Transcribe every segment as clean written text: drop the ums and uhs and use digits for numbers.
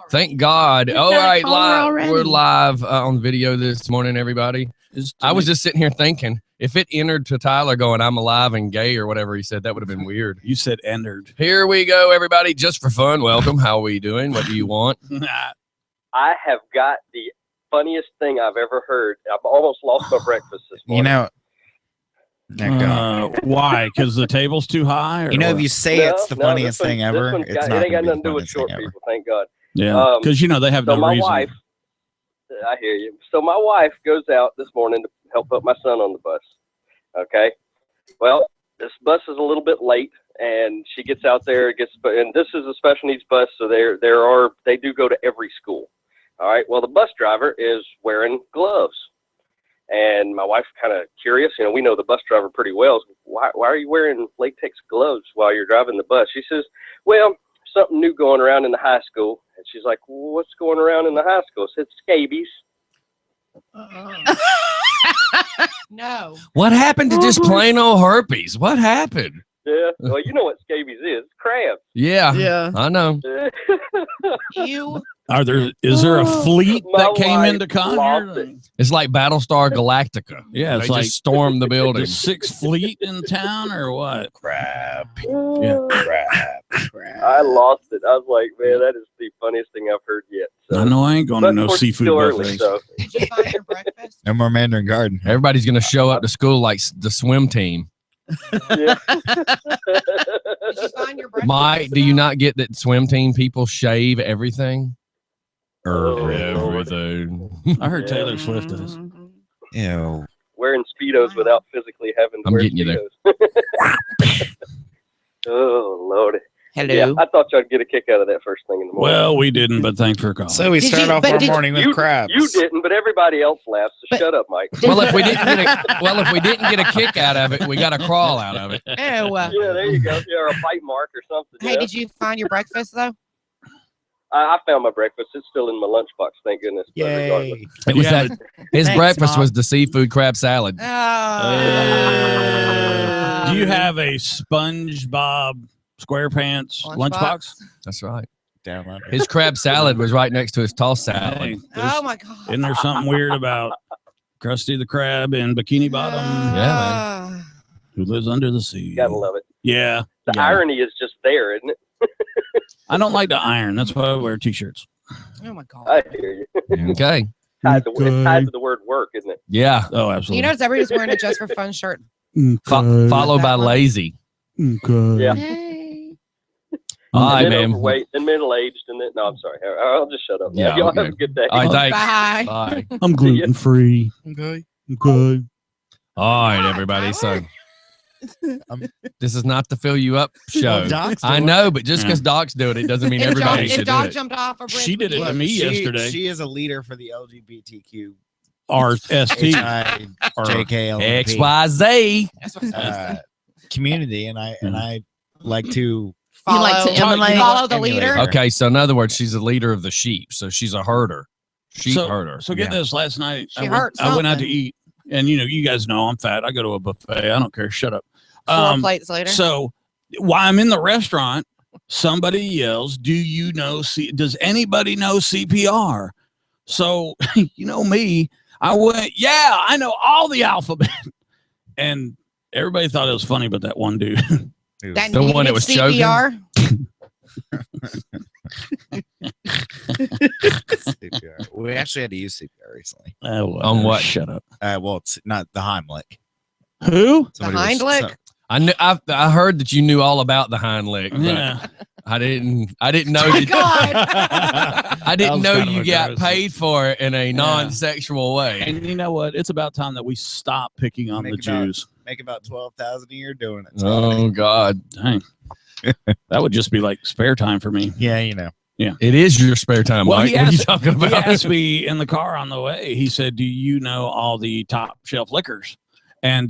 Thank God. All right, we're live on video this morning, everybody. I was just sitting here thinking, if it entered to Tyler going, I'm alive and gay or whatever he said, that would have been weird. You said entered. Here we go, everybody, just for fun. Welcome. How are we doing? What do you want? I have got the funniest thing I've ever heard. I've almost lost my breakfast this morning. Why? Because the table's too high? Or if you say it's the funniest thing ever, it ain't got nothing to do with short people, thank God. Yeah, because they have no reason. Wife, I hear you. So my wife goes out this morning to help put my son on the bus. Okay. Well, this bus is a little bit late, and she gets out there, and this is a special needs bus, so they do go to every school. All right. Well, the bus driver is wearing gloves. And my wife's kind of curious. We know the bus driver pretty well. Why are you wearing latex gloves while you're driving the bus? She says, well, something new going around in the high school. And she's like, well, what's going around in the high school? I said, scabies. No. What happened to just plain old herpes? What happened? Yeah. Well, you know what scabies is. It's crabs. Yeah. I know. You. Is there a fleet that came into Conner? It's like Battlestar Galactica. Yeah, it's like stormed the building. The Sixth Fleet in town or what? Crap. Yeah. Crap. I lost it. I was like, man, that is the funniest thing I've heard yet. So. I know I ain't going to no seafood buffets. So. Did you find your breakfast? No more Mandarin Garden. Everybody's going to show up to school like the swim team. Yeah. Did you find your breakfast? Mike, do you not get that swim team people shave everything? Everything. I heard Taylor Swift does. Ew. Wearing Speedos without physically having to wear getting Speedos. you there. Oh, Lordy. Hello. Yeah, I thought y'all would get a kick out of that first thing in the morning. Well, we didn't, but thanks for calling. So we start off our morning with crabs. You didn't, but everybody else laughed, so shut up, Mike. Well, if we didn't get a kick out of it, we got a crawl out of it. Oh, yeah, there you go. Yeah, or a bite mark or something. Hey, did you find your breakfast, though? I found my breakfast. It's still in my lunchbox, thank goodness. Yay. It was his Thanks, breakfast Mom. was the seafood crab salad. Do you have a SpongeBob SquarePants lunchbox? That's right. Download. His crab salad was right next to his tossed salad. Hey, Oh, my God. isn't there something weird about Krusty the Krab in Bikini Bottom? Yeah, Who lives under the sea? Gotta love it. Yeah. The irony is just there, isn't it? I don't like to iron. That's why I wear T-shirts. Oh, my God. I hear you. Okay. It's tied to the word work, isn't it? Yeah. Oh, absolutely. You notice everybody's wearing a Just for Fun shirt. Followed by That one. lazy. Yeah. Hey. All right, And man. overweight and middle-aged, and then no, I'm sorry. I'll just shut up. Yeah, Y'all okay. have a good day. All right, thanks. Bye. Bye. I'm gluten free. Okay. Okay. All right, everybody. So this is not to fill you up show. I know, but just because Doc's doing it doesn't mean everybody should do Dog it. jumped off a bridge. She did it to me yesterday. She is a leader for the LGBTQ RST. JKL XYZ. community, and I like to follow the leader. Okay, so in other words, she's a leader of the sheep. So she's a herder. Herder. So get this. Last night I went out to eat, and you guys know I'm fat. I go to a buffet. I don't care. Shut up. 4 plates later. So while I'm in the restaurant, somebody yells, does anybody know CPR? So me, I went, yeah, I know all the alphabet. And everybody thought it was funny, but that one dude. The one that was CPR. CPR. We actually had to use CPR recently. On what? Shut up. Well, it's not the Heimlich. Who? The Heimlich? I heard that you knew all about the Heimlich. Yeah. I didn't know. Oh, God. I didn't know you got paid for it in a non-sexual way. And you know what? It's about time that we stop picking on the Jews. Make about $12,000 a year doing it. So. Oh God, dang! That would just be like spare time for me. Yeah, Yeah, it is your spare time, Mike. What are you talking about? He asked me in the car on the way. He said, "Do you know all the top shelf liquors?" And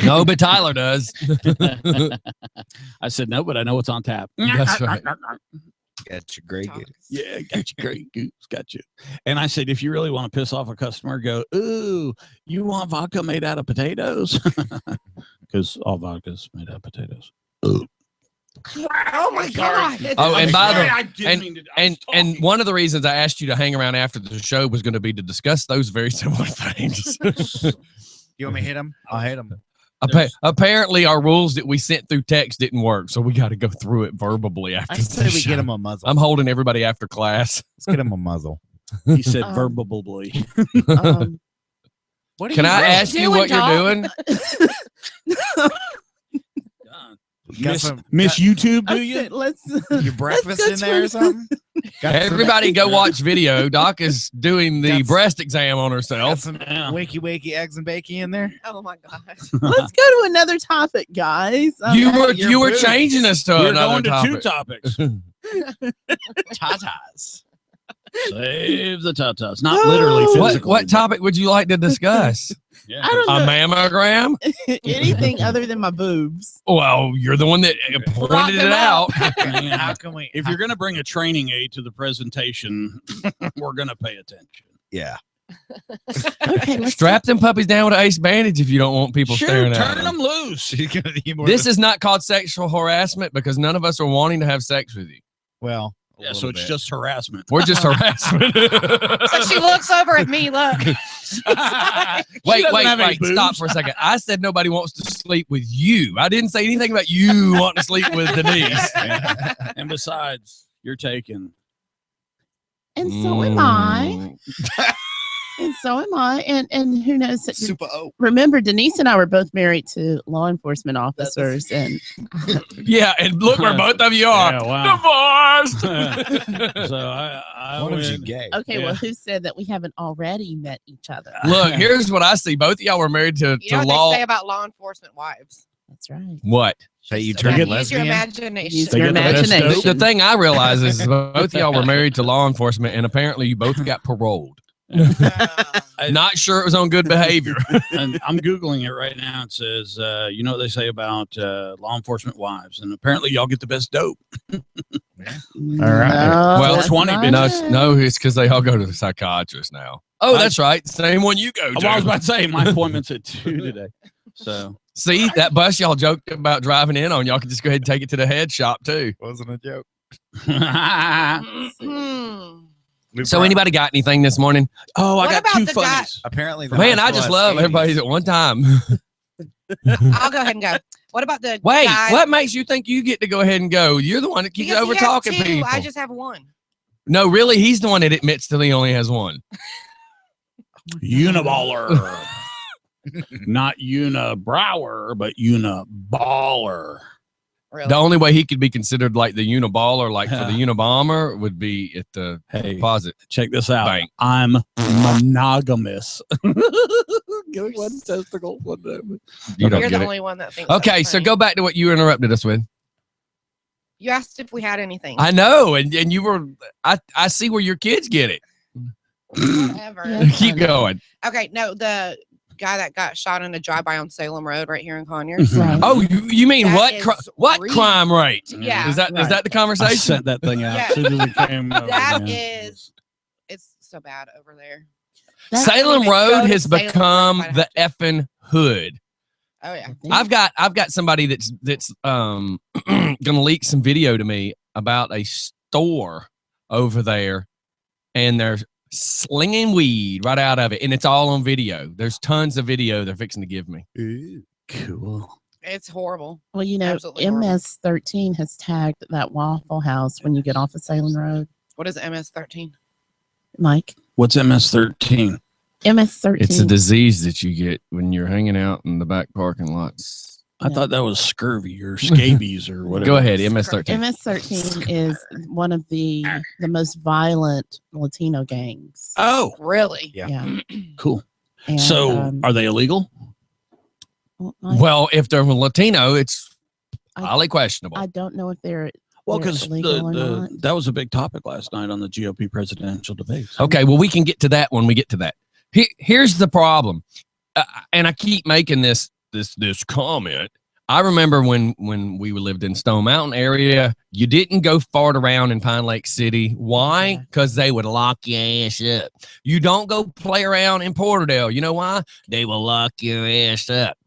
no, but Tyler does. I said, no, but I know what's on tap. That's right. Got your Grey Goose. Yeah, got your Grey Goose. Got you. And I said, if you really want to piss off a customer, go, ooh, you want vodka made out of potatoes? Because all vodka's made out of potatoes. Oh my God. Oh, and by the I didn't mean to. I was and talking. one of the reasons I asked you to hang around after the show was going to be to discuss those very similar things. You want me to hit him? I'll hit him. Apparently, our rules that we sent through text didn't work, so we got to go through it verbally after I the say we show. get him a muzzle. I'm holding everybody after class. Let's get him a muzzle. He said Um, verbally. What Can I ask you what you're doing? Miss YouTube, do you? Let's Your breakfast in there or something? Got some- Everybody go watch video. Doc is doing the Got- breast exam on got herself. some Yeah. wakey eggs and bacon in there. Oh my gosh. Let's go to another topic, guys. You were boobs. changing us to We're another going to topic. 2 topics. Tatas. Save the tatas. Not literally Oh. physically. What topic would you like to discuss? Yeah. I don't A know mammogram? anything other than my boobs. Well, you're the one that pointed it them out. Man, How can we? if you're going to bring a training aid to the presentation, we're going to pay attention. Yeah. Okay, let's Strap them puppies down with an ace bandage if you don't want people staring at turn them. them loose. You're gonna need more This than- is not called sexual harassment because none of us are wanting to have sex with you. well. a Yeah, so little it's bit. just harassment. We're just harassment. So she looks over at me. Look. Wait, doesn't have any stop boobs. for a second. I said nobody wants to sleep with you. I didn't say anything about you wanting to sleep with Denise. And besides, you're taken. And so am I. Mm. And so am I. And who knows? Super O. Remember, Denise and I were both married to law enforcement officers, and Yeah, and look where both of you are. Yeah, wow. Divorced. So I One of you went, gay. okay, Yeah. well, who said that we haven't already met each other? Look, here's what I see. Both of y'all were married to You know what law. they say about law enforcement wives? That's right. What? That you Use turn your lesbian. imagination. Use They your get the best imagination. The thing I realize is both of y'all were married to law enforcement, and apparently you both got paroled. Not sure it was on good behavior. and I'm Googling it right now. It says, you know what they say about law enforcement wives. And apparently y'all get the best dope. All right. Well, that's 20 not been- it. No, it's because they all go to the psychiatrist now. Oh, that's right. Same one you go Well, I was to. about to say my appointment's at 2 today. So See, that bus y'all joked about driving in on, y'all can just go ahead and take it to the head shop too. Wasn't a joke. Hmm. So anybody got anything this morning? oh, I What got about 2 the guy- funnies. Apparently, the Man, high I school just has love scabies. everybody's at one time. I'll go ahead and go. What about the Wait, guy? what makes you think you get to go ahead and go? You're the one that keeps Because over he has talking two, people. I just have one. No, really, he's the one that admits that he only has one. Uniballer. Not unibrower, but uniballer. Really? The only way he could be considered like the Uniballer, like for the Unabomber, would be at the Hey, deposit check this out. bank. I'm monogamous. Give one testicle, one nipple. You don't You're get the it. only one that thinks. Okay, that's so funny. go back to what you interrupted us with. You asked if we had anything. I know, and you were. I see where your kids get it. Whatever. Yeah. Keep going. Okay, no, the guy that got shot in a drive-by on Salem Road right here in Conyers. Right. Oh, you mean That what? is What real. crime rate? Yeah. Is that Right. the I conversation? sent that thing out. Yeah. As soon as it came over, That man. is, it's so bad over there. That's- Salem Go Road to has Salem Road, become might have the to- effing hood. Oh yeah. I've got somebody that's gonna leak some video to me about a store over there, and they're slinging weed right out of it, and it's all on video. There's tons of video they're fixing to give me. Cool. It's horrible. Well, you know, Absolutely horrible. MS-13 has tagged that Waffle House when you get off of Salem Road. What is MS-13? Mike, What's MS-13? MS-13. It's a disease that you get when you're hanging out in the back parking lots. I Yeah. thought that was scurvy or scabies or whatever. Go ahead, MS-13. MS-13 is one of the most violent Latino gangs. Oh, Really? Yeah. Yeah. cool. And, So are they illegal? Mike, Well, if they're Latino, it's I- highly questionable. I don't know if they're Well, they're because illegal or not. that was a big topic last night on the GOP presidential debates. Okay, well, we can get to that when we get to that. Here's the problem, and I keep making this comment. I remember when we lived in Stone Mountain area, you didn't go fart around in Pine Lake City. Why? Yeah. Because they would lock your ass up. You don't go play around in Porterdale. You know why? They will lock your ass up.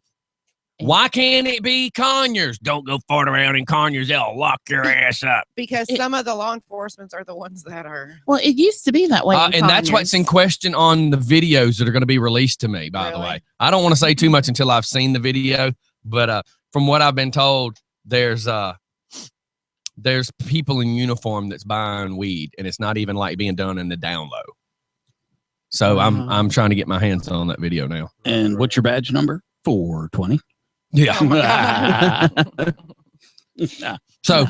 Why can't it be Conyers? Don't go fart around in Conyers. They'll lock your ass up. Because some of the law enforcement are the ones that are. Well, it used to be that way. in And that's what's in Conyers. question on the videos that are going to be released to me, by the Really? way. I don't want to say too much until I've seen the video, but from what I've been told, there's people in uniform that's buying weed, and it's not even like being done in the down low. So I'm trying to get my hands on that video now. And what's your badge number? 420. Yeah. Oh my God. So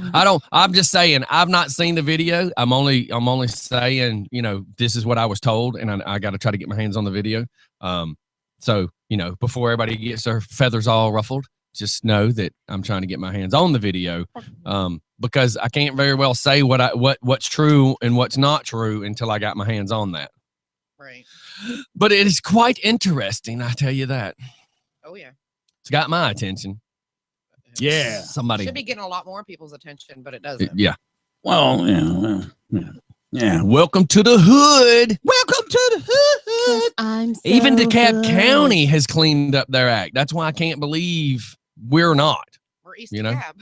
I'm just saying, I've not seen the video. I'm only saying, this is what I was told, and I got to try to get my hands on the video. So, before everybody gets their feathers all ruffled, just know that I'm trying to get my hands on the video. Because I can't very well say what's true and what's not true until I got my hands on that. Right. But it is quite interesting, I tell you that. Oh yeah. It's got my attention. Yeah. Somebody. Should be getting a lot more people's attention, but it doesn't. Yeah. Well, yeah. Welcome to the hood. Welcome to the hood. 'Cause I'm so Even DeKalb good. County has cleaned up their act. That's why I can't believe we're not. We're East You know? Cab.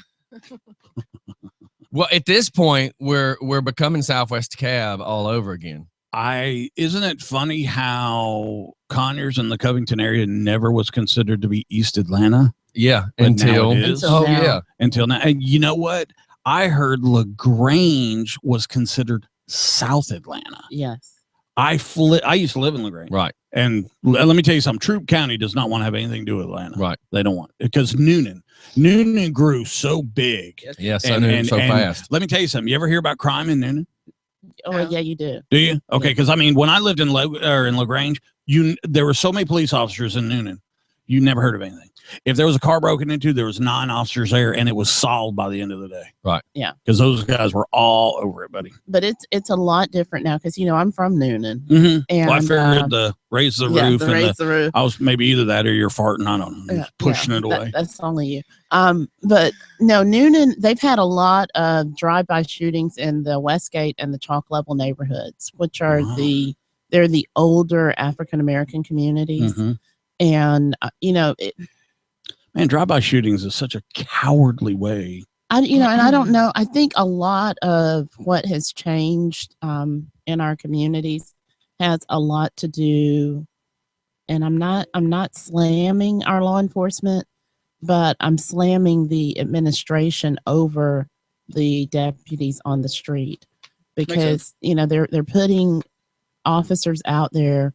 Well, at this point, we're becoming Southwest DeKalb all over again. Isn't it funny how Conyers and the Covington area never was considered to be East Atlanta Yeah, But until now it is. oh now. yeah, until now? And you know what? I heard LaGrange was considered South Atlanta. Yes. I used to live in LaGrange. right, And let me tell you something. Troup County does not want to have anything to do with Atlanta. right. They don't want it because Noonan grew so big. Yeah, so new, so fast. Let me tell you something. You ever hear about crime in Noonan? Oh, Yeah. yeah, you do. Do you? Okay, because I mean, when I lived in LaGrange, there were so many police officers in Noonan, you never heard of anything. If there was a car broken into, there was 9 officers there, and it was solved by the end of the day. Right. Yeah. Because those guys were all over it, buddy. But it's a lot different now because I'm from Noonan. Mm-hmm. And Well, I figured the raise the yeah, roof the and raise the roof. I was maybe either that or you're farting. I don't know, just pushing it away. That's only you. But no, Noonan, they've had a lot of drive-by shootings in the Westgate and the Chalk Level neighborhoods, which are Wow. they're the older African American communities. Mhm. And Man, drive-by shootings is such a cowardly way. and I don't know. I think a lot of what has changed in our communities has a lot to do. And I'm not slamming our law enforcement, but I'm slamming the administration over the deputies on the street because they're putting officers out there.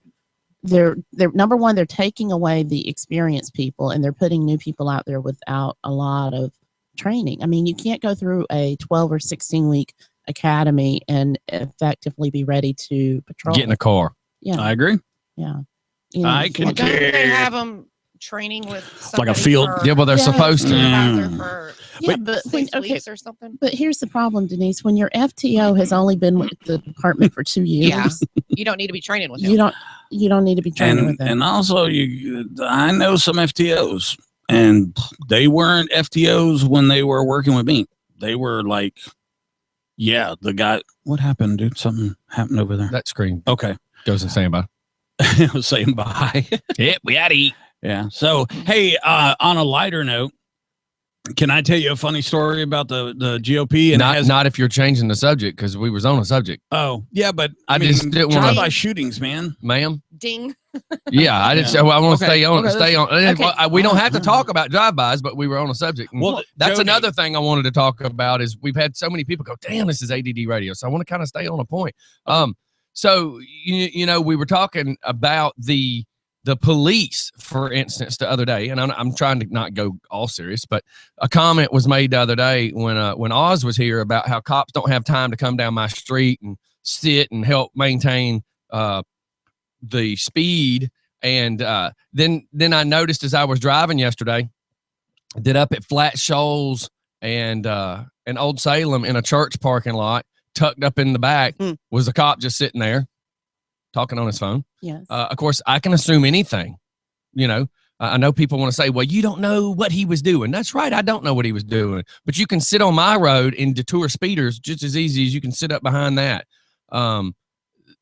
They're number one, they're taking away the experienced people and they're putting new people out there without a lot of training. I mean, you can't go through a 12 or 16 week academy and effectively be ready to patrol. Get in a car. Yeah. I agree. Yeah. I you can can't- Don't they Yeah. have them training with like a somebody field- for- Yeah, well, they're Yeah. supposed to. Mm. for Yeah, Wait, but 6 okay. weeks or something. But here's the problem, Denise. When your FTO has only been with the department for 2 years, Yeah. You don't need to be training with them. you don't need to be training with them. And also, I know some FTOs, and they weren't FTOs when they were working with me. They were like, yeah, the guy. What happened, dude? Something happened over there. That screen Okay, goes and saying bye. I was saying bye. Yep, we had to eat. Yeah. So, hey, on a lighter note, can I tell you a funny story about the GOP? And Not if you're changing the subject because we was on a subject, oh, yeah, but I just didn't wanna- drive-by shootings, man. ma'am. Ding. Yeah, I didn't. Yeah. I want to Okay. stay on. Okay, Stay on. okay. We don't have to talk about drive-bys, but we were on a subject. Well, That's Jody- another thing I wanted to talk about is we've had so many people go, damn, this is ADD radio. So I want to kind of stay on a point. So we were talking about the police, for instance, the other day, and I'm trying to not go all serious, but a comment was made the other day when Oz was here about how cops don't have time to come down my street and sit and help maintain the speed. And then I noticed as I was driving yesterday that up at Flat Shoals and Old Salem in a church parking lot, tucked up in the back, was a cop just sitting there talking on his phone. Yes. Of course, I can assume anything. I know people want to say, well, you don't know what he was doing. That's right. I don't know what he was doing. But you can sit on my road and detour speeders just as easy as you can sit up behind that,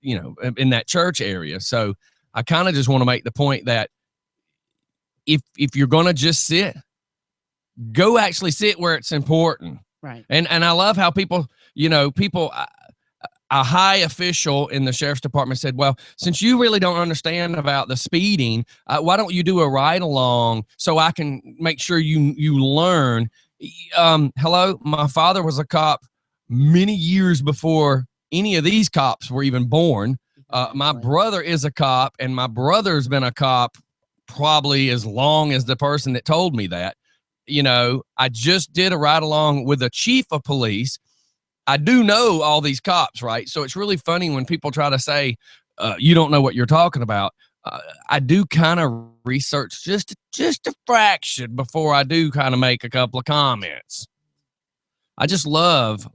in that church area. So I kind of just want to make the point that if you're going to just sit Go actually sit where it's important. Right. And I love how people, a high official in the sheriff's department said, well, since you really don't understand about the speeding, why don't you do a ride along so I can make sure you learn? Hello, my father was a cop many years before any of these cops were even born. My brother is a cop, and my brother's been a cop probably as long as the person that told me that. I just did a ride along with a chief of police. I do know all these cops, right? So it's really funny when people try to say, you don't know what you're talking about. I do kind of research just a fraction before I do kind of make a couple of comments. I just love.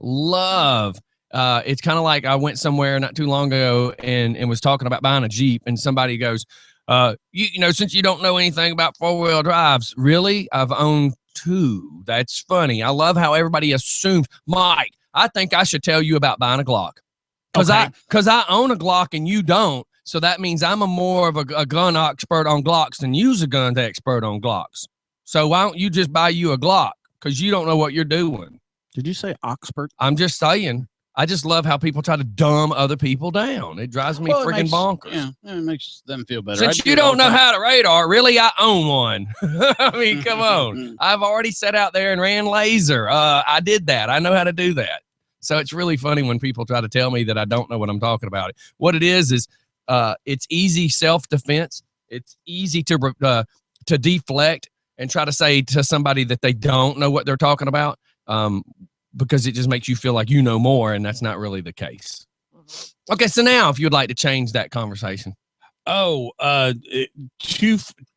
It's kind of like I went somewhere not too long ago and was talking about buying a Jeep, and somebody goes, since you don't know anything about four-wheel drives, really? I've owned 2. That's funny. I love how everybody assumes, Mike, I think I should tell you about buying a Glock. Because I own a Glock and you don't. So that means I'm more of a gun expert on Glocks than you's a gun expert on Glocks. So why don't you just buy you a Glock? Because you don't know what you're doing. Did you say Oxford? I'm just saying. I just love how people try to dumb other people down. It drives me freaking bonkers. Yeah, it makes them feel better. Since you don't know how to radar, really, I own one. I mean, come on. I've already sat out there and ran laser. I did that. I know how to do that. So it's really funny when people try to tell me that I don't know what I'm talking about. What it is it's easy self-defense. It's easy to deflect and try to say to somebody that they don't know what they're talking about. Because it just makes you feel like you know more, and that's not really the case. Okay, so now if you'd like to change that conversation. 2,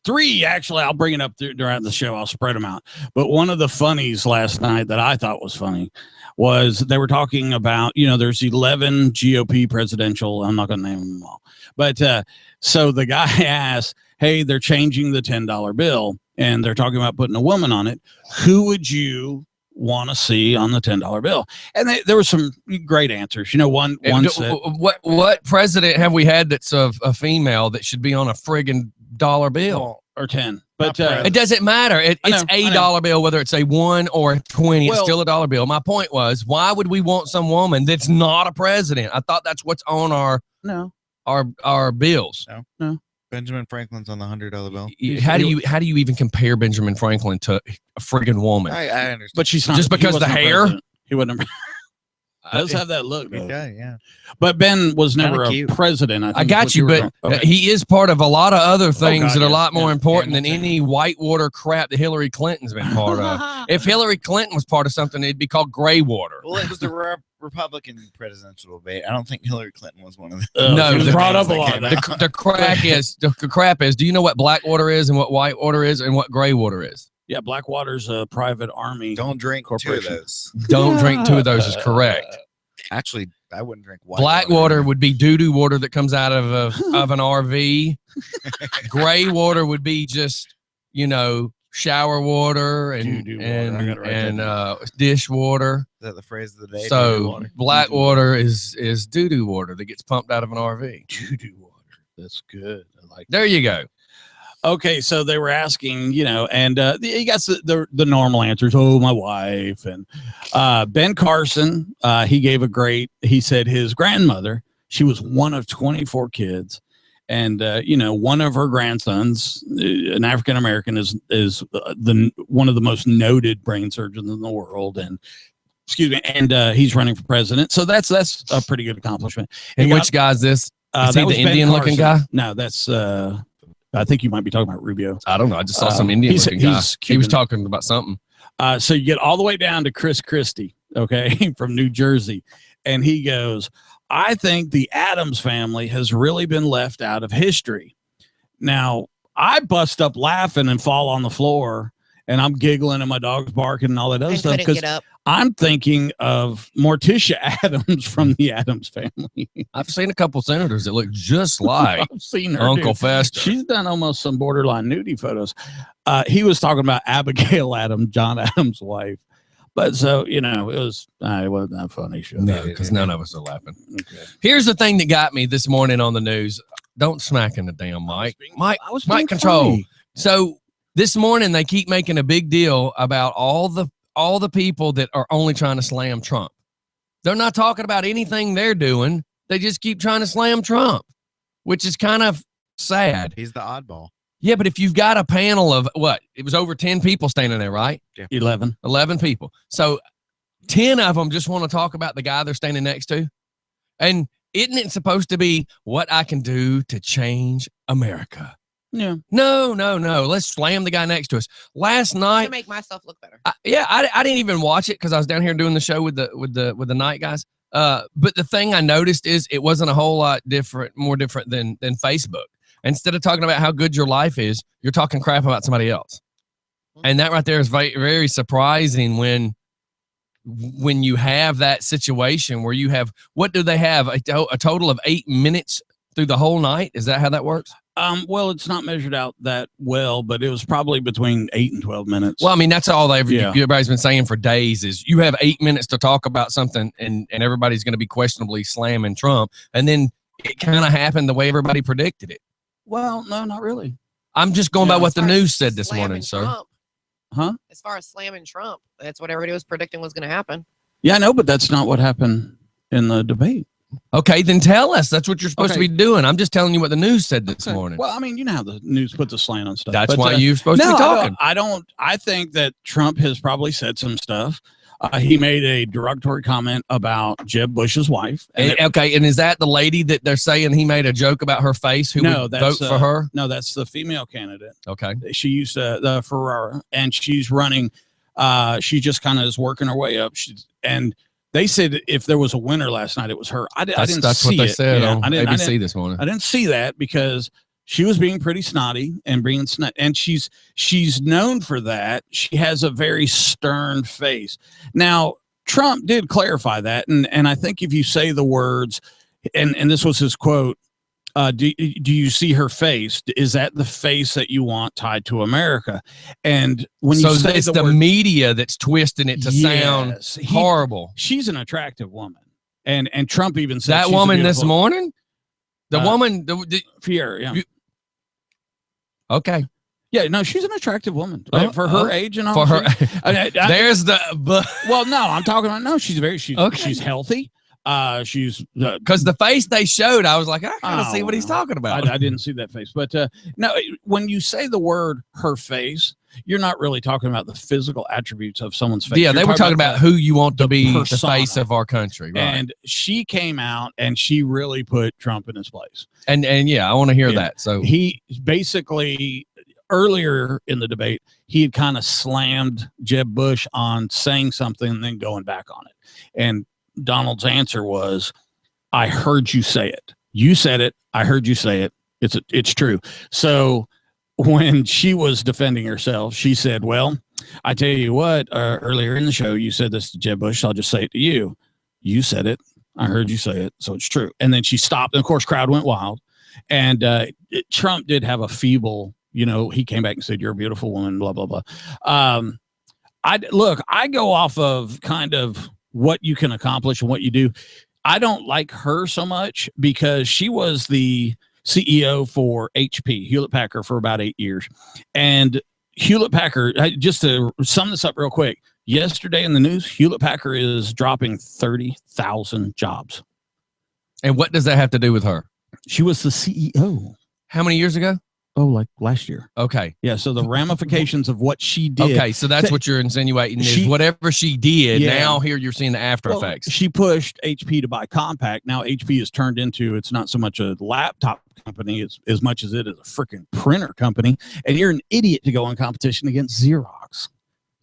3, actually, I'll bring it up during the show. I'll spread them out. But one of the funnies last night that I thought was funny was they were talking about, there's 11 GOP presidential, I'm not going to name them all. But so the guy asked, hey, they're changing the $10 bill, and they're talking about putting a woman on it. Who would you want to see on the $10 bill? And there were some great answers. One said, what president have we had that's a female that should be on a friggin' dollar bill? Or 10? But it doesn't matter. It's a dollar bill, whether it's a 1 or a 20. It's still a dollar bill. My point was, why would we want some woman that's not a president? I thought that's what's on our bills. No. Benjamin Franklin's on the $100 bill. How do you even compare Benjamin Franklin to a friggin' woman? I understand. But she's not, just because the hair. President. He wouldn't. Does have that look, though. Yeah. But Ben was never a president. I got you, but he is part of a lot of other things that are a lot more important than any whitewater crap that Hillary Clinton's been part of. If Hillary Clinton was part of something, it'd be called gray water. Well, it was the Republican presidential debate. I don't think Hillary Clinton was one of them. No, it brought up a lot. The crap is. Do you know what black water is and what white water is and what gray water is? Yeah, Blackwater's a private army. Don't drink corporation. 2 of those. Don't drink 2 of those is correct. Actually, I wouldn't drink white Black water would be doo-doo water that comes out of an RV. Gray water would be just, shower water and dish water. Is that the phrase of the day? So black water is doo-doo water that gets pumped out of an RV. Doo-doo water. That's good. I like. There you go. Okay, so they were asking, and you got the normal answers. Oh, my wife. And Ben Carson, he gave he said his grandmother, she was one of 24 kids. And, one of her grandsons, an African-American, is one of the most noted brain surgeons in the world. And, he's running for president. So that's a pretty good accomplishment. And which guy is this? Is he the Indian-looking guy? No, that's... I think you might be talking about Rubio. I don't know. I just saw some Indian-looking guy. He was talking about something. So you get all the way down to Chris Christie, okay, from New Jersey. And he goes, I think the Addams family has really been left out of history. Now, I bust up laughing and fall on the floor, and I'm giggling and my dog's barking and all that other stuff because I'm thinking of Morticia Addams from the Addams family. I've seen a couple senators that look just like I've seen her, Uncle Fester. She's done almost some borderline nudie photos. He was talking about Abigail Adams, John Adams' wife. But so, it wasn't that funny. Show. No, because none of us are laughing. Okay. Here's the thing that got me this morning on the news. Don't smack in the damn mic. Mike control. Funny. So This morning they keep making a big deal about all the people that are only trying to slam Trump. They're not talking about anything they're doing. They just keep trying to slam Trump, which is kind of sad. He's the oddball. Yeah, but if you've got a panel of what? It was over 10 people standing there, right? Yeah. 11. 11 people. So 10 of them just want to talk about the guy they're standing next to. And isn't it supposed to be what I can do to change America? Yeah. No. Let's slam the guy next to us. Last night, To make myself look better. I didn't even watch it because I was down here doing the show with the night guys. But the thing I noticed is it wasn't a whole lot more different than Facebook. Instead of talking about how good your life is, you're talking crap about somebody else. And that right there is very, very surprising when you have that situation where you have, what do they have? A total of 8 minutes through the whole night? Is that how that works? Well, it's not measured out that well, but it was probably between 8 and 12 minutes. Well, I mean, that's all everybody's been saying for days is you have 8 minutes to talk about something and everybody's going to be questionably slamming Trump. And then it kind of happened the way everybody predicted it. Well, no, not really. I'm just going by Yeah. what the As far as news said this slamming morning, sir. Trump, Huh? As far as slamming Trump, that's what everybody was predicting was going to happen. Yeah, I know, but that's not what happened in the debate. Okay, then tell us. That's what you're supposed to Okay. be doing. I'm just telling you what the news said this morning. Well, I mean, you know how the news puts a slant on stuff. That's but, why you're supposed to be talking. I don't. I think that Trump has probably said some stuff. He made a derogatory comment about Jeb Bush's wife. And is that the lady that they're saying he made a joke about her face who would vote for her? No, that's the female candidate. Okay. She used the Ferrara, and she's running. She just kind of is working her way up. And they said if there was a winner last night, it was her. I didn't see it. That's what they said on I didn't ABC this morning. I didn't see that because she was being pretty snotty and and she's known for that. She has a very stern face. Now, Trump did clarify that, and I think if you say the words, and this was his quote, do you see her face? Is that the face that you want tied to America? And when you say it's the word, media that's twisting it to sound horrible. She's an attractive woman, and Trump even said that she's woman a this beautiful- morning. The woman, Pierre, yeah. Okay. Yeah, no, she's an attractive woman for her age and all. For her, there's well, no, I'm talking about no. She's healthy. She's because the face they showed, I was like, I gotta see what he's talking about. I didn't see that face, but no, when you say the word her face, you're not really talking about the physical attributes of someone's face. Yeah, they were talking about who you want to be the face of our country, right? And she came out and she really put Trump in his place. And yeah, I want to hear that. So he basically earlier in the debate, he had kind of slammed Jeb Bush on saying something and then going back on it. And Donald's answer was, I heard you say it. You said it. I heard you say it. It's true. So when she was defending herself, she said, well, I tell you what, earlier in the show, you said this to Jeb Bush. I'll just say it to you. You said it. I heard you say it. So it's true. And then she stopped. And of course, crowd went wild. And Trump did have a feeble, he came back and said, you're a beautiful woman, blah, blah, blah. I go off of kind of what you can accomplish and what you do. I don't like her so much because she was the CEO for HP, Hewlett Packard, for about 8 years. And Hewlett Packard, just to sum this up real quick, yesterday in the news, Hewlett Packard is dropping 30,000 jobs. And what does that have to do with her? She was the CEO. How many years ago? Oh, like last year. Okay. Yeah. So the ramifications of what she did. Okay. So that's what you're insinuating is whatever she did. Yeah. Now here you're seeing the after effects. She pushed HP to buy Compaq. Now HP has turned into, it's not so much a laptop company as much as it is a freaking printer company. And you're an idiot to go in competition against Xerox.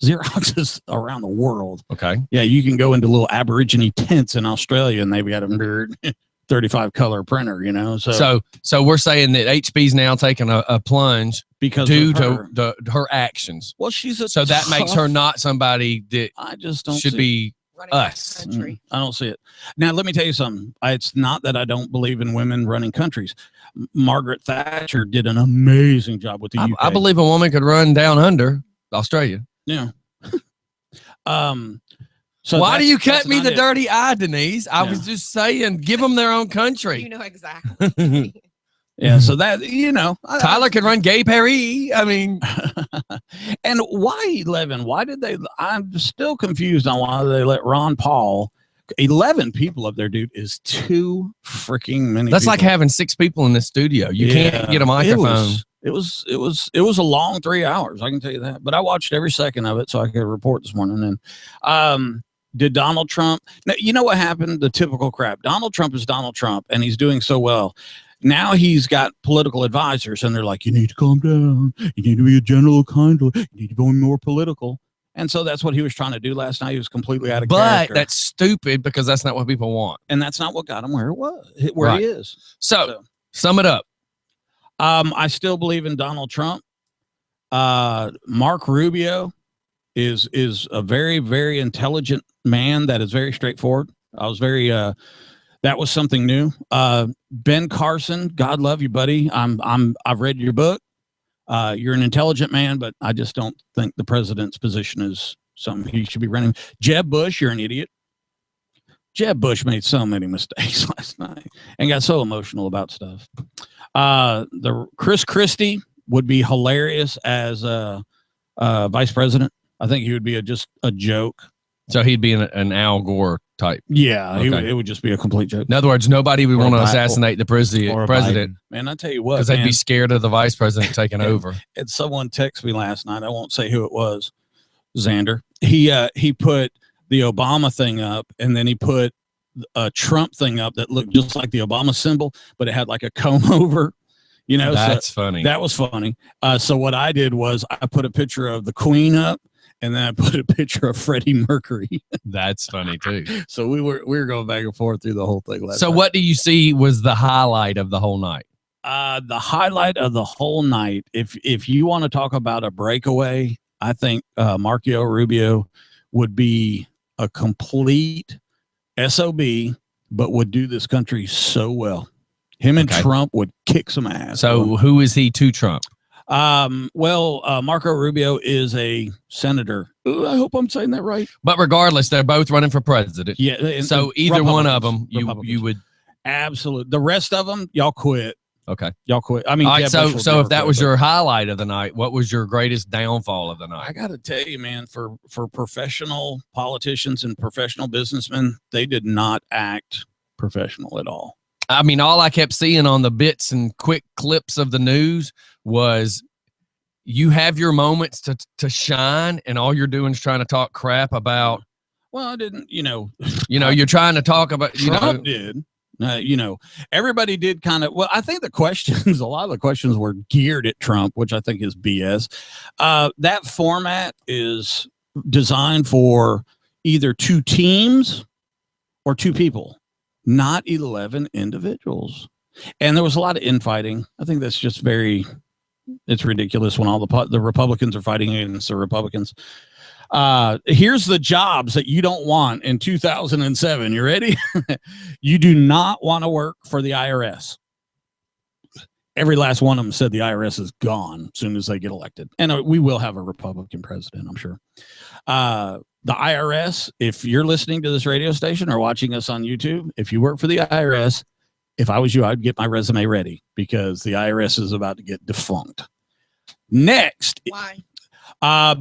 Xerox is around the world. Okay. Yeah. You can go into little Aborigine tents in Australia and they've got a 35 color printer, So we're saying that HP's now taking a plunge because due to her actions. Well, so that makes her not somebody that I just don't should be us. I don't see it. Now, let me tell you something. It's not that I don't believe in women running countries. Margaret Thatcher did an amazing job with the UK. I believe a woman could run down under Australia. Yeah. So why do you cut me the dirty eye, Denise? I was just saying, give them their own country. You know exactly. Yeah, so that, you know, Tyler can run Gay Perry. I mean, and why 11? Why did they? I'm still confused on why they let Ron Paul. 11 people up there, dude, is too freaking many. that's people. like having 6 people in the studio. You can't get a microphone. It was a long 3 hours. I can tell you that. But I watched every second of it so I could report this morning. And did Donald Trump? Now, you know what happened? The typical crap. Donald Trump is Donald Trump, and he's doing so well. Now he's got political advisors, and they're like, you need to calm down. You need to be a general kindly. You need to be more political. And so that's what he was trying to do last night. He was completely out of character. But that's stupid because that's not what people want. And that's not what got him where he Right. is. So sum it up. I still believe in Donald Trump. Mark Rubio is a very, very intelligent man that is very straightforward. I was very that was something new. Ben Carson, God love you, buddy. I've read your book. You're an intelligent man, but I just don't think the president's position is something he should be running. Jeb Bush, you're an idiot. Jeb Bush made so many mistakes last night and got so emotional about stuff. The Chris Christie would be hilarious as vice president. I think he would be just a joke. So he'd be an Al Gore type. Yeah, Okay. it would just be a complete joke. In other words, nobody would Or want to Bi- assassinate the president Man, I tell you what, because they'd be scared of the vice president taking over. and someone texted me last night. I won't say who it was. Xander. He put the Obama thing up, and then he put a Trump thing up that looked just like the Obama symbol, but it had like a comb over. You know, That's so funny. that was funny. So what I did was I put a picture of the Queen up, and then I put a picture of Freddie Mercury. That's funny too. So we were going back and forth through the whole thing last So night. what do you see was the highlight of the whole night? The highlight of the whole night, if you want to talk about a breakaway, I think Marco Rubio would be a complete SOB, but would do this country so well. Him and Okay. Trump would kick some ass. So who is he to Trump? Marco Rubio is a senator. Ooh, I hope I'm saying that right. But regardless, they're both running for president. Yeah. and- So and either one of Republicans. them, Republicans. you would. Absolutely. The rest of them, y'all quit. Okay. Y'all quit. I mean, All right. Jeb So Bush will so never if that quit, was but- your highlight of the night, what was your greatest downfall of the I night? got to tell you, man, for professional politicians and professional businessmen, they did not act professional at all. I mean, all I kept seeing on the bits and quick clips of the news was you have your moments to shine, and all you're doing is trying to talk crap about. Well, I didn't, You're trying to talk about. Trump did. Everybody did kind of. Well, I think a lot of the questions were geared at Trump, which I think is BS. That format is designed for either 2 teams or 2 people, not 11 individuals. And there was a lot of infighting. I think that's just it's ridiculous when all the Republicans are fighting against the Republicans. Here's the jobs that you don't want in 2007. You ready? You do not want to work for the IRS. Every last one of them said the IRS is gone as soon as they get elected. And we will have a Republican president, I'm sure. The IRS, if you're listening to this radio station or watching us on YouTube, if you work for the IRS, if I was you, I'd get my resume ready because the IRS is about to get defunct. Next, Why?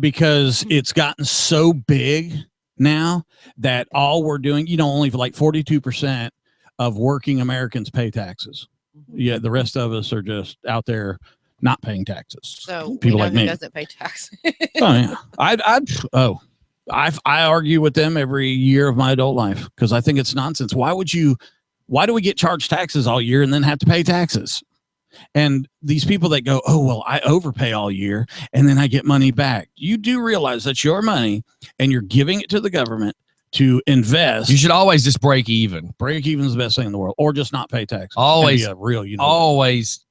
because it's gotten so big now that all we're doing, only for like 42% of working Americans pay taxes. Yeah, the rest of us are just out there not paying taxes. So people we know like who me. doesn't pay taxes. Oh, yeah. I argue with them every year of my adult life because I think it's nonsense. Why do we get charged taxes all year and then have to pay taxes? And these people that go, oh, well, I overpay all year and then I get money back. You do realize that's your money and you're giving it to the government to invest. You should always just break even. Break even is the best thing in the world, or just not pay taxes. Always, And be a real, always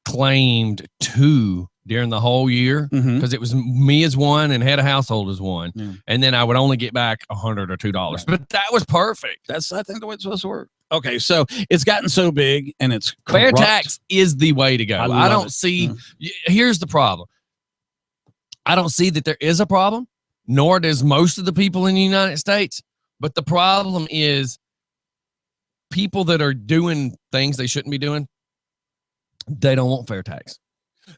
claimed 2 during the whole year Mhm. because it was me as one and head of household as one, Yeah. and then I would only get back $100 or $2. But that was perfect. That's, I think, the way it's supposed to work. Okay, so it's gotten so big and it's Fair corrupt. tax is the way to go. I I love don't it. see. Yeah. Here's the problem. I don't see that there is a problem, nor does most of the people in the United States. But the problem is people that are doing things they shouldn't be doing They don't want fair tax.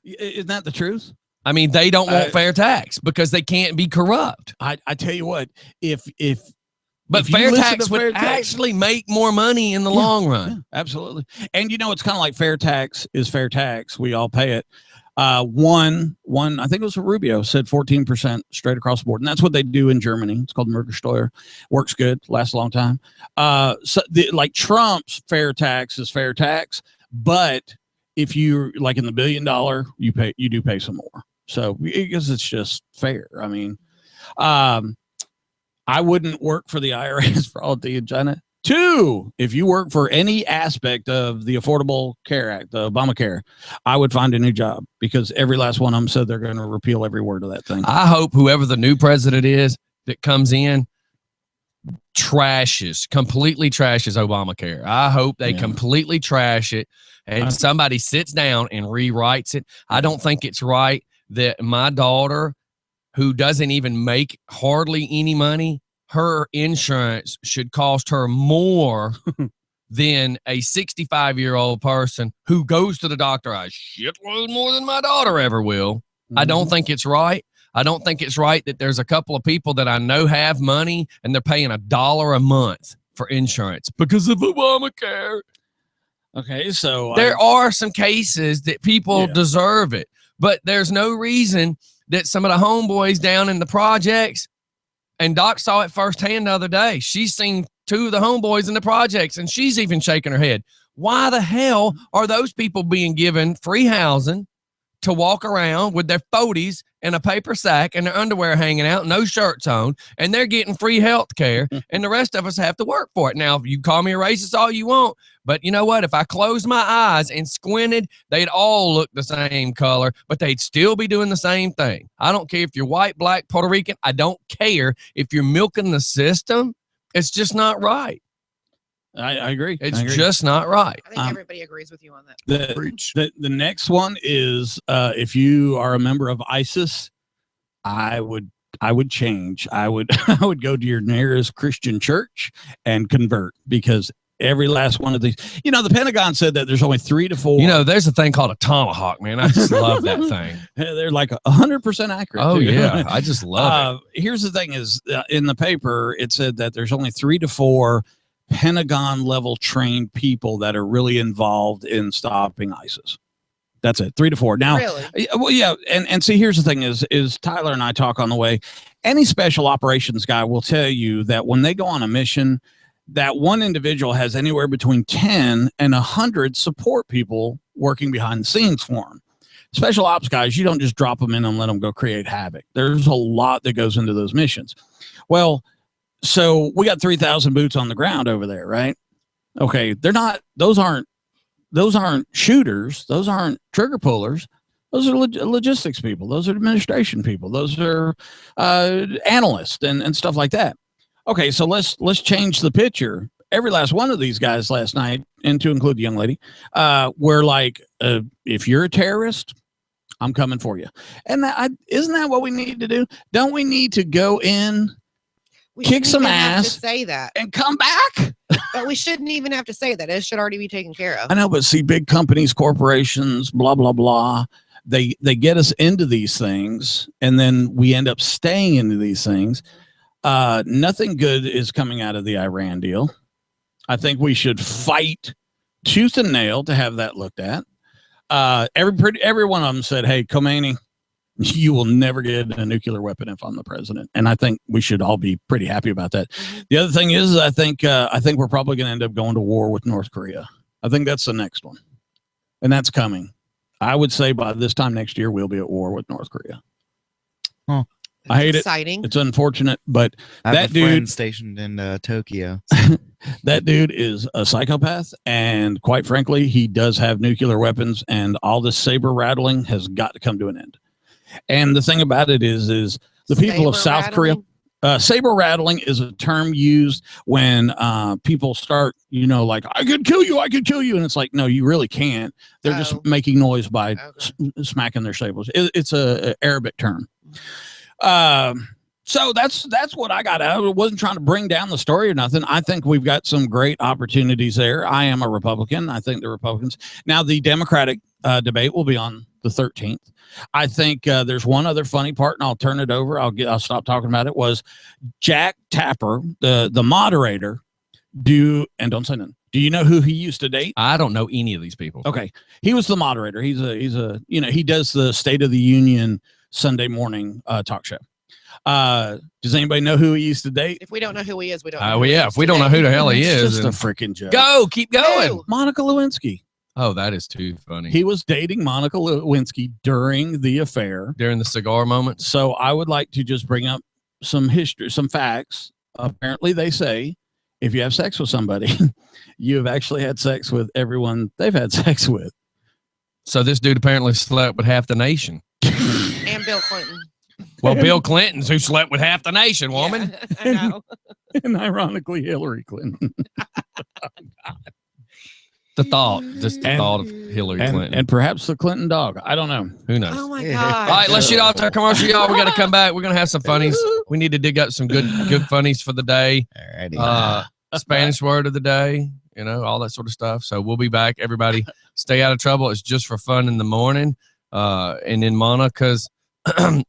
Isn't that the truth? I mean, they don't want fair tax because they can't be corrupt. I tell you what, But if you fair listen tax to would fair tax- actually make more money in the long run. Yeah, absolutely. And it's kind of like fair tax is fair tax. We all pay it. One, I think it was Rubio said 14% straight across the board. And that's what they do in Germany. It's called Mehrwertsteuer. Works good, lasts a long time. So like Trump's fair tax is fair tax, but if you're like in the $1 billion, you do pay some more. So because it's just fair. I mean, I wouldn't work for the IRS for all the China. 2, if you work for any aspect of the Affordable Care Act, the Obamacare, I would find a new job because every last one of them said they're going to repeal every word of that thing. I hope whoever the new president is that comes in completely trashes Obamacare. I hope they completely trash it and somebody sits down and rewrites it. I don't think it's right that my daughter, who doesn't even make hardly any money, her insurance should cost her more than a 65-year-old person who goes to the doctor a shitload more than my daughter ever will. Mm-hmm. I don't think it's right. I don't think it's right that there's a couple of people that I know have money and they're paying $1 a month for insurance because of Obamacare. Okay, so there are some cases that people deserve it, but there's no reason that some of the homeboys down in the projects, and Doc saw it firsthand the other day. She's seen 2 of the homeboys in the projects, and she's even shaking her head. Why the hell are those people being given free housing to walk around with their 40s in a paper sack and their underwear hanging out, no shirts on, and they're getting free health care, and the rest of us have to work for it? Now, you call me a racist all you want, but you know what? If I closed my eyes and squinted, they'd all look the same color, but they'd still be doing the same thing. I don't care if you're white, black, Puerto Rican. I don't care if you're milking the system. It's just not right. I agree. It's just not right. I think everybody agrees with you on that. The next one is if you are a member of ISIS, I would change. I would go to your nearest Christian church and convert, because every last one of these, the Pentagon said that there's only 3 to 4. There's a thing called a tomahawk, man. I just love that thing. They're like 100% accurate. Oh, yeah. I just love it. Here's the thing is in the paper, it said that there's only 3 to 4 Pentagon level trained people that are really involved in stopping ISIS. That's it. 3 to 4. Now, really? Well, yeah. And see, here's the thing is Tyler and I talk on the way. Any special operations guy will tell you that when they go on a mission, that one individual has anywhere between 10 and 100 support people working behind the scenes for them. Special ops guys, you don't just drop them in and let them go create havoc. There's a lot that goes into those missions. Well, so we got 3,000 boots on the ground over there, right? Okay, those aren't shooters. Those aren't trigger pullers. Those are logistics people. Those are administration people. Those are analysts and stuff like that. Okay, so let's change the picture. Every last one of these guys last night, and to include the young lady, were like, if you're a terrorist, I'm coming for you. And isn't that what we need to do? Don't we need to go in, kick some ass, to say that, and come back? But we shouldn't even have to say that. It should already be taken care of. I know, but see, big companies, corporations, blah, blah, blah, they get us into these things, and then we end up staying into these things. Nothing good is coming out of the Iran deal. I think we should fight tooth and nail to have that looked at. Every one of them said, hey, Khomeini, you will never get a nuclear weapon if I'm the president. And I think we should all be pretty happy about that. The other thing is, I think we're probably going to end up going to war with North Korea. I think that's the next one. And that's coming. I would say by this time next year, we'll be at war with North Korea. Huh. I hate exciting. It's unfortunate, but I have that a dude friend stationed in Tokyo. that dude is a psychopath, and quite frankly, he does have nuclear weapons, and all this saber rattling has got to come to an end. And the thing about it is the people of South Korea, saber rattling is a term used when people start, like, I could kill you. And it's like, no, you really can't. They're just making noise by smacking their sabers. It's a Arabic term. So that's what I got out. I wasn't trying to bring down the story or nothing. I think we've got some great opportunities there. I am a Republican. I think the Republicans. Now, the Democratic debate will be on the 13th. I think there's one other funny part, and I'll turn it over. I'll stop talking about it. Was Jack Tapper, the moderator, don't say nothing. Do you know who he used to date? I don't know any of these people. Okay, he was the moderator. He's a he does the State of the Union Sunday morning talk show. Does anybody know who he used to date? If we don't know who he is, we don't know. Well, yeah, if we don't know who the hell he It's is, just a then freaking joke. keep going. Who? Monica Lewinsky. Oh, that is too funny. He was dating Monica Lewinsky during the affair. During the cigar moments. So I would like to just bring up some history, some facts. Apparently, they say if you have sex with somebody, you have actually had sex with everyone they've had sex with. So this dude apparently slept with half the nation. And Bill Clinton. Well, Bill Clinton's who slept with half the nation, woman. Yeah, I know. And ironically, Hillary Clinton. The thought of Hillary Clinton. And perhaps the Clinton dog. I don't know. Who knows? Oh my All God. right, let's shoot off to our commercial, y'all. We got to come back. We're going to have some funnies. We need to dig up some good funnies for the day. Alrighty. Spanish word of the day, all that sort of stuff. So we'll be back. Everybody stay out of trouble. It's just for fun in the morning. And in Monica's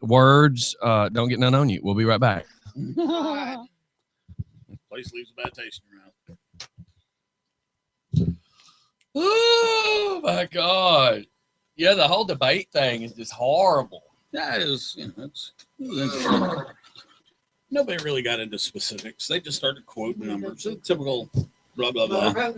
words, don't get none on you. We'll be right back. God. Place leaves a bad taste in your mouth. Oh, my God. Yeah, the whole debate thing is just horrible. That is, it was interesting. Nobody really got into specifics. They just started quoting numbers. A typical blah, blah, blah.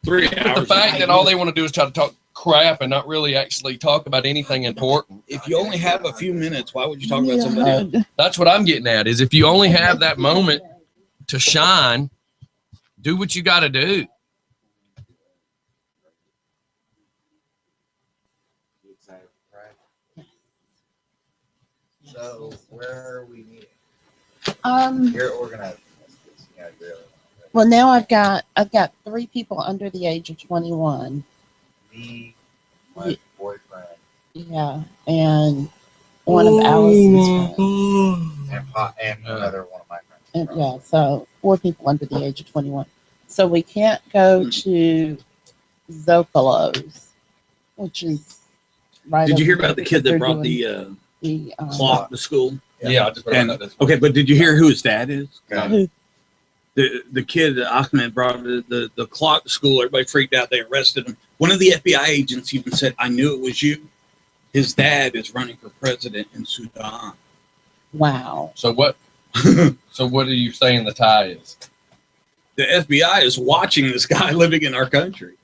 3 But hours. the fact that all they want to do is try to talk crap and not really actually talk about anything important. If you only have a few minutes, why would you talk about somebody else? That's what I'm getting at, is if you only have that moment to shine, do what you got to do. So where are we meeting? You're organizing this. Well, now I've got 3 people under the age of 21. Me, my boyfriend, Yeah, and one of Allison's friends. and another one of my friends. And, yeah, so 4 people under the age of 21. So we can't go to Zocalo's, which is right. Did you hear over about the there kid that because brought they're the doing clock to school? Yeah, I just Okay, but did you hear who his dad is? who- The kid, Ahmed, brought the clock to school. Everybody freaked out. They arrested him. One of the FBI agents even said, "I knew it was you." His dad is running for president in Sudan. Wow. So what? So what are you saying the tie is? The FBI is watching this guy living in our country,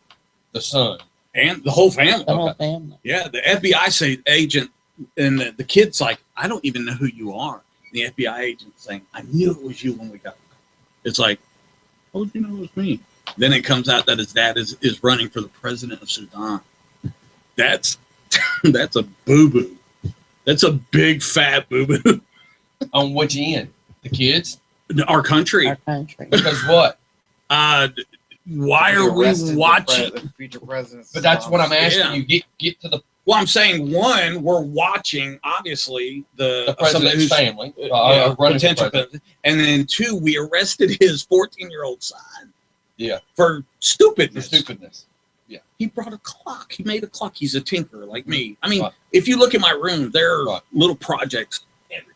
The son. and the whole family. The whole family. Yeah, the FBI say agent, and the kid's like, "I don't even know who you are." The FBI agent saying, "I knew it was you when we got." It's like, "Oh, you know it was me." Then it comes out that his dad is running for the president of Sudan. That's that's a boo boo. That's a big fat boo boo. On which end? The kids? Our country. Our country. Because what? Why are we watching? The future president. But that's what I'm asking Yeah. you. Get to the Well, I'm saying one, we're watching obviously the somebody president's who's family. yeah, Running for potential president. president. And then 2, we arrested his 14-year-old son. Yeah. For The stupidness. stupidness. He brought a clock. He made a clock. He's a tinkerer like me. I mean, Right. if you look at my room, there are Right. little projects everywhere.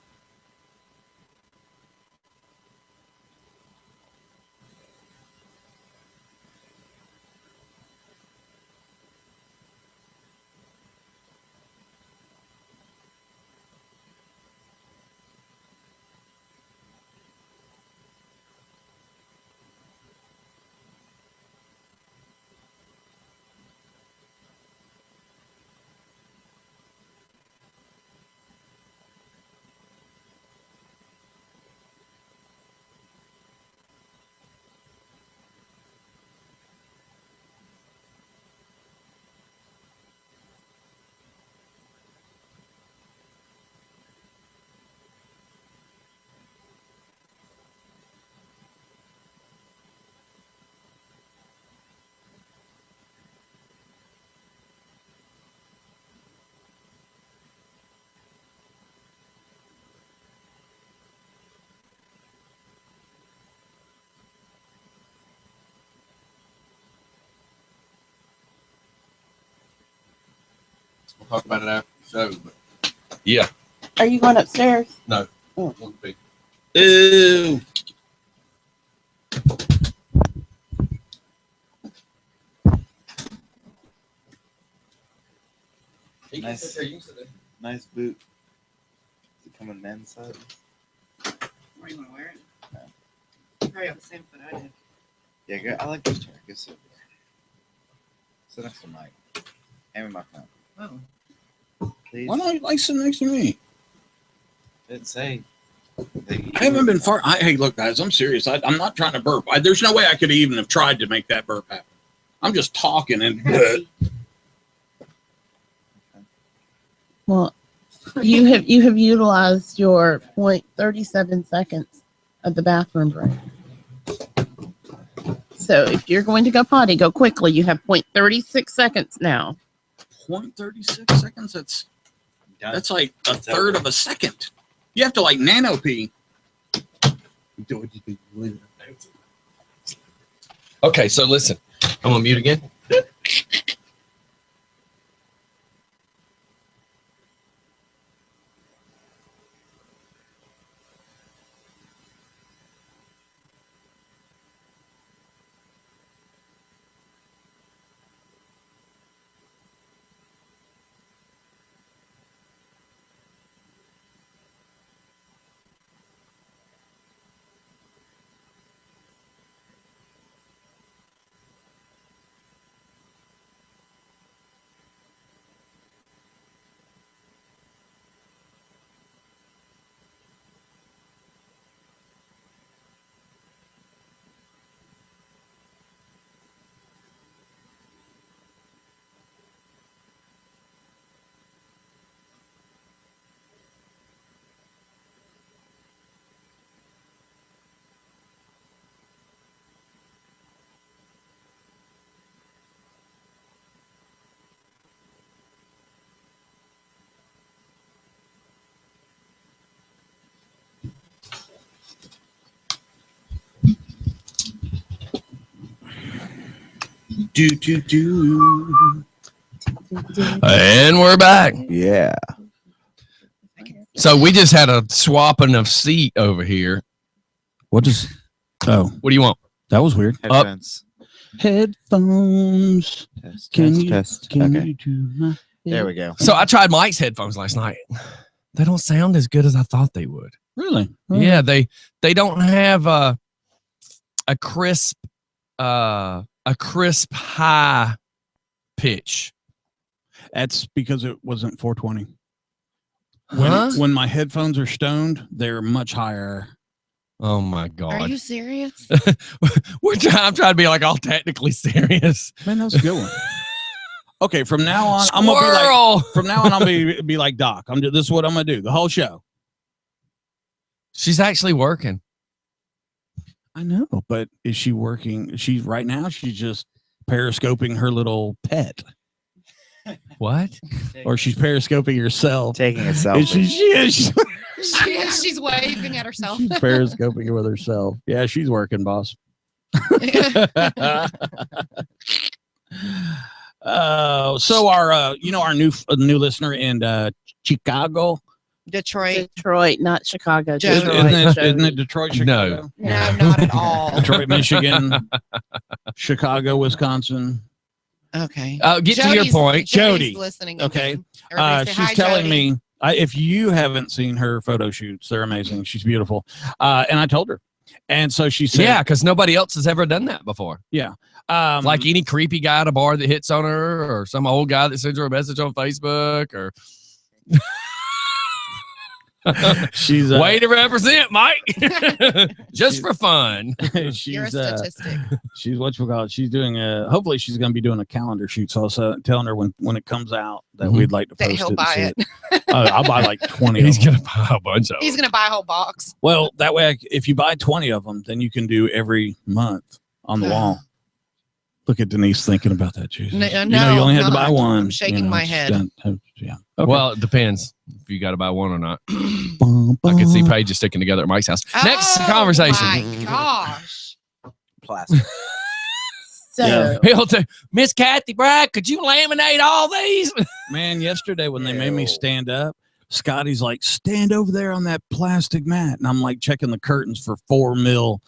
We'll talk about it after the show. But yeah. Are you going upstairs? No. Oh. Ew. Nice. Nice boot. Does it come in men's size? Where you want to wear it? No. You probably have the same foot I do. Yeah, go, I like this chair. Go sit there. Sit next to Mike. Hand me my phone. Oh. Please. Why don't you like sitting next to me? Didn't say. I haven't been far. Hey, look, guys, I'm serious. I'm not trying to burp. There's no way I could even have tried to make that burp happen. I'm just talking and. Well, you have utilized your 0.37 seconds of the bathroom break. So if you're going to go potty, go quickly. You have 0.36 seconds now. 0.36 seconds. That's like a third of a second. You have to like nano pee. Okay, so listen. I'm gonna mute again. And we're back. Yeah. So we just had a swapping of seat over here. What does? Oh, What do you want? that was weird. Headphones. Headphones. Test, Can test, you? test. Can Okay. you do my? There we go. So I tried Mike's headphones last night. They don't sound as good as I thought they would. Really? Yeah, they don't have a crisp high pitch. That's because it wasn't 420. Huh? When my headphones are stoned, they're much higher. Oh my Are god. you serious? I'm trying to be like all technically serious. Man, that was a good one. Okay, from now on, I'm gonna Squirrel! be like Doc. This is what I'm gonna do the whole show. She's actually working. I know, but is she working? She's right now. She's just periscoping her little pet, What? or she's periscoping herself. Taking a And selfie. She's waving at herself. She's periscoping with herself. Yeah, she's working, boss. So our our new listener in Chicago. Detroit. Detroit, not Chicago. Detroit. Isn't it Detroit, Chicago? No, not at all. Detroit, Michigan, Chicago, Wisconsin. Okay. Get to your point. Jody. Jody's listening. Okay. again. Everybody say She's hi, telling Jody. me if you haven't seen her photo shoots, they're amazing. She's beautiful. And I told her. And so she said, Yeah, because nobody else has ever done that before. like Like any creepy guy at a bar that hits on her, or some old guy that sends her a message on Facebook, or she's way to represent, Mike. Just She's- for fun. You're a she's statistic. she's whatchamacallit. She's doing hopefully she's going to be doing a calendar shoot. So I was telling her when it comes out that Mhm. we'd like to That post he'll it. and buy see it. I'll buy like 20 He's of them. gonna buy a bunch of He's them. gonna buy a whole box. Well, that way, if you buy 20 of them, then you can do every month on the wall. Look at Denise thinking about that. Jesus. No, you only had to no, buy I'm one. shaking my head. Yeah. Okay. Well, it depends if you got to buy one or not. I can see pages sticking together at Mike's house. Next Oh, conversation. my gosh. Plastic. So He'll say, Miss Kathy Bragg, could you laminate all these? Man, yesterday when they made me Ew. stand up, Scotty's like, stand over there on that plastic mat. And I'm like checking the curtains for 4 mil,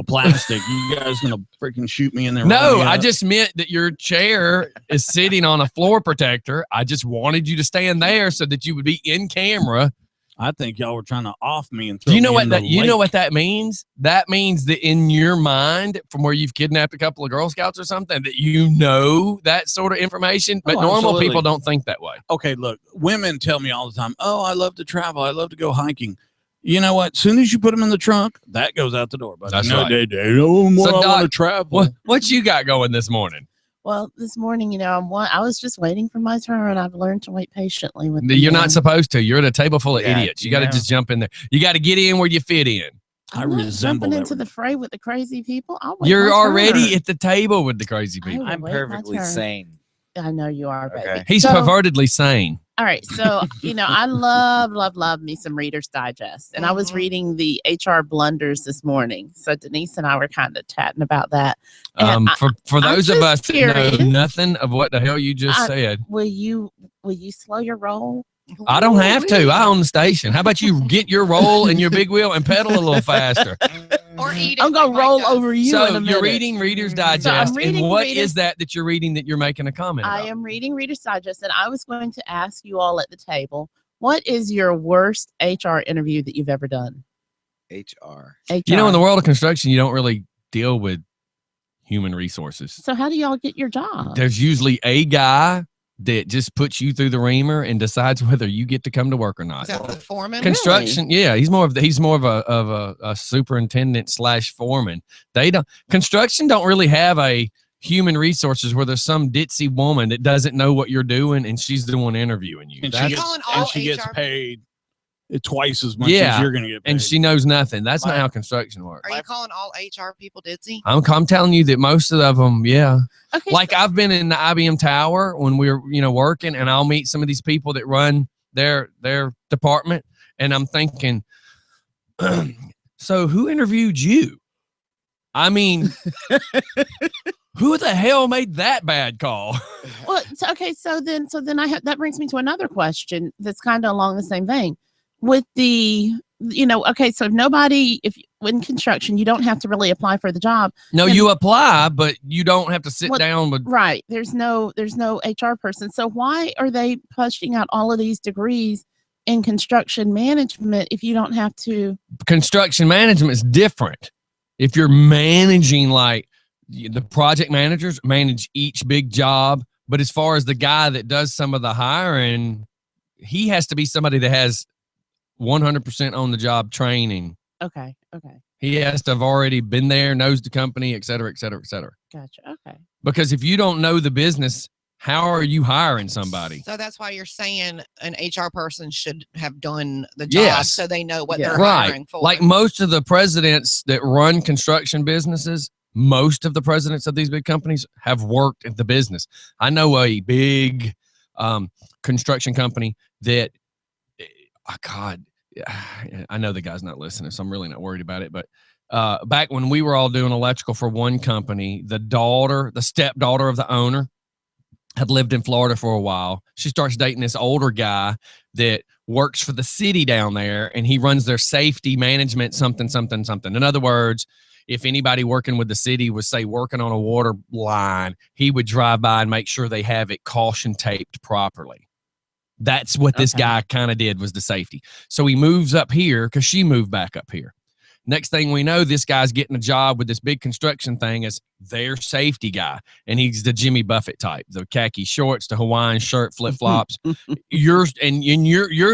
plastic. You guys gonna freaking shoot me in there? No, running I up? just meant that your chair is sitting on a floor protector. I just wanted you to stand there so that you would be in camera. I think y'all were trying to off me and throw Do you know me what in that the you know lake. what that means? That means that in your mind, from where you've kidnapped a couple of Girl Scouts or something, that you know that sort of information. But Oh, normal absolutely. people don't think that way. Okay, look, women tell me all the time, oh, I love to travel. I love to go hiking. You know what? As soon as you put them in the trunk, that goes out the door. But That's no, right. they know more. So, I Doc, want to travel. What you got going this morning? well, this morning, I was just waiting for my turn. I've learned to wait patiently with You're not them. supposed to. You're at a table full of Yeah, idiots. You you got to know. just jump in there. You got to get in where you fit in. I'm not resemble jumping that into one. the fray with the crazy people. I'll wait You're my already turn. at the table with the crazy I people. will I'm wait my perfectly turn. sane. I know you are, baby. Okay. He's So- pervertedly sane. All right. So, I love me some Reader's Digest. And I was Mhm. reading the HR blunders this morning. So Denise and I were kind of chatting about that. And For I'm those of just us that know curious. nothing of what the hell you just I- said, Will you slow your roll? I don't have to. I own the station. How about you get your roll and your big wheel and pedal a little faster? Or eat it. I'm gonna like Mike roll does. over you So in a minute. you're reading Reader's So I'm Digest, and reading what Reader's- is that you're reading that you're making a comment I about? am reading Reader's Digest, and I was going to ask you all at the table, what is your worst HR interview that you've ever done? HR. HR. You know, in the world of construction, you don't really deal with human resources. So how do y'all get your job? There's usually a guy that just puts you through the reamer and decides whether you get to come to work or not. Is that the foreman? Construction, yeah, he's more of a superintendent / foreman. Construction don't really have a human resources where there's some ditzy woman that doesn't know what you're doing and she's the one interviewing you. And That's- she gets, Calling all and she gets HR paid twice as much Yeah, as you're going to get paid. and she knows nothing. That's not My- how construction works. Are you calling all HR people ditzy? I'm telling you that most of them, yeah. Okay, Like I've been in the IBM tower when we were, working, and I'll meet some of these people that run their department, and I'm thinking, so who interviewed you? I mean, who the hell made that bad call? well, so then I have that brings me to another question that's kind of along the same vein. With the so if in construction you don't have to really apply for the job. No, Then- you apply, but you don't have to sit What- down with. Right. There's no HR person. So why are they pushing out all of these degrees in construction management if you don't have to? Construction management is different. If you're managing, like the project managers manage each big job, but as far as the guy that does some of the hiring, he has to be somebody that has 100% on the job training. Okay. He has to have already been there, knows the company, et cetera, et cetera, et cetera. Gotcha. Okay. Because if you don't know the business, how are you hiring somebody? So that's why you're saying an HR person should have done the job Yes. so they know what Yeah. they're Right. hiring for. Like most of the presidents that run construction businesses, most of the presidents of these big companies have worked at the business. I know a big construction company that, God, I know the guy's not listening, so I'm really not worried about it. But back when we were all doing electrical for one company, the stepdaughter of the owner, had lived in Florida for a while. She starts dating this older guy that works for the city down there, and he runs their safety management something. In other words, if anybody working with the city was, say, working on a water line, he would drive by and make sure they have it caution taped properly. That's what this Okay. guy kind of did, was the safety. So he moves up here because she moved back up here. Next thing we know, this guy's getting a job with this big construction thing as their safety guy. And he's the Jimmy Buffett type, the khaki shorts, the Hawaiian shirt, flip-flops. You're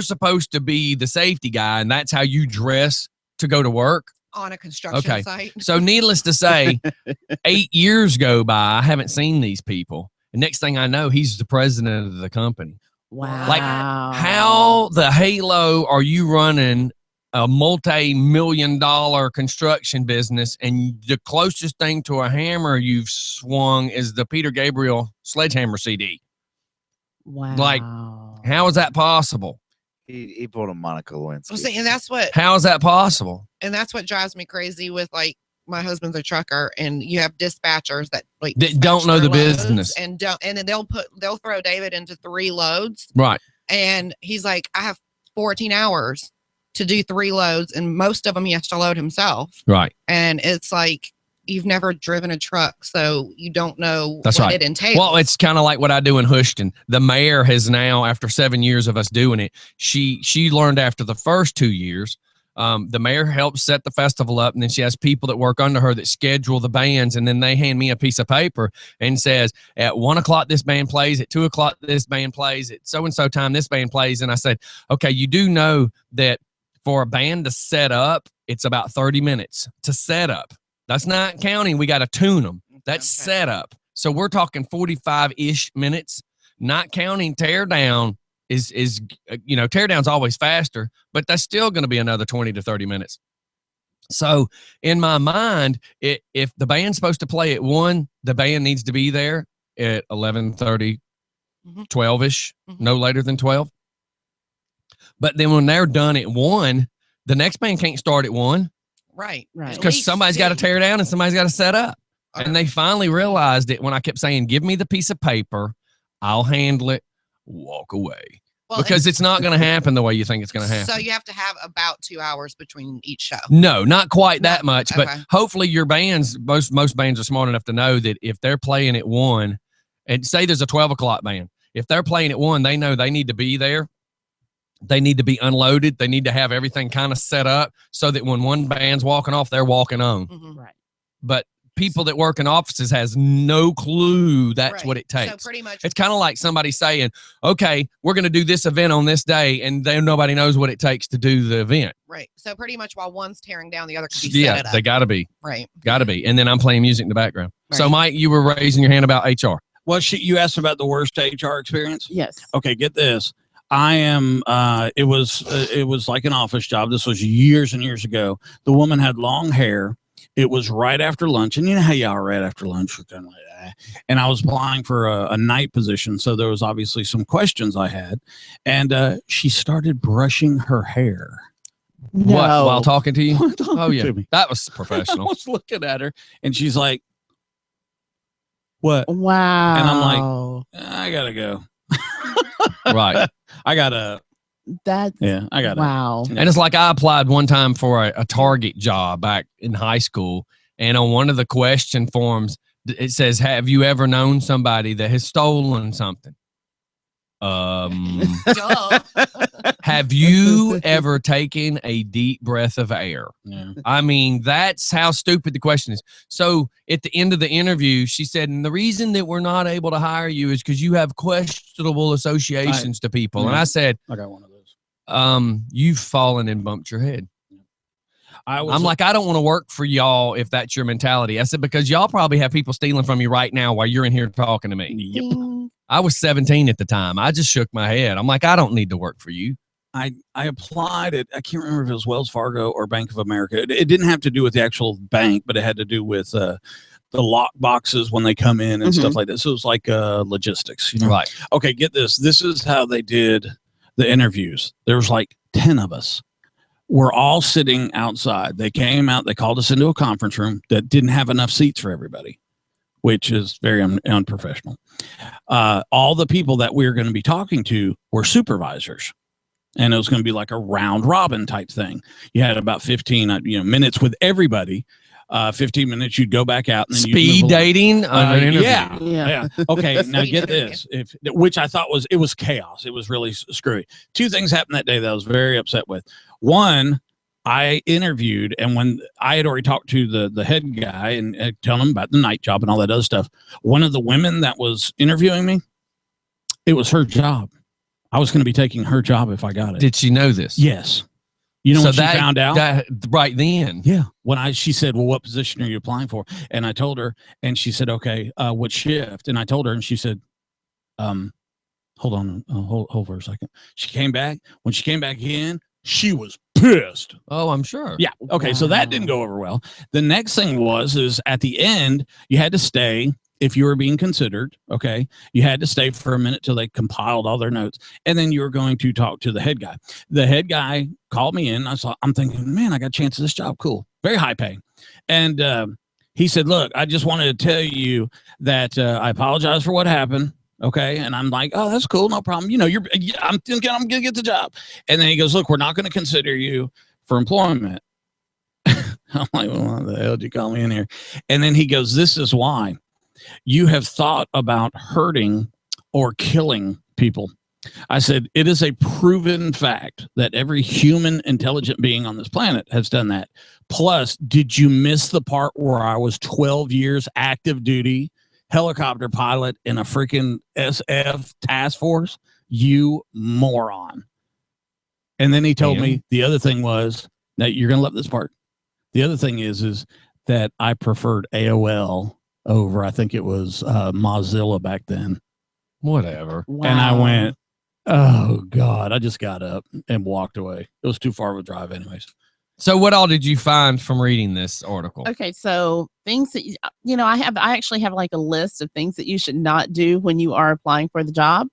supposed to be the safety guy, and that's how you dress to go to work. on a construction Okay. site. So needless to say, 8 years go by, I haven't seen these people. And next thing I know, he's the president of the company. Wow. Like, how the halo are you running a multi-million-dollar construction business, and the closest thing to a hammer you've swung is the Peter Gabriel Sledgehammer CD? Wow. like, How is that possible? He pulled a Monica Lewinsky. Well, see, and that's what How is that possible? drives me crazy with like my husband's a trucker, and you have dispatchers that like That don't dispatch know their the loads business. and then they'll throw David into 3 loads, Right. and he's like, I have 14 hours to do 3 loads, and most of them he has to load himself. Right. And it's like, you've never driven a truck, so you don't know That's what right. it entails. Well, it's kind of like what I do in Houston. The mayor has now, after 7 years of us doing it, she learned after the first 2 years. The mayor helps set the festival up, and then she has people that work under her that schedule the bands, and then they hand me a piece of paper and says, at 1 o'clock this band plays, at 2 o'clock this band plays, at so and so time this band plays. And I said, okay, you do know that for a band to set up, it's about 30 minutes to set up. That's not counting. We got to tune them. That's Okay. setup. So we're talking 45-ish minutes, not counting tear down is tear down's always faster, but that's still going to be another 20 to 30 minutes. So in my mind, if the band's supposed to play at 1, the band needs to be there at 11:30, 12-ish, no later than 12. But then when they're done at 1, the next band can't start at 1. Right. Right. Because somebody's got to tear down and somebody's got to set up. Okay. And they finally realized it when I kept saying, give me the piece of paper, I'll handle it, walk away. Well, Because it's not going to happen the way you think it's going to happen. so you have to have about 2 hours between each show. No, not quite that much. But Okay. hopefully your bands, most bands are smart enough to know that if they're playing at 1, and say there's a 12 o'clock band, if they're playing at 1, they know they need to be there. They need to be unloaded. They need to have everything kind of set up so that when one band's walking off, they're walking on. Mhm. Right. But people that work in offices has no clue that's Right. what it takes. So pretty much, It's kind of like somebody saying, okay, we're going to do this event on this day, and then nobody knows what it takes to do the event. right. So pretty much while one's tearing down, the other could be set Yeah, it up. they got to be. Right. Got to be. And then I'm playing music in the background. So, Right. Mike, you were raising your hand about HR. Well, you asked about the worst HR experience. Yes. Okay, get this. I am. It was like an office job. This was years and years ago. The woman had long hair. It was right after lunch, and you know how you are right after lunch. You're kind of like that. And I was applying for a night position, so there was obviously some questions I had. And she started brushing her hair. No. What, while talking to you? Talking Oh, yeah. to me. That was I professional. was looking at her, and she's like, "What?" Wow. And I'm like, I gotta go. Right. I gotta. That's Yeah, I gotta. wow. And it's like I applied one time for a Target job back in high school. And on one of the question forms, it says, have you ever known somebody that has stolen something? Duh. Have you ever taken a deep breath of air? Yeah. I mean, that's how stupid the question is. So at the end of the interview, she said, and the reason that we're not able to hire you is because you have questionable associations to people. And I said, I got one of those. you've fallen and bumped your head. I'm like, I don't want to work for y'all if that's your mentality. I said, because y'all probably have people stealing from you right now while you're in here talking to me. Yep. Ding. I was 17 at the time. I just shook my head. I'm like, I don't need to work for you. I applied it. I can't remember if it was Wells Fargo or Bank of America. It didn't have to do with the actual bank, but it had to do with the lock boxes when they come in and stuff like that. So it was like logistics, you know? Right. Okay, get this. This is how they did the interviews. There was like 10 of us. We're all sitting outside. They came out. They called us into a conference room that didn't have enough seats for everybody, which is very unprofessional. All the people that we were going to be talking to were supervisors. And it was going to be like a round robin type thing. You had about 15 minutes with everybody. 15 minutes, you'd go back out. And then Speed dating on an interview. Yeah. Yeah. Okay, now Speed get interview. this. Which I thought it was chaos. It was really screwy. 2 things happened that day that I was very upset with. One, I interviewed, and when I had already talked to the head guy and telling him about the night job and all that other stuff, one of the women that was interviewing me, it was her job. I was going to be taking her job if I got it. Did she know this? Yes. You know So when she found out? that right then. Yeah. She said, well, what position are you applying for? And I told her, and she said, okay, what shift? And I told her, and she said, hold on, hold for a second. She came back. When she came back in, she was pissed. Oh, I'm sure. Yeah. Okay. So that didn't go over well. The next thing is at the end, you had to stay if you were being considered. Okay. You had to stay for a minute till they compiled all their notes. And then you were going to talk to the head guy. The head guy called me in. I'm thinking, man, I got a chance at this job. Cool. Very high pay. And he said, look, I just wanted to tell you that I apologize for what happened. Okay. And I'm like, oh, that's cool. No problem. You know, I'm thinking I'm going to get the job. And then he goes, look, we're not going to consider you for employment. I'm like, well, why the hell did you call me in here? And then he goes, this is why you have thought about hurting or killing people. I said, it is a proven fact that every human intelligent being on this planet has done that. Plus, did you miss the part where I was 12 years active duty helicopter pilot in a freaking SF task force? You moron. And then he told me the other thing was, now you're going to love this part. The other thing is that I preferred AOL over, I think it was Mozilla back then. Whatever. Wow. And I went, oh, God. I just got up and walked away. It was too far of a drive anyways. So what all did you find from reading this article? Okay, so things that I actually have like a list of things that you should not do when you are applying for the job.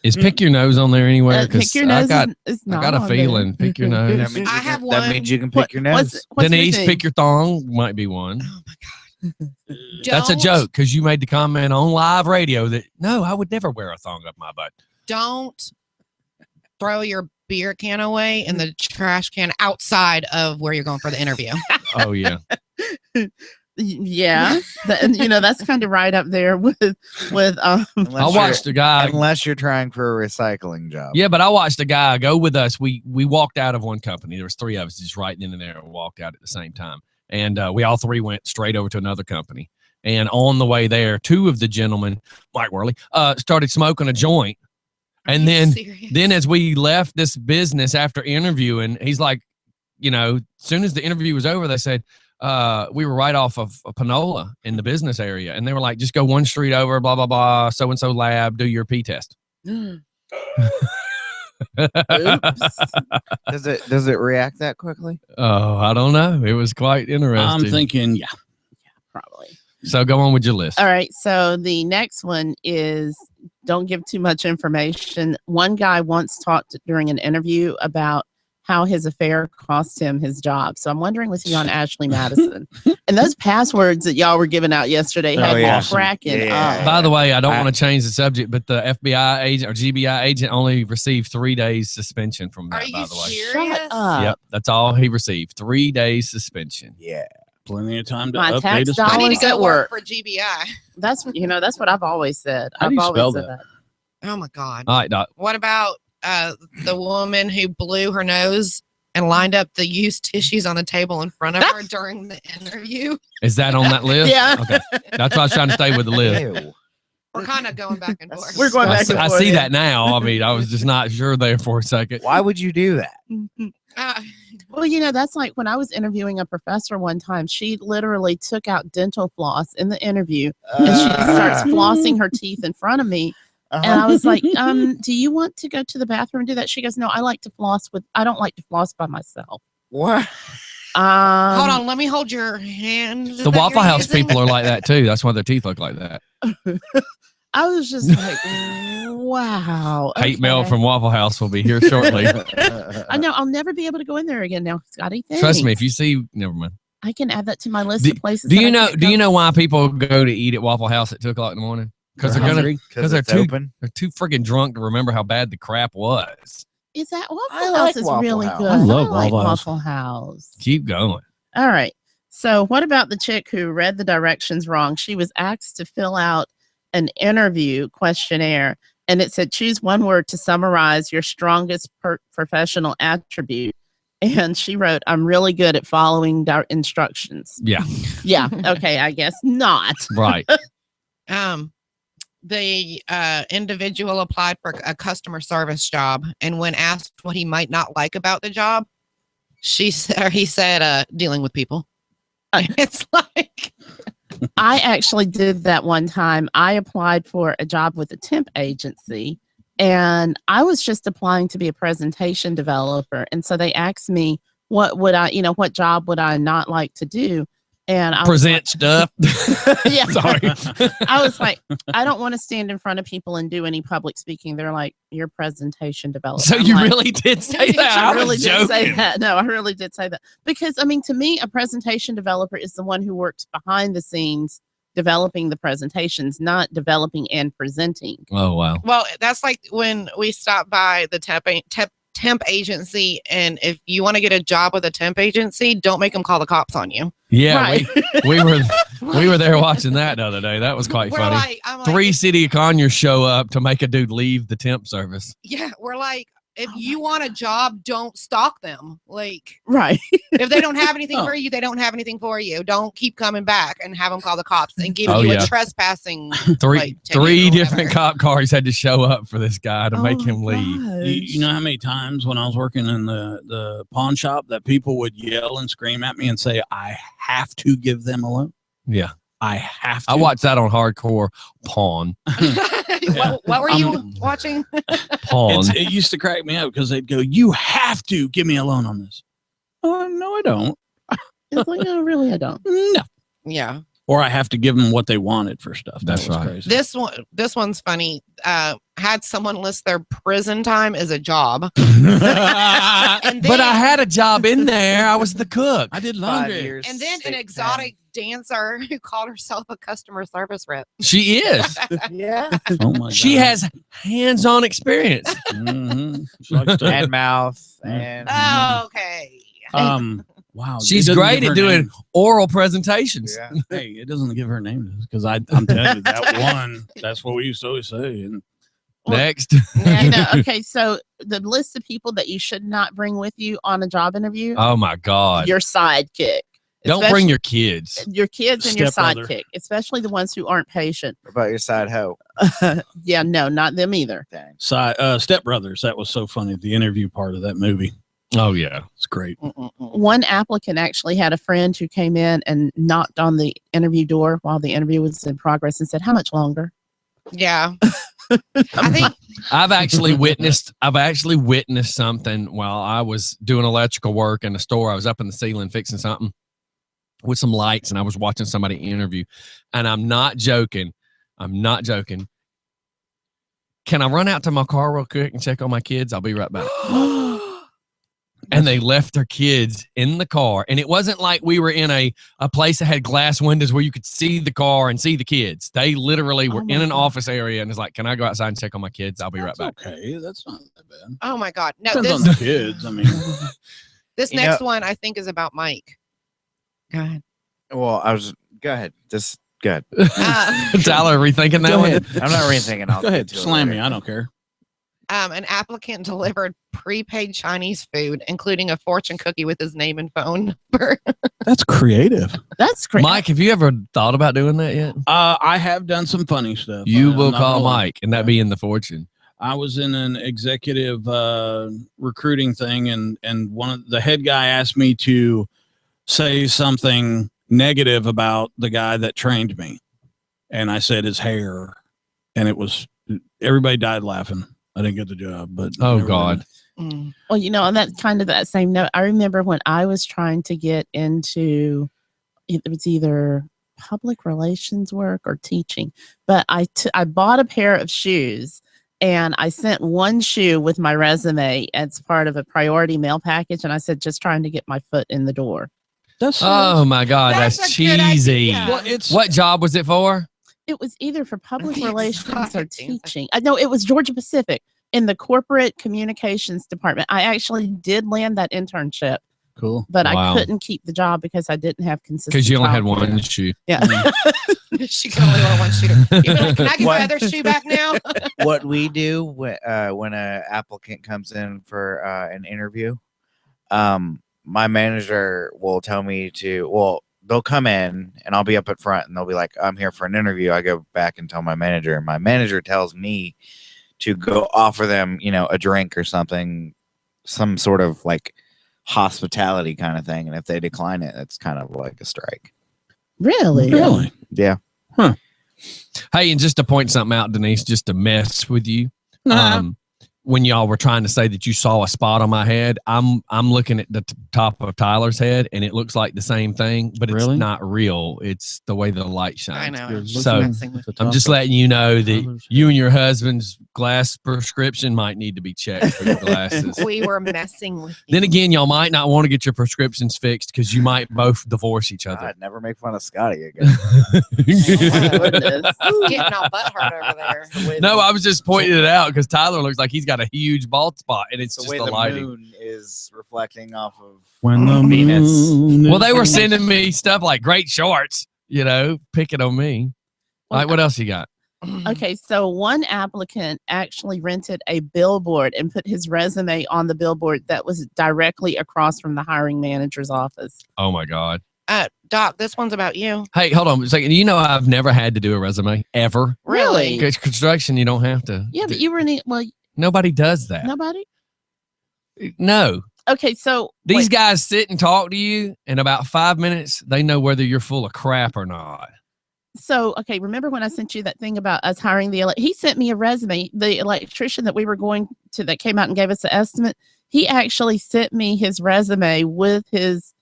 Is pick your nose on there anywhere? Pick your nose is not I got a feeling. Pick your nose. That means I you have can, one. That means you can pick your nose. What's Denise, your pick your thong might be one. Oh my God. That's a Don't- joke because you made the comment on live radio that no, I would never wear a thong up my butt. Don't throw your beer can away in the trash can outside of where you're going for the interview. Oh yeah. Yeah, that's kind of right up there with. I watched a guy. Unless you're trying for a recycling job. Yeah, but I watched a guy go with us. We walked out of one company. There was three of us just right in there and walked out at the same time. And we all three went straight over to another company. And on the way there, two of the gentlemen, Mike Worley, started smoking a joint. And then as we left this business after interviewing, he's like, as soon as the interview was over, they said, we were right off of Panola in the business area. And they were like, just go one street over, blah, blah, blah, so-and-so lab, do your P test. Oops. Does it react that quickly? Oh, I don't know. It was quite interesting. I'm thinking, yeah, Probably. So go on with your list. All right. So the next one is don't give too much information. One guy once talked during an interview about how his affair cost him his job. So I'm wondering, was he on Ashley Madison? And those passwords that y'all were giving out yesterday had me cracking up. By the way, I don't want to change the subject, but the FBI agent or GBI agent only received 3 days suspension from that, by the way. serious? Shut up. Yep, that's all he received. 3 days suspension. Yeah. plenty of time to My update tax his. dollars I need to at go work. work for GBI. That's what I've always said. How do I've you always spell said that? that. Oh my God. All right, Doc. What about the woman who blew her nose and lined up the used tissues on the table in front of her during the interview? Is that on that list? Yeah. Okay. That's why I was trying to stay with the list. Ew. We're kind of going back and forth. We're going I back see, and I forth. see that now. I mean, I was just not sure there for a second. Why would you do that? Uh, Well, that's like when I was interviewing a professor one time, she literally took out dental floss in the interview and she starts flossing her teeth in front of me. And I was like, do you want to go to the bathroom and do that? She goes, no, I don't like to floss by myself. What? hold on, let me hold your hand. The Waffle House people are like that too. That's why their teeth look like that. I was just like, wow. Hate mail okay. from Waffle House will be here shortly. I know I'll never be able to go in there again now, Scotty. Thanks. Trust me, if you see, never mind. I can add that to my list Do, of places. do that you I know? can't Do go. you know why people go to eat at Waffle House at 2:00 in the morning? Because they're gonna. Because they're it's too. open. They're too freaking drunk to remember how bad the crap was. Is that I Waffle like House is Waffle really House. good. I love like Waffle House. Waffle House. Keep going. All right. So what about the chick who read the directions wrong? She was asked to fill out an interview questionnaire, and it said choose one word to summarize your strongest professional attribute. And she wrote, "I'm really good at following instructions." Yeah. Yeah. Okay. I guess not. Right. The individual applied for a customer service job, and when asked what he might not like about the job, he said, dealing with people. It's like, I actually did that one time. I applied for a job with a temp agency, and I was just applying to be a presentation developer. And so they asked me, what job would I not like to do? And I Present stuff. yeah. Sorry. I was like, I don't want to stand in front of people and do any public speaking. They're like, your presentation development. So I'm you like, really did say that? I I really was did joking. say that. No, I really did say that. Because, I mean, to me, a presentation developer is the one who works behind the scenes developing the presentations, not developing and presenting. Oh, wow. Well, that's like when we stopped by the temp agency, and if you want to get a job with a temp agency, don't make them call the cops on you. Yeah, Right. we were there watching that the other day. That was quite We're funny. like, I'm like, 3 city Conyers show up to make a dude leave the temp service. yeah, we're like, if you want a job, don't stalk them. Like, Right. if they don't have anything Oh. for you, they don't have anything for you. Don't keep coming back and have them call the cops and give Oh, you yeah. a trespassing. Three like, ticket three or different whatever. cop cars had to show up for this guy to make him leave. You know how many times when I was working in the pawn shop that people would yell and scream at me and say, I have to give them a loan? Yeah. I have to. I watched that on Hardcore Pawn. What were you watching? Pawn. It used to crack me up because they'd go, you have to give me a loan on this. Oh, no, I don't. It's like, no, really, I don't. No. Yeah. Or I have to give them what they wanted for stuff. That's was right. Crazy. This one's funny. Had someone list their prison time as a job. I And But I then- had a job in there. I was the cook. did 5 laundry. years. And then an state exotic dancer who called herself a customer service rep. She is. Yeah. Oh my She God. has hands-on experience. Mhm. She likes to- And mouth and Okay. Wow. it She's doesn't great give at her doing name. oral presentations. yeah. Hey, it doesn't give her name because I'm telling you that one. That's what we used to always say. And Next. You know, okay, so the list of people that you should not bring with you on a job interview, Oh my God. your sidekick. Don't bring your kids. your kids and your Stepbrother. sidekick, especially the ones who aren't patient. What about your side hoe? Yeah, no, not them either. Dang. Step Brothers. That was so funny. The interview part of that movie. Oh yeah. It's great. One applicant actually had a friend who came in and knocked on the interview door while the interview was in progress and said, "How much longer?" Yeah. I think I've actually witnessed something while I was doing electrical work in the store. I was up in the ceiling fixing something with some lights and I was watching somebody interview. And I'm not joking. Can I run out to my car real quick and check on my kids? I'll be right back. And they left their kids in the car. And it wasn't like we were in a place that had glass windows where you could see the car and see the kids. They literally were my in an God. office area and it's like, can I go outside and check on my kids? I'll be right back. Okay, that's not that bad. oh my God. No, Depends on this the kids. I mean, this You next one I think is about Mike. Go ahead. Well, go ahead. Just go ahead. Tyler, rethinking that Go one? ahead. I'm not rethinking. I'll go ahead, get to it slam later. me. I don't care. An applicant delivered prepaid Chinese food, including a fortune cookie with his name and phone number. That's creative. That's great. Mike, have you ever thought about doing that yet? I have done some funny stuff. You I'm will not call gonna lie. Mike, and that be in the fortune. I was in an executive recruiting thing, and one of the head guy asked me to say something negative about the guy that trained me, and I said his hair, and it was everybody died laughing. I didn't get the job, but Oh, everybody- God. Mm. Well, you know, on that kind of that same note, I remember when I was trying to get into it was either public relations work or teaching, but I bought a pair of shoes and I sent one shoe with my resume as part of a priority mail package, and I said just trying to get my foot in the door. That's Oh, my God. That's That's a good cheesy. idea. well, it's What job was it for? It was either for public The relations or exotic dancer. teaching. I know it was Georgia Pacific in the corporate communications department. I actually did land that internship, cool. but Wow. I couldn't keep the job because I didn't have consistent. Because you only had childcare. one shoe. Yeah. She can only wear one shoe. You'd be like, can I get What? my other shoe back now? What we do when an applicant comes in for an interview, my manager will tell me they'll come in and I'll be up at front and they'll be like, I'm here for an interview. I go back and tell my manager, and my manager tells me to go offer them, a drink or something, some sort of like hospitality kind of thing. And if they decline it, it's kind of like a strike. Really? Really? Yeah. Hey, and just to point something out, Denise, just to mess with you. Nah. when y'all were trying to say that you saw a spot on my head, I'm looking at the top of Tyler's head, and it looks like the same thing, but it's Really? not real. It's the way the light shines. I know. You're I'm just So, messing with you. I'm just letting you know that you and your husband's glass prescription might need to be checked for your glasses. We were messing with you. Then again, y'all might not want to get your prescriptions fixed because you might both divorce each other. I'd never make fun of Scotty again. Goodness. Getting all butthurt over there. No, I was just pointing it out because Tyler looks like he's got a huge bald spot, and it's the just way the the lighting. moon is reflecting off of When the Venus. moon Well, they were is- sending me stuff like great shorts, picking on me. Well, Like, what else you got? Okay, so one applicant actually rented a billboard and put his resume on the billboard that was directly across from the hiring manager's office. Oh my God. Doc, this one's about you. Hey, hold on a second. I've never had to do a resume ever. Really? Because construction, you don't have to. Yeah, but you were in well, Nobody does that. nobody. No. Okay, so These wait, guys sit and talk to you, in about 5 minutes, they know whether you're full of crap or not. so okay, remember when I sent you that thing about us hiring he sent me a resume. The electrician that we were going to that came out and gave us the estimate, he actually sent me his resume with his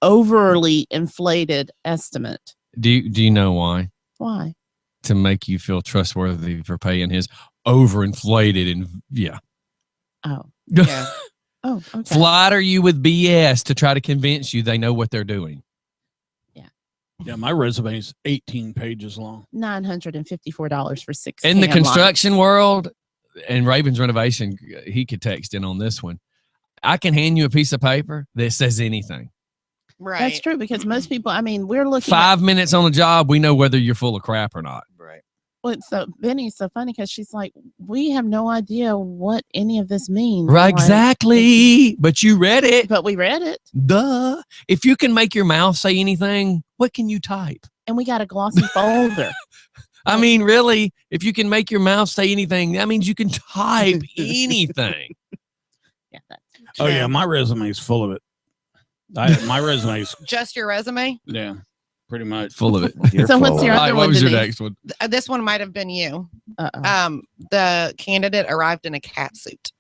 overly inflated estimate. Do you know why? Why? To make you feel trustworthy for paying his overinflated and yeah. Oh. Yeah. Oh, okay. Flatter you with BS to try to convince you they know what they're doing. Yeah, my resume is 18 pages long. $954 for 6 In the can construction world, and Raven's renovation, he could text in on this one. I can hand you a piece of paper that says anything. Right. That's true because most people, I mean, we're looking 5 minutes on the job, we know whether you're full of crap or not. right. Well, so Benny's so funny because she's like, we have no idea what any of this means. Right, Like, exactly. But you read it. But we read it Duh. If you can make your mouth say anything, what can you type? and we got a glossy folder. I mean, really, if you can make your mouth say anything, that means you can type anything. Yeah, that's Oh yeah, my resume is full of it. My resume is Just your resume? yeah, pretty much. Full of it. You're So what's full your of All it. right, other what one, was your Denise? next one? This one might have been you. Uh-oh. The candidate arrived in a cat suit.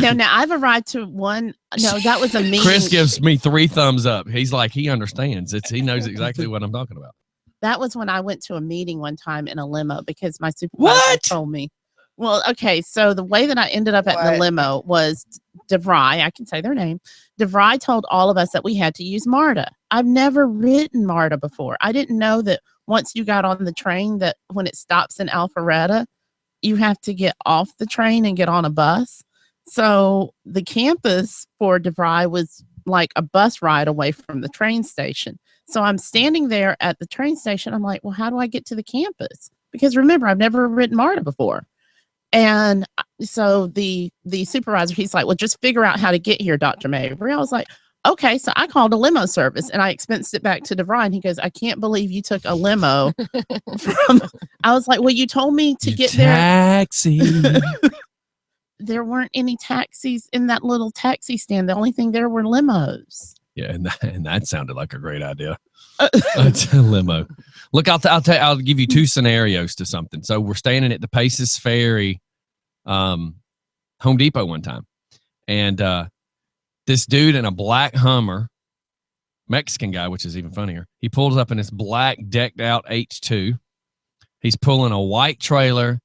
Now I've arrived to one. No, that was a meeting. Chris gives me 3 thumbs up. He's like, he understands. He knows exactly what I'm talking about. That was when I went to a meeting one time in a limo because my supervisor What? told me. Well, okay, so the way that I ended up at the What? limo was DeVry. I can say their name. DeVry told all of us that we had to use MARTA. I've never ridden MARTA before. I didn't know that once you got on the train that when it stops in Alpharetta, you have to get off the train and get on a bus. So the campus for DeVry was like a bus ride away from the train station. So I'm standing there at the train station. I'm like, well, how do I get to the campus? Because remember, I've never ridden MARTA before. And so the supervisor, he's like, well, just figure out how to get here, Dr. Mabry. I was like, okay. So I called a limo service and I expensed it back to DeVry. And he goes, I can't believe you took a limo from. I was like, well, you told me to get there. Taxi. There weren't any taxis in that little taxi stand. The only thing there were limos. Yeah, and that sounded like a great idea. It's a limo. Look, I'll give you 2 scenarios to something. So we're standing at the Paces Ferry, Home Depot one time, and this dude in a black Hummer, Mexican guy, which is even funnier. He pulls up in this black decked out H2. He's pulling a white trailer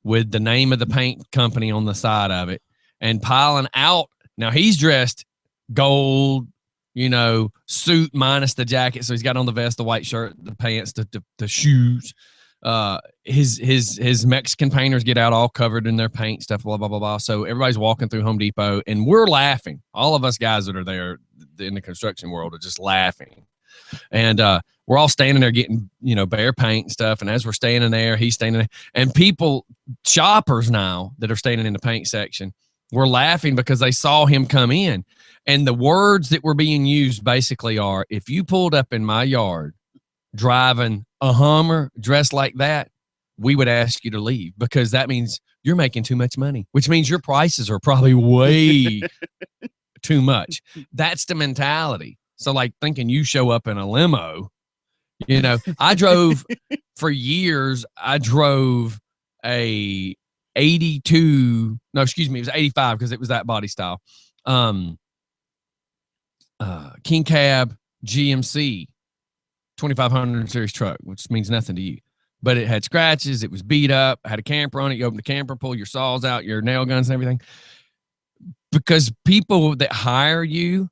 with the name of the paint company on the side of it, and piling out. Now he's dressed gold, suit minus the jacket. So he's got on the vest, the white shirt, the pants, the shoes. His Mexican painters get out all covered in their paint stuff, blah, blah, blah, blah. So everybody's walking through Home Depot and we're laughing. All of us guys that are there in the construction world are just laughing. And we're all standing there getting, bare paint and stuff. And as we're standing there, he's standing there. And shoppers now that are standing in the paint section, were laughing because they saw him come in. And the words that were being used basically are, if you pulled up in my yard driving a Hummer dressed like that, we would ask you to leave because that means you're making too much money, which means your prices are probably way too much. That's the mentality. So like thinking you show up in a limo, I drove for years. I drove a 82. No, excuse me, it was 85 because it was that body style. King Cab GMC 2500 series truck, which means nothing to you. But it had scratches. It was beat up. Had a camper on it. You open the camper, pull your saws out, your nail guns and everything. Because people that hire you,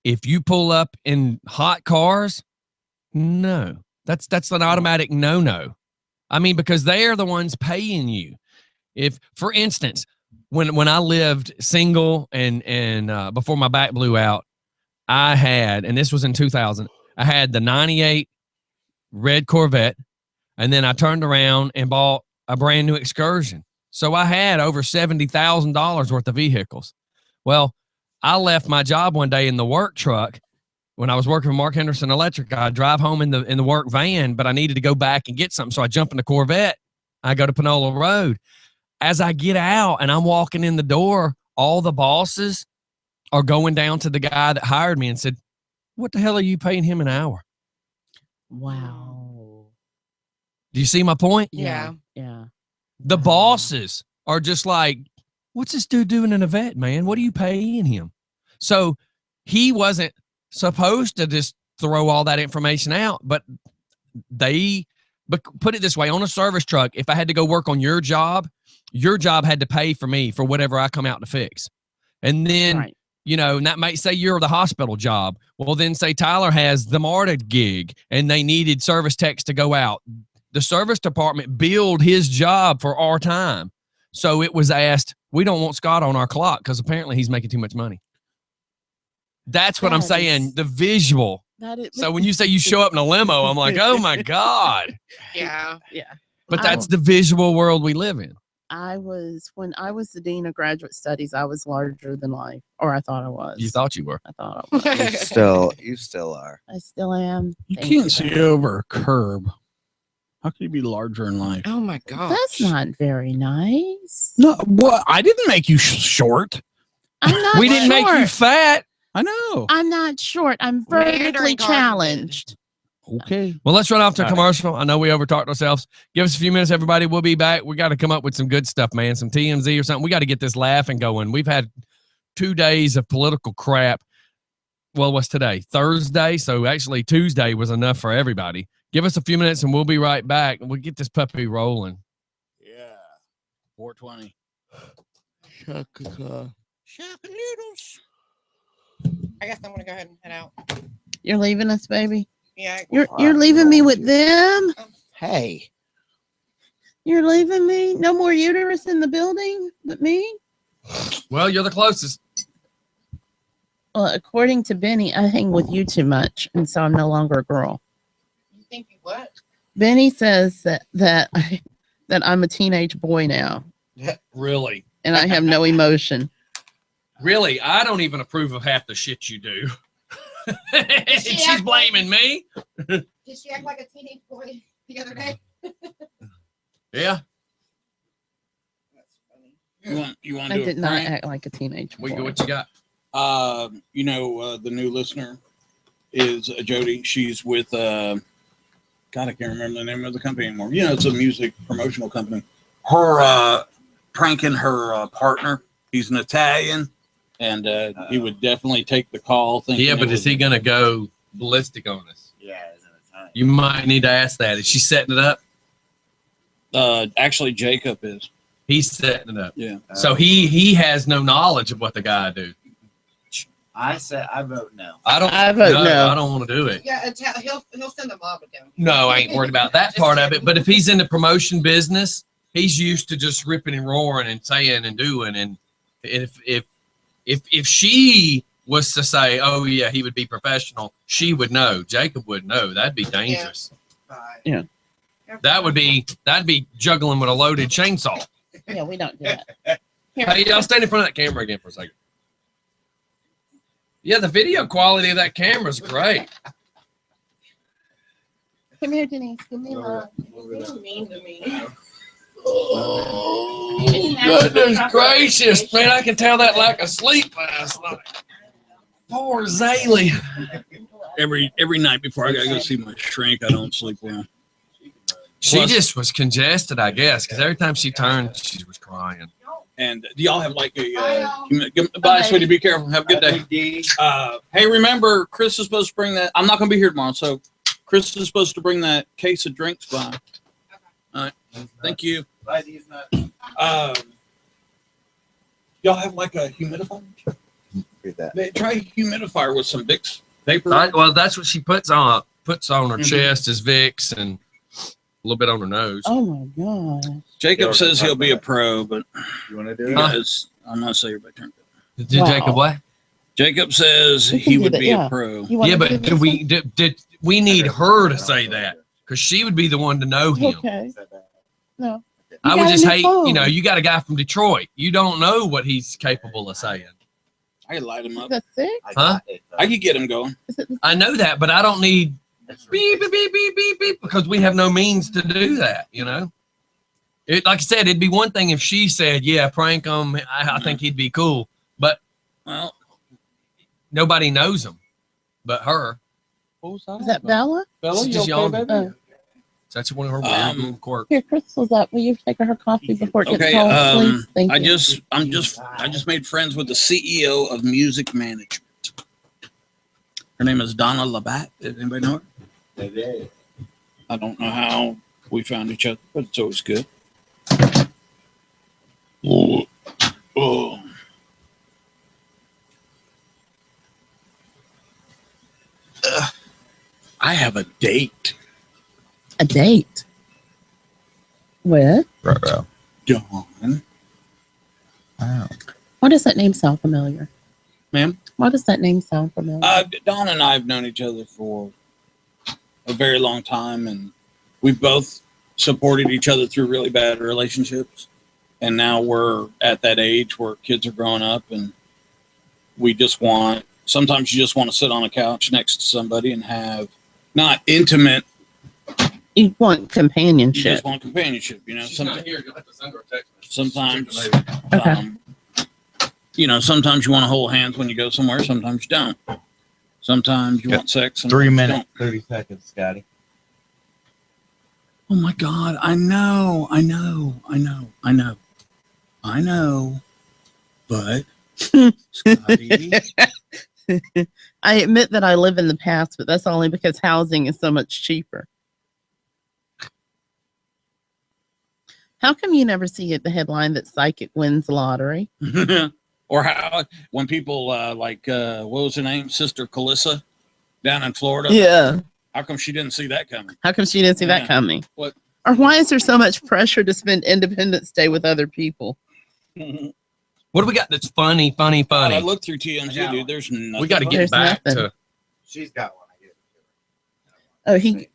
if you pull up in hot cars, no, that's an automatic no. I mean, because they are the ones paying you. If, for instance, when I lived single and before my back blew out, I had, and this was in 2000, I had the 98 red Corvette. And then I turned around and bought a brand new Excursion. So I had over $70,000 worth of vehicles. Well, I left my job one day in the work truck when I was working for Mark Henderson Electric. I drive home in the work van, but I needed to go back and get something. So I jump in the Corvette. I go to Panola Road. As I get out and I'm walking in the door, all the bosses are going down to the guy that hired me and said, "What the hell are you paying him an hour?" Wow. Do you see my point? Yeah. The bosses are just like, "What's this dude doing in a vet, man? What are you paying him?" So he wasn't supposed to just throw all that information out, but put it this way, on a service truck, if I had to go work on your job had to pay for me for whatever I come out to fix. And then, Right. you know, and that might say you're the hospital job. Well, then say Tyler has the MARTA gig and they needed service techs to go out. The service department billed his job for our time. So it was asked, we don't want Scott on our clock because apparently he's making too much money. That's what I'm That saying. is- The visual. That is, So when you say you show up in a limo, I'm like, oh my God. Yeah. But that's the visual world we live in. when I was the dean of graduate studies, I was larger than life, or I thought I was. You thought you were. I thought I was. You still are. I still am. You Thank can't see very over a curb. How could you be larger in life? Oh my gosh. That's not very nice. No, what? I didn't make you short. I'm not We didn't make you short. fat. I know. I'm not short. I'm Mandarin vertically garden. challenged. Okay. Well, let's run off to a All right. commercial. I know we overtalked ourselves. Give us a few minutes, everybody. We'll be back. We got to come up with some good stuff, man. Some TMZ or something. We got to get this laughing going. We've had 2 days of political crap. Well, what's today? Thursday. So actually Tuesday was enough for everybody. Give us a few minutes and we'll be right back. We'll get this puppy rolling. Yeah. 420. Shaka noodles. I guess I'm gonna go ahead and head out. You're leaving us, baby. Yeah. You're leaving me with them. Hey. You're leaving me. No more uterus in the building but me. Well, you're the closest. Well, according to Benny, I hang with you too much, and so I'm no longer a girl. You think you what? Benny says that I'm a teenage boy now, Really? and I have no emotion. Really? I don't even approve of half the shit you do. She's blaming me. Did she act like a teenage boy the other day? Yeah. That's funny. You want I to do did a not prank? act like a teenage boy. What you got? The new listener is Jody. She's with God, I can't remember the name of the company anymore. You know, it's a music promotional company. Her pranking her partner. He's an Italian, and he would definitely take the call. Yeah, but is he going to go ballistic on us? Yeah, isn't it time? You might need to ask that. Is she setting it up? Actually, Jacob is. He's setting it up. Yeah. So he has no knowledge of what the guy do. I vote no. I vote no. I don't want to do it. Yeah, he'll send the mob down. No, I ain't worried about that part of it. But if he's in the promotion business, he's used to just ripping and roaring and saying and doing. And if she was to say, "Oh yeah, he would be professional," she would know. Jacob would know. That'd be dangerous. Yeah. That'd be juggling with a loaded chainsaw. Yeah, we don't do that. Hey, y'all stand in front of that camera again for a second. Yeah, the video quality of that camera is great. Come here, Denise. Give me a hug. You're mean to me. Oh, goodness gracious, man! I can tell that lack of sleep last night. Poor Zaylee. Every night before I gotta go see my shrink, I don't sleep well. She Plus- just was congested, I guess, because every time she turned, she was crying. And do y'all have like a bye, sweetie? Be careful. Have a good day. Hey, remember, Chris is supposed to bring that. I'm not going to be here tomorrow, so Chris is supposed to bring that case of drinks by. All right. Thank you. Y'all have like a humidifier? Read that. Try a humidifier with some Vicks vapor. Well, that's what she puts on her Mhm. chest is Vicks and a little bit on her nose. Oh my god. Jacob says he'll be a pro, but You want to do you it? guys, I'm not saying everybody turned it. Did Wow. Jacob what? Jacob says We can he do would that, be yeah. a pro. You want Yeah, to but do did this we did we need her to say that? Because she would be the one to know one? him. Okay. No. I You would got a just new hate, phone. you got a guy from Detroit. You don't know what he's capable of saying. I could light him Is up. that sick? I Huh? got it, though. I could get him going. Is it I know that, but I don't need beep, beep, beep, beep, beep, beep, because we have no means to do that, It, like I said, it'd be one thing if she said, yeah, prank him. I think he'd be cool. But Well, nobody knows him but her. what was that? is that Bella? Bella, She you just okay, yawned. baby? That's one of her weird Um, little quirks. Here, Crystal's up. Will you take her coffee before it gets Okay, cold, please? Thank I you. just made friends with the CEO of music management. Her name is Donna Labatt. Does anybody know her? I don't know how we found each other, but it's always good. Oh. I have a date. A date. With? Dawn. Wow. Why does that name sound familiar? Ma'am? Why does that name sound familiar? Dawn and I have known each other for a very long time, and we've both supported each other through really bad relationships. And now we're at that age where kids are growing up, and sometimes you just want to sit on a couch next to somebody and have not intimate, You want you companionship. just want companionship, sometimes here. You'll have to send her a text. sometimes Okay. sometimes you want to hold hands when you go somewhere, sometimes you don't. Sometimes you Got want sex. 3 sometimes you minutes, 30 seconds, Scotty. don't. Oh my God, I know. But Scotty, I admit that I live in the past, but that's only because housing is so much cheaper. How come you never see the headline that psychic wins lottery? or how when people what was her name, Sister Calissa, down in Florida? Yeah. How come she didn't see that coming? How come she didn't see Yeah. that coming? What? Or why is there so much pressure to spend Independence Day with other people? What do we got that's funny? God, I Funny. looked through TMZ, dude. There's nothing. We got to get There's back nothing. to She's got one. I get it. Oh, he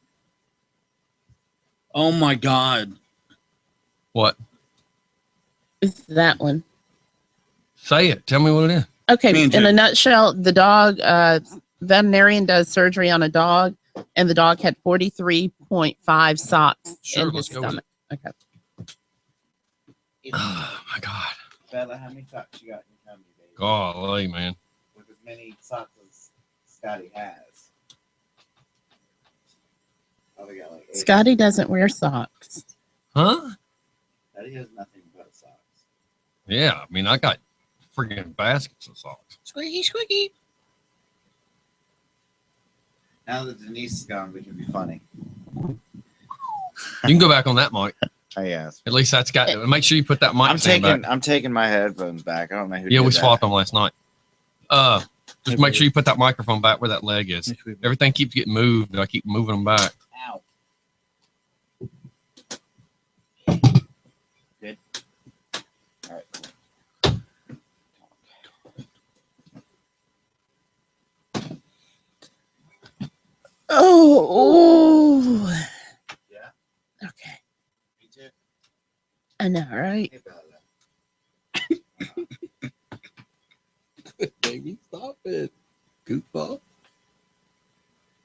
Oh my God. what? it's that one. Say it. Tell me what it is. Okay, Me and in a Jim. nutshell, the dog veterinarian does surgery on a dog, and the dog had 43.5 socks Sure, in his let's go with stomach. Okay. Oh my God. Bella, how many socks you got in your tummy, baby? Golly, man. With as many socks as Scotty has. Oh, we got like 8. Scotty doesn't wear socks. Huh? Scotty has nothing but socks. Yeah. I mean, I got freaking baskets of socks. Squeaky, squeaky. Now that Denise is gone, we can be funny. You can go back on that mic. Oh, yes. At least that's got. Make sure you put that mic stand back. I'm taking my headphones back. I don't know who. Yeah, did we that. swapped them last night. Just make sure you put that microphone back where that leg is. Everything keeps getting moved. I keep moving them back. Ow. Good. All right. Oh. Yeah. Okay. Me too. I know, right? Hey, Bella. Baby, stop it. Goofball.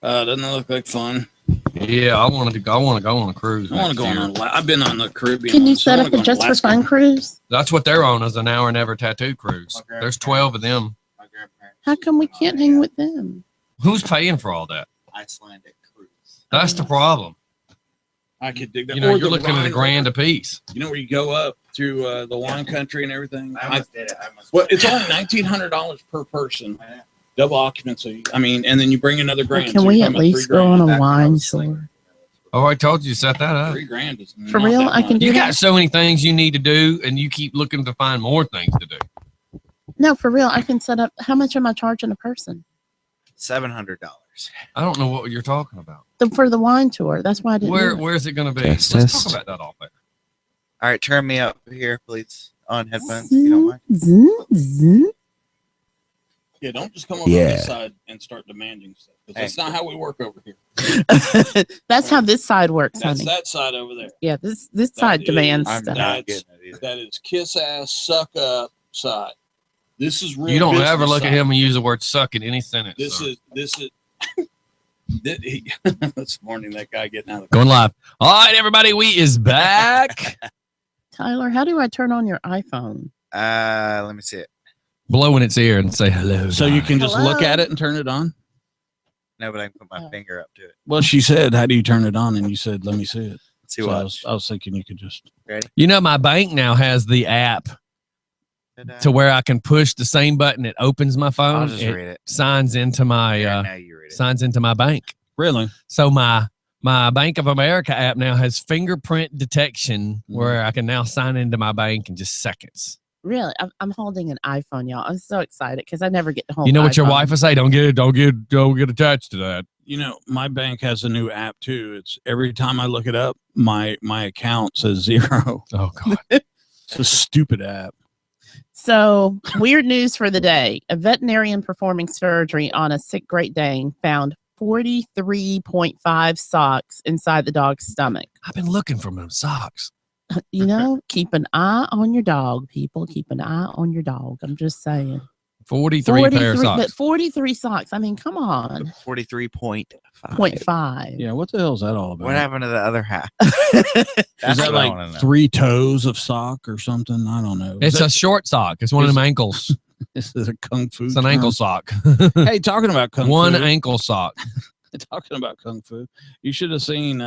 Doesn't that look like fun? Yeah, I want to go on a cruise. I want to next go on year. I've been on the Caribbean. Can you once. I set wanna up go a on just for Alaska. fun cruise? That's what they're on is an hour never tattoo cruise. Okay. There's 12 of them. My grandparents How come we went on can't a, hang with them? Who's paying for all that? Icelandic cruise. That's the problem. I could dig that. You know, Or you're the looking at a Rhine grand River. a piece. You know where you go up through the wine country and everything. I almost did it. Well, it's only $1,900 per person, double occupancy. I mean, and then you bring another grand. Can so we you're at talking about least go on a wine tour? Oh, I told you to set that up. $3,000 is For not real? that I can much. do You that? got so many things you need to do, and you keep looking to find more things to do. No, for real. I can set up. How much am I charging a person? $700. I don't know what you're talking about. For the wine tour. That's why I didn't. do it. Where's it going to be? Test, Let's test. talk about that off there. All right, turn me up here, please, on headphones. If you don't mind. Zzz, zzz. Yeah, don't just come over on this side and start demanding stuff. 'Cause that's not how we work over here. That's how this side works, That's honey. that side over there. Yeah, this side is- demands I'm stuff. not getting it either. That is kiss ass, suck up side. This is real. You don't business ever look side. at him and use the word suck in any sentence. This sir. is this morning that guy getting out of the Going live. All right, everybody, we is back. Tyler, how do I turn on your iPhone? Let me see it. Blow in its ear and say hello. So you can just look Hello? at it and turn it on. No, but I can put my Oh. finger up to it. Well, she said, "How do you turn it on?" And you said, "Let me see it." Let's see So what. I was thinking you could just. You know, my bank now has the app to where I can push the same button. It opens my I'll phone. just It read it. signs into my Now you read it. signs into my bank. Really? So my Bank of America app now has fingerprint detection where I can now sign into my bank in just seconds. Really? I'm holding an iPhone, y'all. I'm so excited because I never get to hold. You know what your iPhone. wife will say? Don't get attached to that. You know, my bank has a new app too. It's every time I look it up, my account says 0. Oh God. It's a stupid app. So, weird news for the day. A veterinarian performing surgery on a sick Great Dane found 43.5 socks inside the dog's stomach. I've been looking for them socks. You know, keep an eye on your dog, people. Keep an eye on your dog. I'm just saying. 43 pair of but socks. 43 socks. I mean, come on. 43.5. 0.5. Yeah, what the hell is that all about? What happened to the other half? Is That's that what I like wanna know. 3 toes of sock or something? I don't know. It's a short sock. It's one of them ankles. This is a kung fu. It's an term. ankle sock. Hey, talking about kung One fu. ankle sock. Talking about kung fu. You should have seen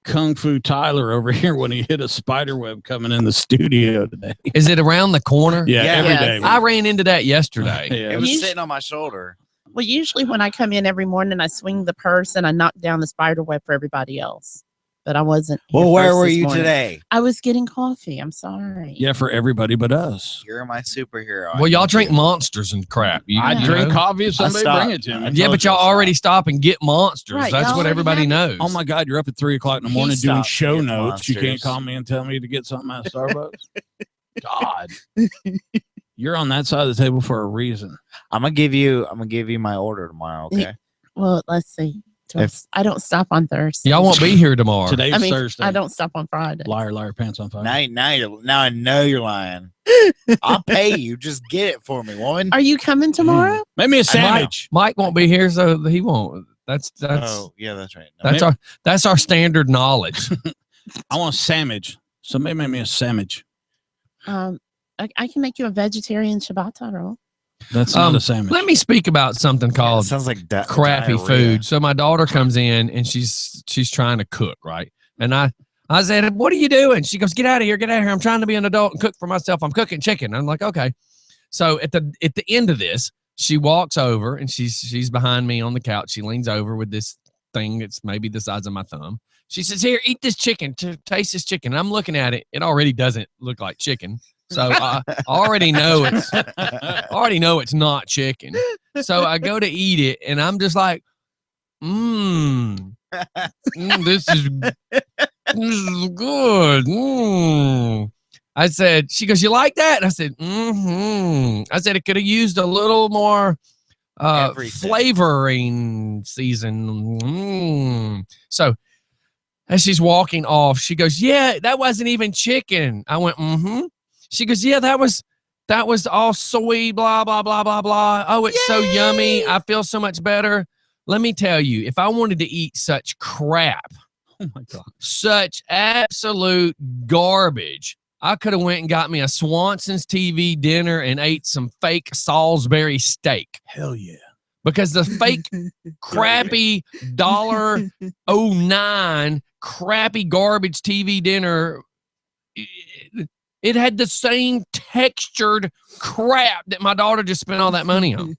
Kung Fu Tyler over here when he hit a spider web coming in the studio today. Is it around the corner? Yeah, Yeah. every Yes. day. I ran into that yesterday. Yeah. It was You sitting on my shoulder. Well, usually when I come in every morning, I swing the purse and I knock down the spider web for everybody else. But I wasn't. here Well, where first were this you morning. today? I was getting coffee. I'm sorry. Yeah, for everybody but us. You're my superhero. Well, I y'all need drink you. monsters and crap. You, I you drink know? coffee if somebody stopped. bring it to me. Yeah, but y'all already stop and get monsters. Right, That's y'all what already everybody have it. knows. Oh my God, you're up at 3 o'clock in the He morning doing stopped show getting notes. You can't monsters. call me and tell me to get something out of Starbucks. God, you're on that side of the table for a reason. I'm gonna give you my order tomorrow. Okay. Well, let's see. I don't stop on Thursday. Y'all won't be here tomorrow. Today's I mean, Thursday. I don't stop on Friday. Liar, liar, pants on fire. Now I know you're lying. I'll pay you. Just get it for me, woman. Are you coming tomorrow? Make me a Mike, sandwich. Mike won't be here, so he won't. That's Oh, yeah, that's right. No, that's our standard knowledge. I want a sandwich. Somebody make me a sandwich. I can make you a vegetarian ciabatta roll. That's not a sandwich. Let me speak about something it called sounds like crappy diarrhea. food. So my daughter comes in and she's trying to cook, right? And I said, "What are you doing?" She goes, "Get out of here, get out of here. I'm trying to be an adult and cook for myself. I'm cooking chicken." I'm like, "Okay." So at the end of this, she walks over and she's behind me on the couch. She leans over with this thing that's maybe the size of my thumb. She says, "Here, eat this chicken. Taste this chicken." And I'm looking at it. It already doesn't look like chicken. So I already know it's not chicken. So I go to eat it and I'm just like, this is good. I said, she goes, "You like that?" And I said, I said, "It could have used a little more Everything. flavoring season." So as she's walking off, she goes, "Yeah, that wasn't even chicken." I went, She goes, "Yeah, that was all soy, blah, blah, blah, blah, blah. Oh, it's so yummy. I feel so much better." Let me tell you, if I wanted to eat such crap, Oh my God. such absolute garbage, I could have went and got me a Swanson's TV dinner and ate some fake Salisbury steak. Hell yeah. Because the fake crappy $1.09 crappy garbage TV dinner. It had the same textured crap that my daughter just spent all that money on.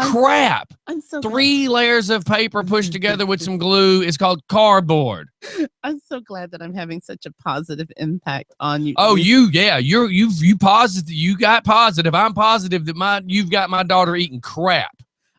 Crap. I'm so 3 layers of paper pushed together with some glue. It's called cardboard. I'm so glad that I'm having such a positive impact on you. Oh, you positive. You got positive. I'm positive that you've got my daughter eating crap.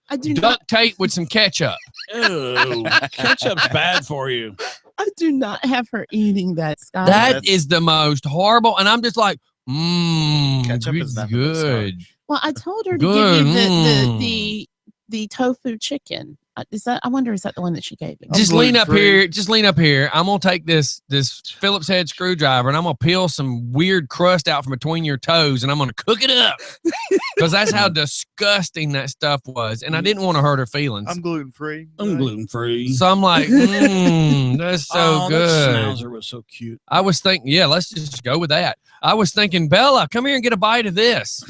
I do Duct tape with some ketchup. Ew, ketchup's bad for you. I do not have her eating that, Scott. That is the most horrible. And I'm just like, Ketchup is nothing but good. Well, I told her to Good. give you the tofu chicken. Is that? I wonder, is that the one that she gave you? Just lean up here. Just lean up here. I'm gonna take this Phillips head screwdriver and I'm gonna peel some weird crust out from between your toes and I'm gonna cook it up because that's how disgusting that stuff was. And I didn't want to hurt her feelings. I'm gluten free. I'm gluten free. So I'm like, that's so good. That schnauzer was so cute. I was thinking, yeah, let's just go with that. I was thinking, Bella, come here and get a bite of this.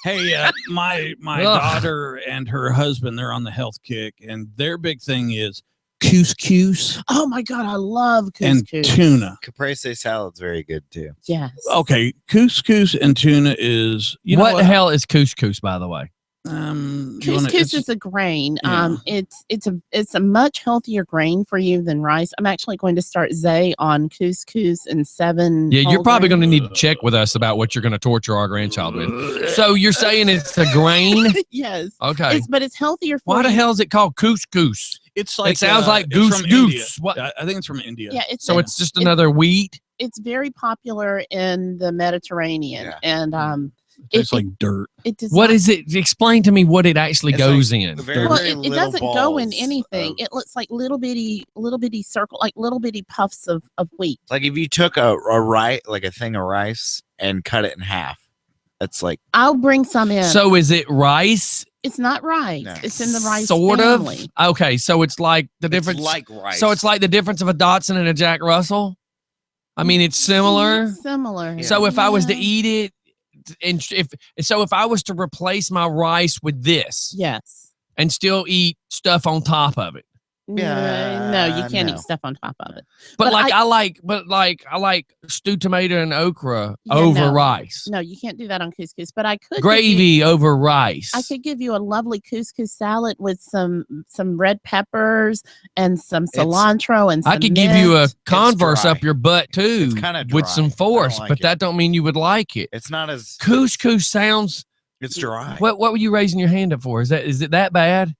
Hey, my daughter and her husband, they're on the health kick, and their big thing is couscous Oh my God, I love and couscous. tuna. Caprese salad's very good too. Yes. Okay, couscous and tuna is What the hell is couscous, by the way? Couscous is a grain. Yeah. It's a much healthier grain for you than rice. I'm actually going to start Zay on couscous and 7. Yeah, you're whole probably going to grain. need to check with us about what you're going to torture our grandchild with. So you're saying it's a grain? Yes. Okay. But it's healthier for Why the you. hell is it called couscous? It's like It sounds like it's goose from India. goose. What? I think it's from India. Yeah, it's So it's just another wheat? it's very popular in the Mediterranean, Yeah. and It's like dirt. it does What not- is it? Explain to me what it actually It's goes like in. very, Well, very it little doesn't go in balls anything. of- It looks like little bitty circle, like little bitty puffs of wheat. like if you took a thing of rice and cut it in half, that's like I'll bring some in. So is it rice? it's not rice. No. It's in the rice Sort family. of. Okay, so it's like the difference. it's like rice. So it's like the difference of a Dotson and a Jack Russell. I mean, it's similar. Similar. So if I was to Yeah. eat it, and if I was to replace my rice with this Yes. and still eat stuff on top of it, Yeah, No, you can't no. eat stuff on top of it. but, But like I like stewed tomato and okra Yeah, over no. rice, No, you can't do that on couscous. But I could gravy over rice. I could give you a lovely couscous salad with some red peppers and some cilantro and some I could give you a mint. Converse dry. up your butt too, It's kinda with dry. some I don't force, like but it. that don't mean you would like it. It's not as Couscous sounds. it's dry. What were you raising your hand up for? Is it that bad?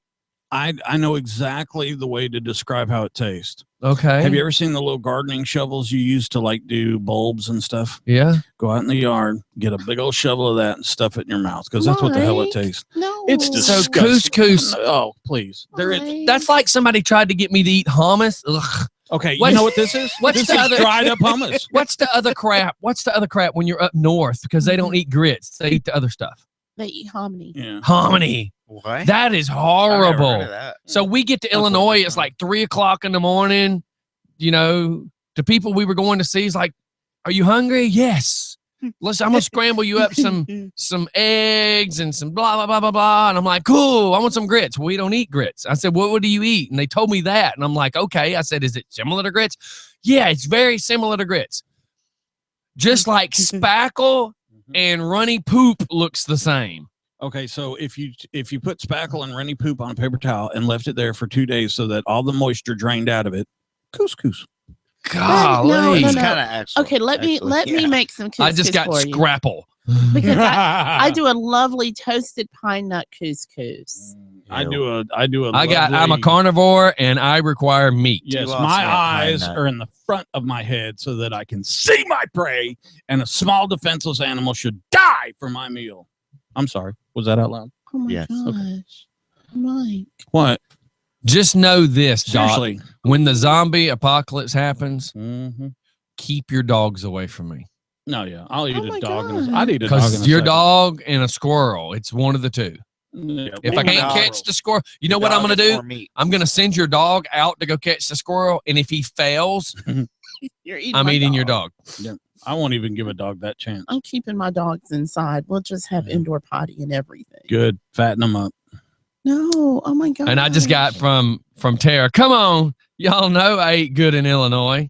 I know exactly the way to describe how it tastes. Okay. Have you ever seen the little gardening shovels you use to like do bulbs and stuff? Yeah. Go out in the yard, get a big old shovel of that, and stuff it in your mouth because that's what the hell it Mike. tastes. No. It's So disgusting. couscous. Oh, please. There is. Mike. That's like somebody tried to get me to eat hummus. Ugh. Okay, What- you know what this is? what's This the is other- dried up hummus. What's the other crap? What's the other crap when you're up north because they don't eat grits? They eat the other stuff. They eat hominy. Yeah. Hominy. What? That is I've never heard horrible. of that. So we get to That's what Illinois. it's It's from. like 3:00 in the morning. You know, the people we were going to see is like, "Are you hungry?" Yes. I'm gonna scramble you up some eggs and some blah blah blah blah blah. And I'm like, cool. I want some grits. We don't eat grits. I said, what do you eat? And they told me that. And I'm like, okay. I said, is it similar to grits? Yeah, it's very similar to grits. Just like spackle and runny poop looks the same. Okay, so if you put spackle and runny poop on a paper towel and left it there for 2 days so that all the moisture drained out of it, couscous. Golly. no, It's no. kind of actually. Okay, let me yeah. make some couscous I just got for you. scrapple. Because I do a lovely toasted pine nut couscous. I do a I'm a lovely- carnivore and I require meat. Yes, lost my that pine eyes nut. are in the front of my head so that I can see my prey, and a small defenseless animal should die for my meal. I'm sorry. Was that out loud? Oh my Yes. gosh. Okay. Mike. What? Just know this, Doc. Seriously. When the zombie apocalypse happens, Mm-hmm. keep your dogs away from me. No, yeah. I'll eat Oh a my dog. God. I'd eat a dog. In Because a your second. dog and a squirrel, it's one of the two. Yeah, If I maybe can't not. catch the squirrel, you know what I'm going to do? I'm going to send your dog out to go catch the squirrel. And if he fails, You're eating I'm my eating your dog. I won't even give a dog that chance. I'm keeping my dogs inside. We'll just have indoor potty and everything. Good. Fatten them up. No. Oh my god. And I just got from Tara. Come on, y'all know I ate good in Illinois.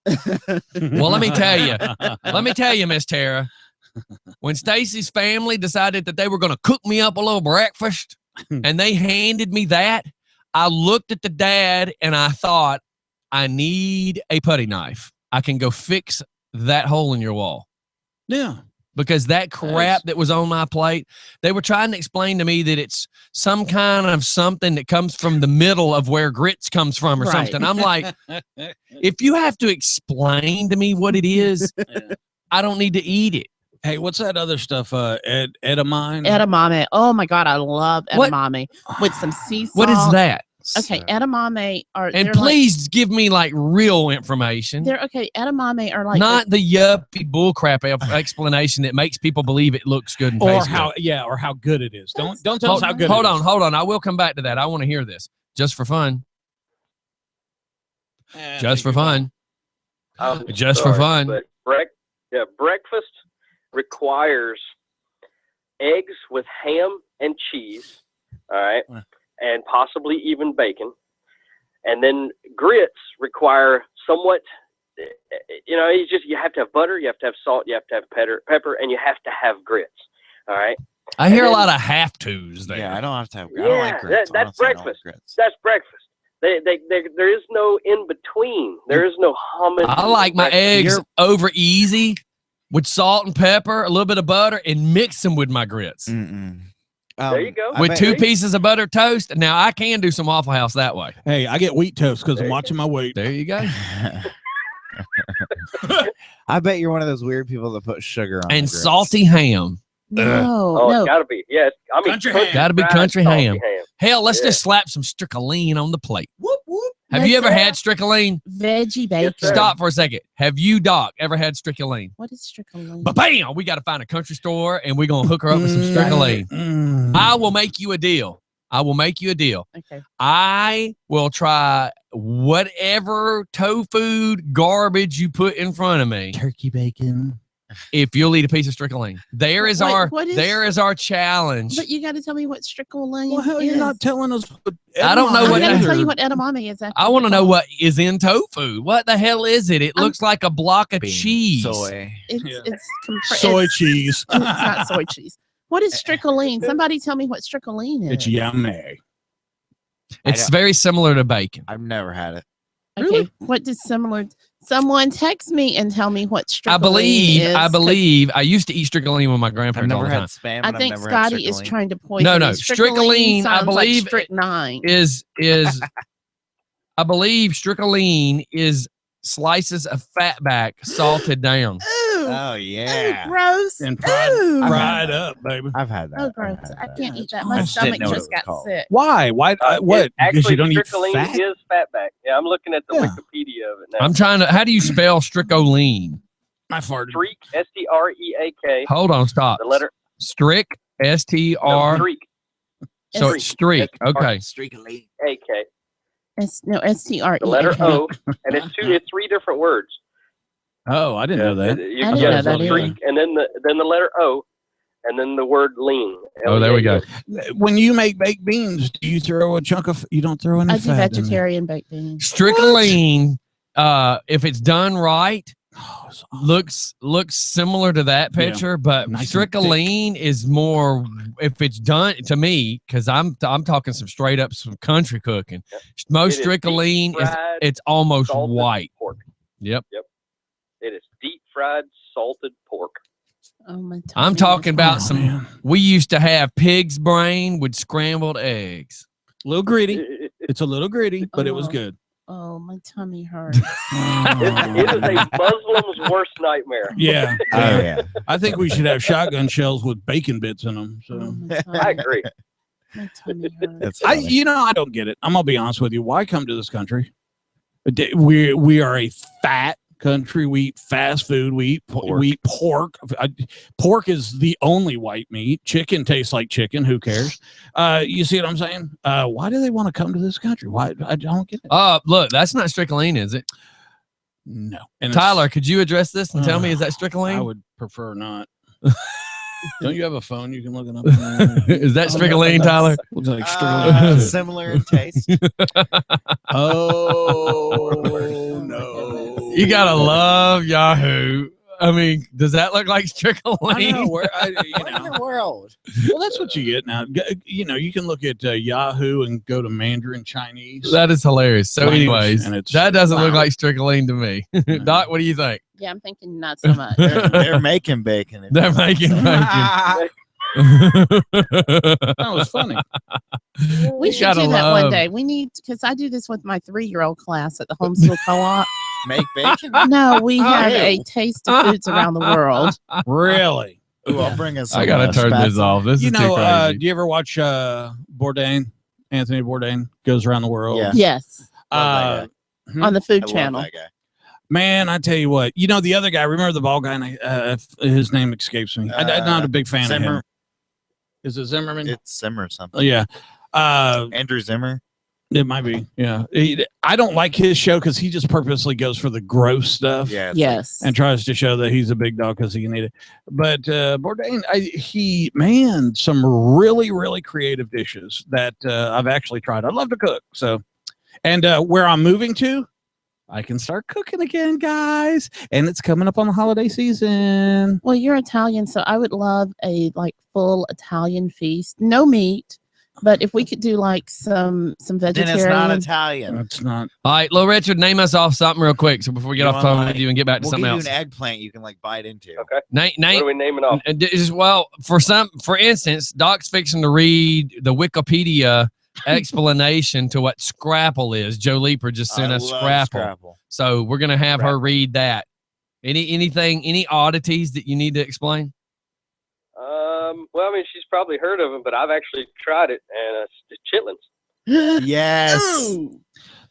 Well, let me tell you, Miss Tara. When Stacy's family decided that they were going to cook me up a little breakfast, and they handed me that, I looked at the dad and I thought, I need a putty knife. I can go fix that hole in your wall. Yeah. Because that crap that was on my plate, they were trying to explain to me that it's some kind of something that comes from the middle of where grits comes from or Right. something. I'm like, if you have to explain to me what it is, I don't need to eat it. Hey, what's that other stuff? Edamame? Edamame. Oh my god, I love What? edamame with some sea salt. What is that? Okay, edamame are And they're please give me like real information. they're okay. Edamame are like Not the yuppie bullcrap explanation that makes people believe it looks good and Or tastes how good. or how good it is. Don't tell us how good Hold it is. on. I will come back to that. I want to hear this just for fun. Just for fun. Just for fun. But breakfast requires eggs with ham and cheese, all right, and possibly even bacon. And then grits require somewhat, you have to have butter, you have to have salt, you have to have pepper, and you have to have grits, all right? I hear a lot of have tos there. Yeah, I don't have to have. I don't like Yeah, grits. that's honestly, I don't like breakfast. grits. That's breakfast. There is no in between. There is no hummus. I like my eggs over easy with salt and pepper, a little bit of butter, and mix them with my grits. Mm-mm. There you go. With 2 pieces of butter toast. Now, I can do some Waffle House that way. Hey, I get wheat toast because I'm watching my weight. There you go. I bet you're one of those weird people that put sugar on And the grits. salty ham. Oh, no. it's gotta be. Yes, I mean, Country ham. Gotta be fried country salty ham. Hell, let's just slap some stricoline on the plate. Whoop, whoop. Have you ever had stricoline? Veggie bacon. sir. Stop for a second. Have you, Doc, ever had stricoline? What is stricoline? But bam, we got to find a country store and we're going to hook her up with some stricoline. I will make you a deal. Okay. I will try whatever tofu garbage you put in front of me Turkey bacon. if you'll eat a piece of stricoline. There is our challenge. But you got to tell me what stricoline Well, hell, is. you're not telling us. What I don't know I'm what going that to tell is. you what edamame is. I want to know what is in tofu. What the hell is it? It looks like a block of Bean, cheese. soy. Soy cheese. It's not soy cheese. What is stricoline? Somebody tell me what stricoline is. It's yummy. It's very similar to bacon. I've never had it. Okay. What does similar? Someone text me and tell me what stricoline is. I believe. I used to eat stricoline with my I've grandparents all never the time. had spam. I and think I've never had Scotty is Strickling. trying to poison No, me. Stricoline, I sounds believe, like strychnine. Is I believe stricoline is slices of fatback salted down. Ooh, Oh yeah. ooh, gross. And Ooh. fried up, baby. I've had that. Oh, I've gross. had I that. can't eat that. I My just didn't stomach know what it just was got called. sick. Why? What? Because Actually, you don't eat stricoline fat? is fatback. Yeah, I'm looking at the Yeah. Wikipedia of it now. I'm trying to. How do you spell stricoline? I farted. Streak, S-T-R-E-A-K. Hold on, stop. The letter Strick, S-T-R. Streak, So it's streak. Okay. Strickling. A-K. STRE. The letter O, and it's three different words. Oh, I didn't know that. You I can didn't get know a that either. streak, and then the letter O, and then the word lean. Oh, there we go. When you make baked beans, do you throw a chunk of? You don't throw any I do fat in there? vegetarian baked beans. Stricoline, if it's done right, Oh, it's awesome. looks similar to that picture, but Nice and stricoline is more if it's done to me because I'm talking some country cooking. Most It is stricoline is deep-fried, it's almost salted white. pork. Yep. It is deep fried salted pork. Oh, my I'm tummy talking is about hot. some. Man. We used to have pig's brain with scrambled eggs. A little gritty. It's a little gritty, but it was Oh. good. Oh, my tummy hurts. It is a Muslim's worst nightmare. Yeah. Oh yeah. I think we should have shotgun shells with bacon bits in them. Oh, So my tummy, I agree. my tummy hurts. That's I funny. I don't get it. I'm gonna be honest with you. Why come to this country? We are a fat country. We eat fast food. We eat pork. Pork is the only white meat. Chicken tastes like chicken. Who cares? You see what I'm saying? Why do they want to come to this country? Why? I don't get it. Look, that's not stricoline, is it? No. And Tyler, could you address this and tell me is that I stricoline? would prefer not. Don't you have a phone? You can look it up. Is that Strickling, Tyler? Looks like Strickling. Similar in taste. Oh no! You gotta love Yahoo. I mean, does that look like Strickling? I don't know where What in the world? Well, that's what you get now. You can look at Yahoo and go to Mandarin Chinese. That is hilarious. So, Language, anyways, and it's- that doesn't look Wow. like Strickling to me. Doc, what do you think? Yeah, I'm thinking not so much. They're making bacon. They're making bacon. That was funny. We You should gotta do that love- one day. We need, because I do this with my 3-year-old class at the homeschool co-op. Make bacon. No, we have Ew. a taste of foods around the world. Really? Ooh, I'll bring us. I gotta turn this off. This You is too know, crazy. do you ever watch Bourdain? Anthony Bourdain goes around the world. Yeah. Yes, Love Hmm? on the I Food love Channel. that guy. Man, I tell you what. You know the other guy. Remember the bald guy? And his name escapes me. I'm not a big fan of him. Zimmer. Is it Zimmerman? It's Zimmer or something. Oh, yeah. Andrew Zimmer. It might be. Yeah. I don't like his show because he just purposely goes for the gross stuff. Yeah. it's Yes. And tries to show that he's a big dog because he can eat it. But Bourdain, some really, really creative dishes that I've actually tried. I love to cook. So, and where I'm moving to, I can start cooking again, guys. And it's coming up on the holiday season. Well, you're Italian, so I would love a full Italian feast. No meat, but if we could do some Then vegetarian. it's not Italian. It's not. All right, Little Richard, name us off something real quick. So before we get You off want, phone like- with you and get back to We'll something give else. you an eggplant you can bite into. Okay. Name, What are we naming off? well, for instance, Doc's fixing to read the Wikipedia explanation to what Scrapple is. Joe Leeper just sent I us love Scrapple. So we're gonna have her read that. Any oddities that you need to explain? Well, I mean, she's probably heard of them, but I've actually tried it, and it's chitlins. Yes.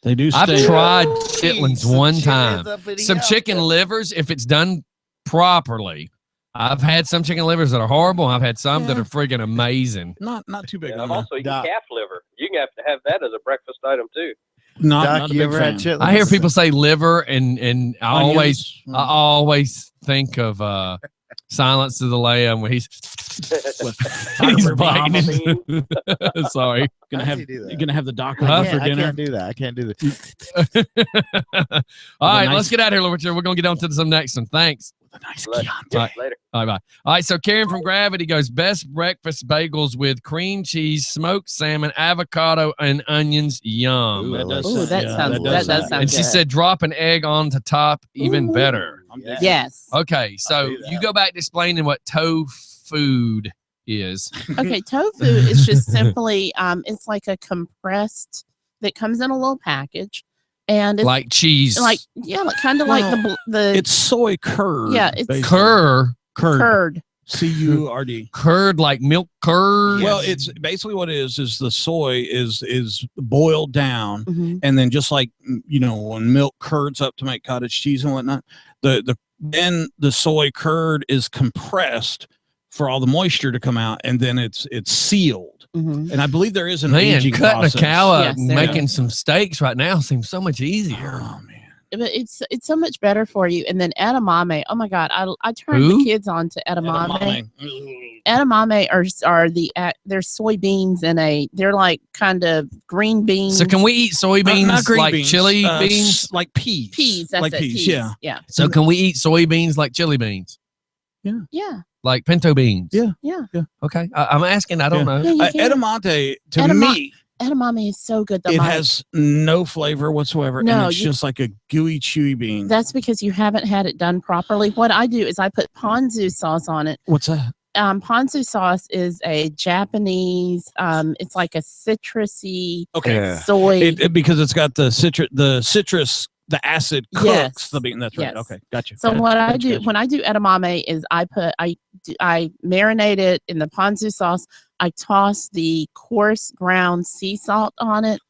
They do I've stink. tried Ooh, chitlins some one chitlins time. uppity Some up. chicken livers, if it's done properly. I've had some chicken livers that are horrible. I've had some that Yeah. are friggin' amazing. Not too big And on I've also eaten Doc. calf liver. You can have to have that as a breakfast item too. Not Doc, a you big ever had fan. chitlins? I hear people say liver, and I Onions. always think of Silence of the Lamb when he's With he's fiber biting bombs. it. Sorry. Gonna How have do you do that? you're gonna have the doc Huh? for I dinner. can't do that. I can't do that. All right, nice- let's get out of here, Richard. We're gonna get on to some next one. Thanks. With a nice Let- Chianti. yeah, Right. later. All right, bye. All right, so Karen from Gravity goes, best breakfast bagels with cream cheese, smoked salmon, avocado, and onions. Yum. Ooh, That does Ooh, sound- that yeah, sounds- that that does does sound- sound And she good. said, drop an egg on the top, even Ooh. better. I'm Yeah. digging. Yes. Okay, so do that. you go back to explaining what tofu is. Okay, tofu is just simply it's like a compressed that comes in a little package, and it's Like cheese. kind of like the It's soy curd. Yeah, it's basically. curd. curd. curd. Curd, like milk curd. Well, it's basically what it is the soy is boiled down, Mhm. and then just like when milk curds up to make cottage cheese and whatnot, then the soy curd is compressed for all the moisture to come out, and then it's sealed. Mhm. And I believe there is an Man, aging cutting process. a cow up Yes, and there making is. some steaks right now seems so much easier. Oh man, But it's so much better for you. And then edamame. Oh my God, I turned Who? the kids on to edamame. Edamame are they're soybeans they're like kind of green beans. So can we eat soybeans Not green like beans, chili beans? like peas. peas? That's like it. peas. Peas. Yeah. So can we eat soybeans like chili beans? Yeah. Like pinto beans? Yeah. Yeah. Okay. I'm asking. I don't know. Yeah, you can. Edamame to Edama- me, Edamame is so good. it has no flavor whatsoever, and No, it's just like a gooey, chewy bean. That's because you haven't had it done properly. What I do is I put ponzu sauce on it. What's that? Ponzu sauce is a Japanese. It's like a citrusy Okay, Yeah. soy. because it's got the citrus, the acid cooks Yes. the bean. That's right. Yes. Okay, gotcha. So what I do Gotcha. when I do edamame is I marinate it in the ponzu sauce. I toss the coarse ground sea salt on it.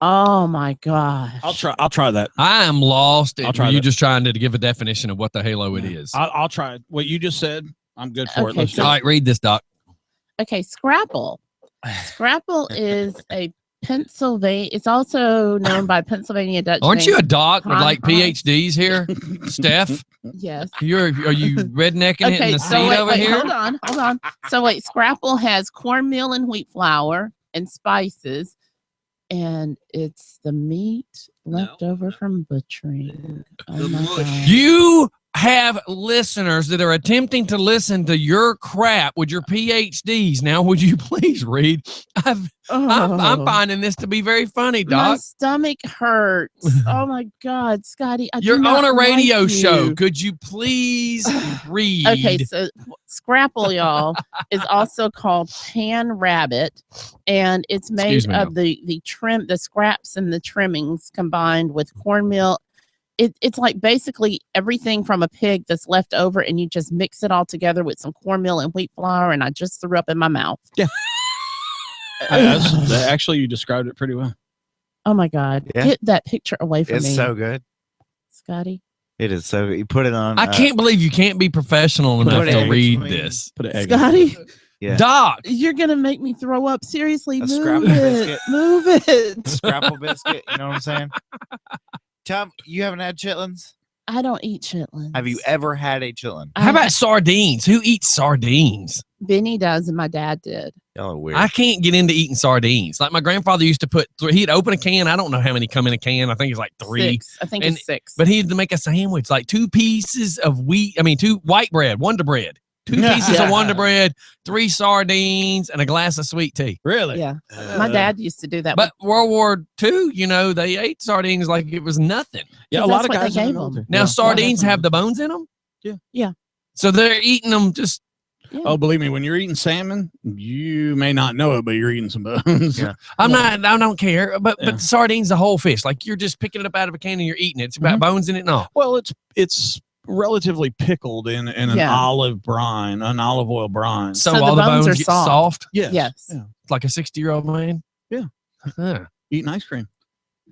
Oh my gosh! I'll try that. I am lost. I'll try Are you that. just trying to give a definition of what the halo it is? I'll try it. What you just said, I'm good for it. Okay, Let's do so- All it. right, read this, Doc. Okay, Scrapple. Scrapple is a Pennsylvania. It's also known by Pennsylvania Dutch. Aren't you a name. doc with like Conference. PhDs here, Steph? Yes. Are you rednecking it in the seat wait, over wait, here? hold on. So wait, Scrapple has cornmeal and wheat flour and spices, and it's the meat left over from butchering. Oh my God. You have listeners that are attempting to listen to your crap with your PhDs. Now, would you please read? I'm finding this to be very funny, My Doc. stomach hurts. Oh my God, Scotty. You're on a radio like show. you. Could you please read? Okay, so Scrapple, y'all, is also called pan rabbit, and it's made Excuse me, of the scraps and the trimmings combined with cornmeal. It's like basically everything from a pig that's left over, and you just mix it all together with some cornmeal and wheat flour, and I just threw up in my mouth. Yeah. Actually, you described it pretty well. Oh my God. Yeah. Get that picture away from me. It's so good. Scotty. It is so good. You put it on. I can't believe you can't be professional enough Put to egg read between- this. Put an egg in Scotty, it. Yeah. Doc, you're going to make me throw up. Seriously, A move Scrapple it. biscuit. Move it. Scrapple biscuit. You know what I'm saying? Tom, you haven't had chitlins? I don't eat chitlins. Have you ever had a chitlin? how about sardines? Who eats sardines? Benny does, and my dad did. Y'all are weird. I can't get into eating sardines. Like my grandfather used to put, he'd open a can. I don't know how many come in a can. I think it's like 3. 6. I think And- it's 6. But he had to make a sandwich, like 2 pieces of two white bread, Wonder Bread, 2 pieces of Wonder Bread, 3 sardines, and a glass of sweet tea. Really? Yeah. My dad used to do that. But World War II, they ate sardines like it was nothing. Yeah, a That's lot of what they guys in the gave 'em. military. Now, Yeah. sardines have the bones in them? Yeah. Yeah. So they're eating them just, Yeah. Oh, believe me, when you're eating salmon, you may not know it, but you're eating some bones. Yeah. I don't care. But Yeah. the sardines, the whole fish, like you're just picking it up out of a can and you're eating it. It's got bones in it and all. Well, it's relatively pickled in an Yeah. olive oil brine. So So the all the bones bones are get soft. soft, Yes. Yes. Yeah. like a 60-year-old man? Yeah. Huh. Eating ice cream.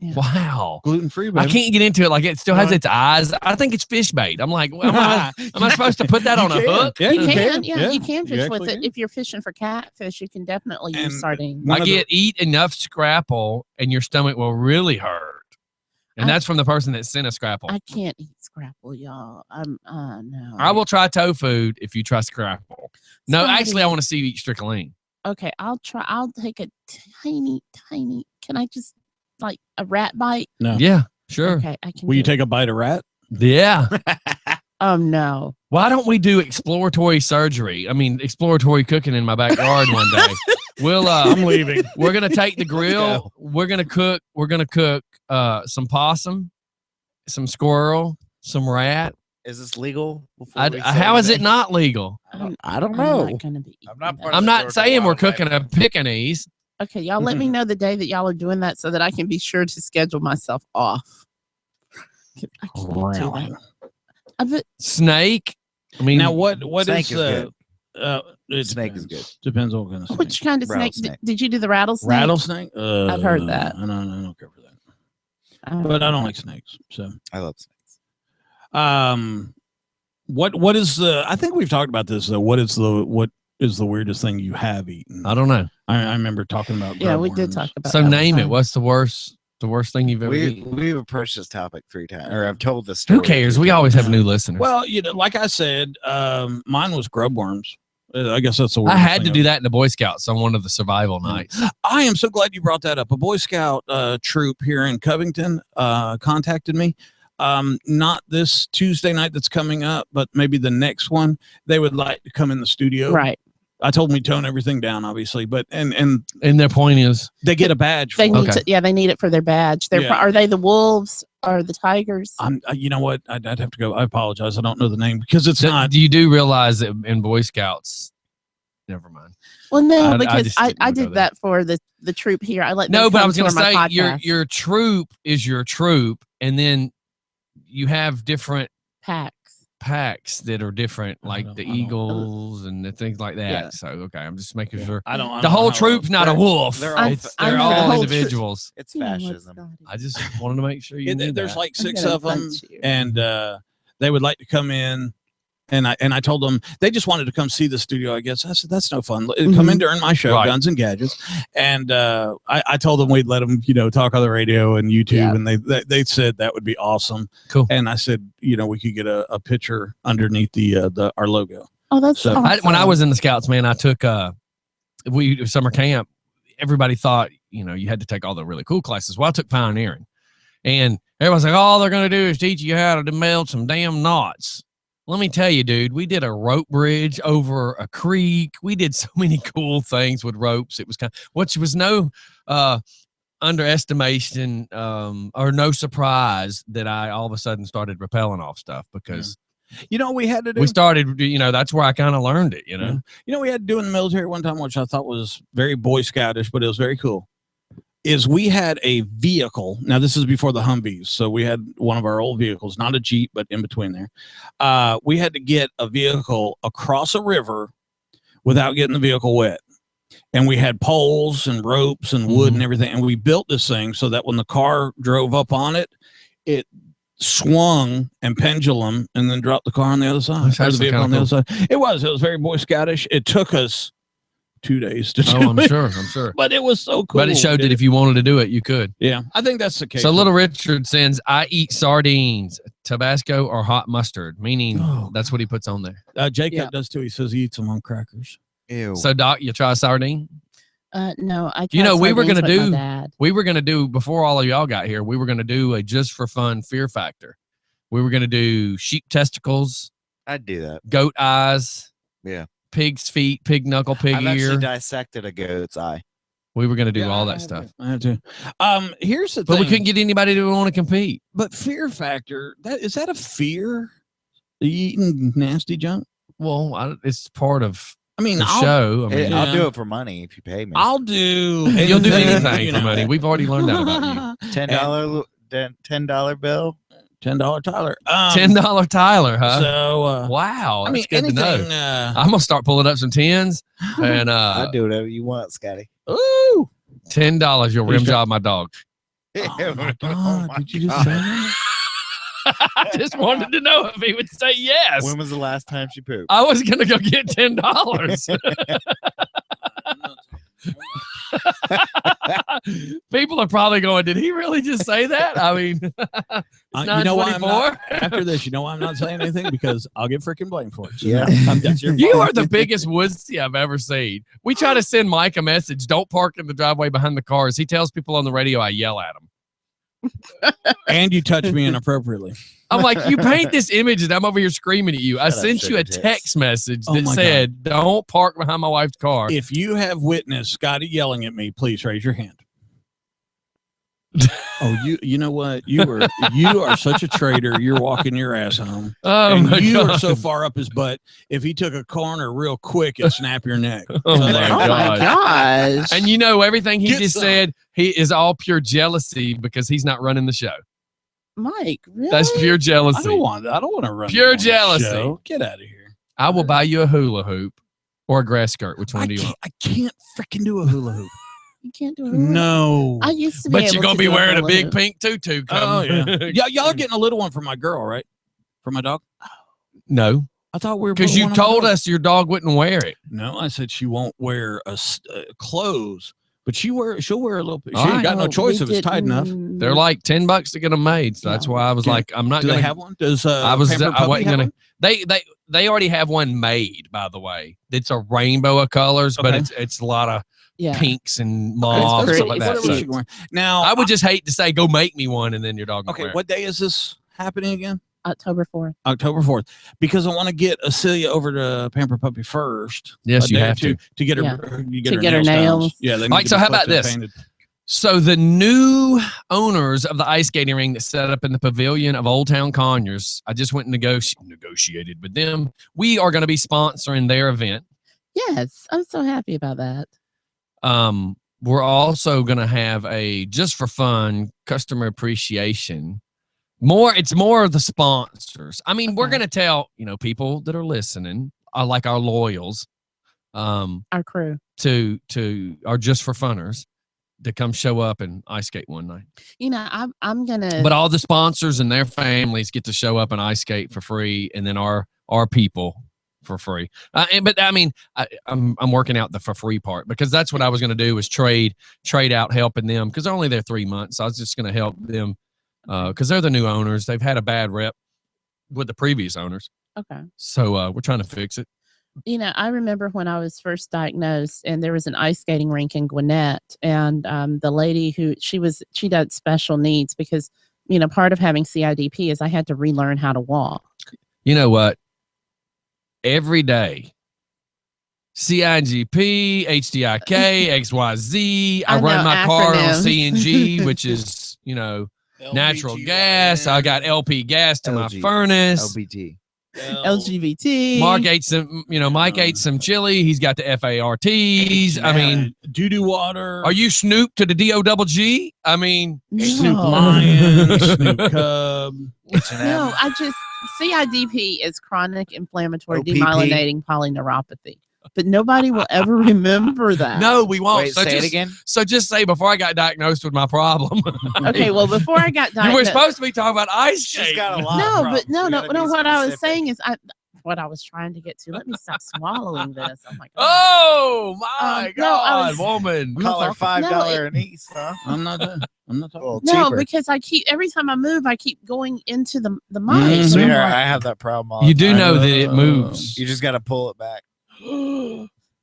Yeah. Wow. Gluten free, I baby. can't get into it. Like it still has Right. its eyes. I think it's fish bait. I'm like, am I supposed to put that on a hook? Yeah, You can. Yeah, you can fish with actually it. can. If you're fishing for catfish, you can definitely use And sardines. one of the- Eat enough scrapple and your stomach will really hurt. And I- that's from the person that sent a scrapple. I can't eat scrapple, y'all. No. I will try tofu if you try scrapple. No, Scotty. actually, I want to see you eat strickling. Okay, I'll try. I'll take a tiny. Can I just like a rat bite? No. Yeah, sure. Okay, I can. Will you do it. take a bite of rat? Yeah. Oh no. Why don't we do exploratory exploratory cooking in my backyard one day? We'll I'm leaving. we're gonna take the grill. go. We're gonna cook some possum, some squirrel, some rat. Is this legal? before we say How is it anything? not legal? I don't I'm know. not gonna be. I'm not eating part that. of I'm the not Georgia saying we're Wildlife. cooking a Pekingese. Okay, y'all. Let me know the day that y'all are doing that so that I can be sure to schedule myself off. I can't do Really? that. But Snake. I mean, Now, what Snake is is good. it Snake is depends. Depends on what kind of snake. which kind of snake? Rattlesnake. Did you do the rattlesnake? Rattlesnake? I've heard that. I don't care for that. But I don't like snakes. So, I love snakes. what is the? I think we've talked about this though. What is the weirdest thing you have eaten? I don't know. I remember talking about. Yeah, grub we did worms. talk about. So that name one it. time. What's the worst thing you've ever eaten? We've approached this topic 3 times, or I've told this story. Who cares? 3 We times. always have new listeners. Well, like I said, mine was grub worms. I guess that's the. I weirdest had thing to I've- do that in the Boy Scouts on one of the survival nights. I am so glad you brought that up. A Boy Scout troop here in Covington contacted me. Not this Tuesday night that's coming up, but maybe the next one. They would like to come in the studio. Right. I told them to tone everything down, obviously, but and And their point is, they get a badge. They for need it. Okay. to. Yeah, they need it for their badge. They're. Yeah. Are they the wolves or the tigers? You know what? I'd have to go. I apologize. I don't know the name because it's not. you do realize that in Boy Scouts, never mind. Well, no, I because just I didn't wanna go did there. that for the troop here. I let them No, but I come was going to tour my say your podcast. troop is your troop, and then you have different packs that are different, like the I don't- Eagles and the things like that. Yeah. So okay, I'm just making sure I don't. the whole troop's not a They're- wolf. they're all- It's- I they're know the all whole troop. individuals. It's You know what, fascism. Scotty? I just wanted to make sure you knew There's that. like I'm 6 gonna of them, punch you. and they would like to come in And I told them they just wanted to come see the studio. I guess I said that's no fun. Come in during my show, Right. Guns and Gadgets, and I told them we'd let them talk on the radio and YouTube, and they said that would be awesome. Cool. And I said we could get a picture underneath the our logo. Oh, that's So- awesome. When I was in the Scouts, man, I took summer camp. Everybody thought you had to take all the really cool classes. Well, I took pioneering, and everyone's like, all they're gonna do is teach you how to meld some damn knots. Let me tell you, dude, we did a rope bridge over a creek. We did so many cool things with ropes. It was which was no underestimation or no surprise that I all of a sudden started rappelling off stuff because we had to do. we started, that's where I kind of learned it, We had to do in the military one time, which I thought was very Boy Scoutish, but it was very cool. Is we had a vehicle. Now this is before the Humvees, so we had one of our old vehicles, not a Jeep, but in between there. We had to get a vehicle across a river without getting the vehicle wet, and we had poles and ropes and wood and everything, and we built this thing so that when the car drove up on it, it swung and pendulum, and then dropped the car on the other side. That's actually The kinda other side. It was very Boy Scoutish. It took us 2 days to do I'm it. sure. I'm sure. But it was so cool. But it showed that if you wanted to do it, you could. Yeah, I think that's the case. So Little Richard sends, I eat sardines, Tabasco or hot mustard, meaning that's what he puts on there. Jacob does too. He says he eats them on crackers. Ew. So Doc, you try a sardine? No, I. You know, we were tried gonna sardines with do- my dad. We were going to do, before all of y'all got here, we were going to do a just for fun fear factor. We were going to do sheep testicles, I'd do that. goat eyes, Yeah. pig's feet, pig knuckle, pig I've actually ear. dissected a goat's eye. We were going to do Yeah, all I that had stuff. to. I had to. Here's the But thing. we couldn't get anybody to want to compete. But fear factor. Is that a fear? Are you eating nasty junk? Well, it's part of I mean, the I'll, show. I mean, I'll Yeah. do it for money if you pay me. I'll do. you'll do anything, anything you for know. money. We've already learned that about you. $10 bill. $10 Tyler. $10 Tyler, huh? So Wow, I that's mean, good to anything. know. I'm gonna start pulling up some tens and I'll do whatever you want, Scotty. Ooh. $10. You'll rim Please job my dog. Oh my Oh God! my Did you just God. say that? I just wanted to know if he would say yes. When was the last time she pooped? I was gonna go get $10. People are probably going, did he really just say that? I mean, You know why I'm 9:24? not, after this, you know why I'm not saying anything? Because I'll get freaking blamed for it. So Yeah. that's your You fault. are the biggest woodsy I've ever seen. We try to send Mike a message. Don't park in the driveway behind the cars. He tells people on the radio I yell at him. And you touch me inappropriately. I'm like, you paint this image and I'm over here screaming at you. I Shut up, sent you a sugar tits. text message Oh that my said, don't park behind my wife's car. If you have witnessed Scotty yelling at me, please raise your hand. Oh, you know what? You are such a traitor. You're walking your ass home. Oh, And my you God. are so far up his butt. If he took a corner real quick, it'd snap your neck. Oh, So my there. Oh my God. gosh! And you know, everything he Get just some. said, he is all pure jealousy because he's not running the show. Mike, really? That's pure I jealousy. don't want to run. Pure on this jealousy. show. Get out of here. I will buy you a hula hoop or a grass skirt. Which one do you want? I can't freaking do a hula hoop. You can't do a hula hoop. No. I used to be But able you're going to to be do wearing a hula big hoop. pink tutu. Oh Come. yeah. Y'all are getting a little one for my girl, right? For my dog. No, I thought we were because putting you one on my told dog. us your dog wouldn't wear it. No, I said she won't wear clothes, but she'll wear a little. She All ain't right. got no Oh, choice we if it's tight enough. didn't- They're like $10 to get them made. So that's Yeah. why I was Do- like, I'm not Do going they to have one? Does I Pampered Puppy wasn't have gonna. one? They already have one made, by the way. It's a rainbow of colors, but Okay. it's a lot of Yeah. pinks and It's mauves pretty. stuff like that. It's Whatever So she can wear. Now, I would just hate to say, go make me one, and then your dog. Won't okay. wear it. What day is this happening again? October 4th. October 4th, because I want to get Acelia over to Pamper Puppy first. Yes, a you day or have two, to. get her, Yeah. you get To her get her nails. nails. Done. Yeah. They All need right, to so be how about clipped and this? painted. So the new owners of the ice skating ring that set up in the pavilion of Old Town Conyers, I just went and negotiated with them. We are going to be sponsoring their event. Yes, I'm so happy about that. We're also going to have a just for fun customer appreciation. It's more of the sponsors. I mean, we're Okay. going to tell people that are listening, like our loyals, Our crew. to our just for funners, to come show up and ice skate one night. You know, I'm gonna. But all the sponsors and their families get to show up and ice skate for free, and then our people for free. But I mean, I'm working out the for free part because that's what I was going to do was trade out helping them because they're only there 3 months. I was just going to help them because they're the new owners. They've had a bad rep with the previous owners. Okay. So we're trying to fix it. You know, I remember when I was first diagnosed, and there was an ice skating rink in Gwinnett, and the lady who she does special needs because you know part of having CIDP is I had to relearn how to walk. You know what? Every day, CIGP, HDIK, XYZ. I run my car on CNG, which is, you know, natural gas. I got LP gas to my furnace. LBT. LGBT. Mark ate some, Mike ate some chili. He's got the FARTs. I mean, doo-doo water. are you Snoop to the DOGG? I mean, Snoop Lion, Snoop Cub. No, CIDP is chronic inflammatory OPP. demyelinating polyneuropathy. But nobody will ever remember that. no, we won't. Wait, So say it just- again. So just say before I got diagnosed with my problem. Okay, well, before I got You were diagnosed. supposed to be talking about ice She's skating. got a lot. No, of but problems. no. We gotta be What I was specific. saying is what I was trying to get to. Let me stop swallowing this. Oh my god. Oh my no, I God, was- woman! Call her $5 No, an east, huh? I'm not talking. Well, No, cheaper. because every time I move, I keep going into the mic. Mhm. And I'm Sweetheart, like, I have that problem. All You the do time. know that it moves. You just got to pull it back.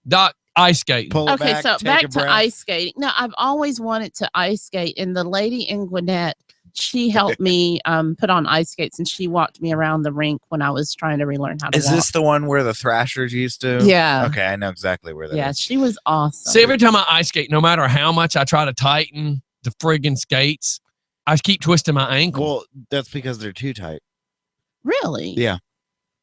Doc, ice skating. Pull it okay, back. so take back a to breath. ice skating. No, I've always wanted to ice skate, and the lady in Gwinnett, she helped me put on ice skates, and she walked me around the rink when I was trying to relearn how to Is walk. this the one where the Thrashers used to? Yeah. Okay, I know exactly where that is. Yeah, she was awesome. See, every time I ice skate, no matter how much I try to tighten the friggin' skates, I keep twisting my ankle. Well, that's because they're too tight. Really? Yeah.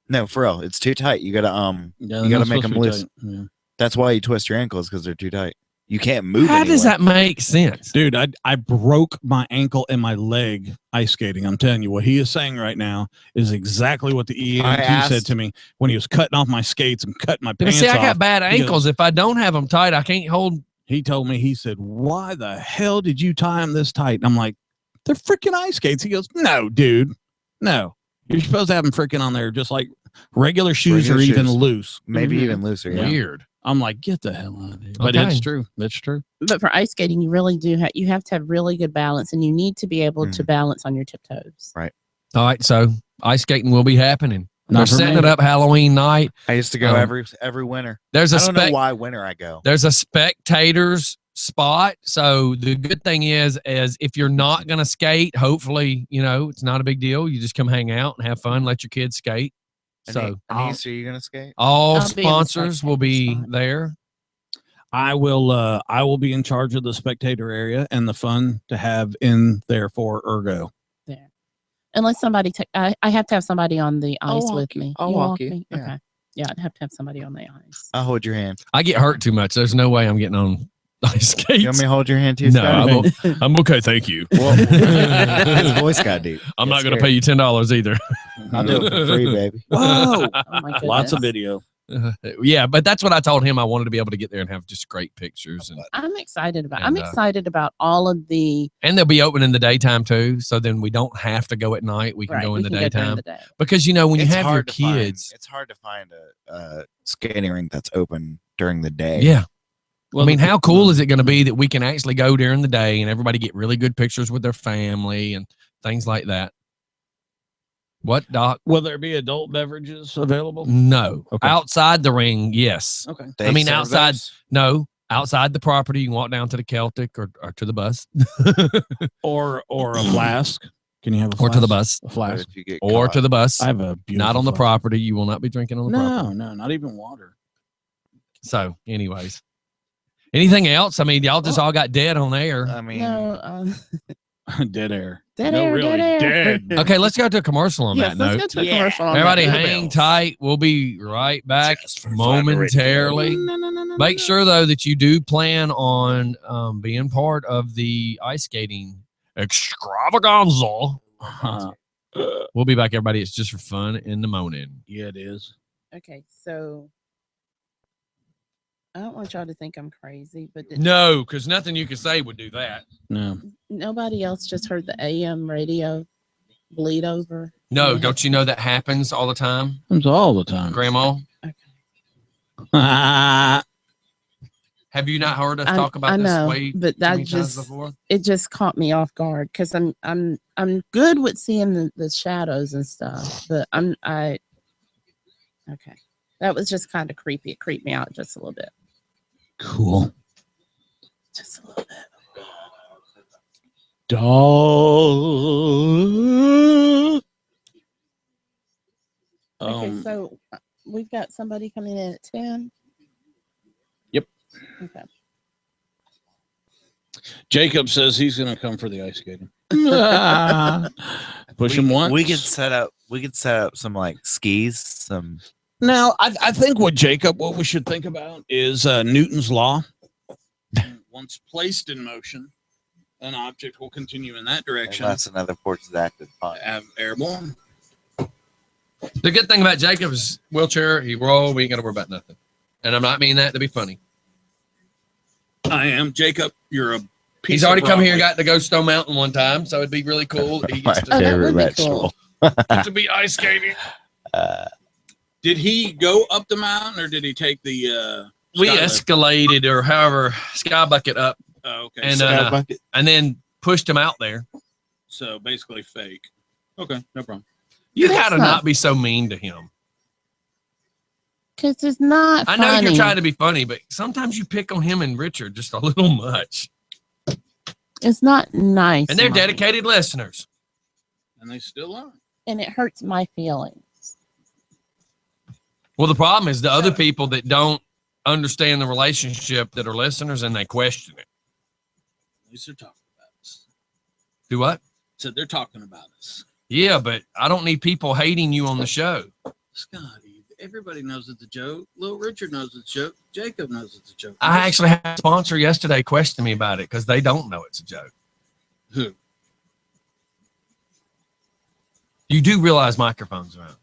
No, for real, it's too tight. You gotta Yeah, You they're gotta not make supposed to them be loose. tight. Yeah. That's why you twist your ankles because they're too tight. You can't move. How does anywhere. that make sense? Dude, I broke my ankle and my leg ice skating. I'm telling you, what he is saying right now is exactly what the EMT said to me when he was cutting off my skates and cutting my But pants see, I off. got bad He goes- ankles. If I don't have them tight, I can't hold. He told me, he said, why the hell did you tie them this tight? And I'm like, they're freaking ice skates. He goes, no, dude, no. You're supposed to have them freaking on there just like regular shoes Regular or even shoes. loose. Maybe Mhm. even looser. Yeah. Weird. I'm like, get the hell out of here. But Okay. it's true. That's true. But for ice skating, you really do you have to have really good balance, and you need to be able to balance on your tiptoes. Right. All right, so ice skating will be happening. They're Not for setting me. it up Halloween night. I used to go Um, every winter. There's I a don't know why winter I go. There's a spectators spot. So the good thing is if you're not gonna skate, hopefully, it's not a big deal. You just come hang out and have fun, let your kids skate. So Anise, are you gonna skate? all I'll be in the sponsors will be spectator spot. there. I will be in charge of the spectator area and the fun to have in there for Ergo. There, unless somebody I have to have somebody on the I'll ice walk with you. me. I'll You'll walk you. me? Yeah. Okay. Yeah, I'd have to have somebody on the ice. I'll hold your hand. I get hurt too much. There's no way I'm getting on ice skates. You want me to hold your hand too? No, Scotty? I'm okay. Thank you. Well, his voice got deep. I'm not That's going to scary. pay you $10 either. I'll do it for free, baby. Whoa. Oh my goodness. Lots of video. Yeah, but that's what I told him. I wanted to be able to get there and have just great pictures, and I'm excited about. And, I'm excited about all of the. they'll be open in the daytime too. So then we don't have to go at night. We can Right, go in we the can go during daytime the day. because when you It's have your hard to find- kids, it's hard to find a skating rink that's open during the day. yeah. I mean, the- how cool is it going to be that we can actually go during the day and everybody get really good pictures with their family and things like that? What, Doc? Will there be adult beverages available? No. Okay. Outside the ring, yes. Okay. They I mean, serve outside- those? No. Outside the property, you can walk down to the Celtic or to the bus Or a flask. Can you have a flask? or to the bus A But flask. if you get or caught- to the bus. I have a beautiful Not on the flask. property. You will not be drinking on the property. No, not even water. So, anyways, anything else? I mean, y'all just all got dead on air. I mean, No, Dead air. dead No, air, really, dead air. dead. Okay, let's go to a commercial on Yes, that let's note. go to a Yeah. commercial. on Everybody that. hang tight. We'll be right back momentarily. Make sure, though, that you do plan on being part of the ice skating extravaganza. We'll be back, everybody. It's just for fun in the morning. Yeah, it is. Okay, so I don't want y'all to think I'm crazy, but No, because nothing you can say would do that. No. nobody else just heard the AM radio bleed over. No, Yeah. don't you know that happens all the time, Comes all the time. Grandma? Okay. Have you not heard us I- talk about I this know, way but too that many times just before? it just caught me off guard because I'm good with seeing the shadows and stuff, but okay. That was just kind of creepy. It creeped me out just a little bit. Cool. Just a little bit. Dog. Okay, so we've got somebody coming in at 10. Yep. Okay. Jacob says he's going to come for the ice skating. Push him once. We could set up some like skis, some. Now, I think what we should think about is Newton's law. Once placed in motion, an object will continue in that direction. Unless another force is active. Airborne. The good thing about Jacob's wheelchair, he roll, we ain't got to worry about nothing. And I'm not meaning that to be funny. I am Jacob. You're a piece He's already of come here and broccoli. got to go Stone Mountain one time, so it'd be really cool. He gets Oh, to, that would be cool. get to be ice skating. Did he go up the mountain or did he take the We sky lift? escalated or however sky bucket up Oh, okay. and so, and then pushed him out there. so basically fake. Okay, no problem. You That's gotta not- not be so mean to him. Because it's not I know funny. you're trying to be funny, but sometimes you pick on him and Richard just a little much. It's not nice. And they're Mike. dedicated listeners. And they still are. And it hurts my feelings. Well, the problem is the other people that don't understand the relationship that are listeners and they question it. At least they're talking about us. Do what? Said they're talking about us. Yeah, but I don't need people hating you on the show. Scotty, everybody knows it's a joke. Little Richard knows it's a joke. Jacob knows it's a joke. I actually had a sponsor yesterday question me about it because they don't know it's a joke. Who? You do realize microphones are out.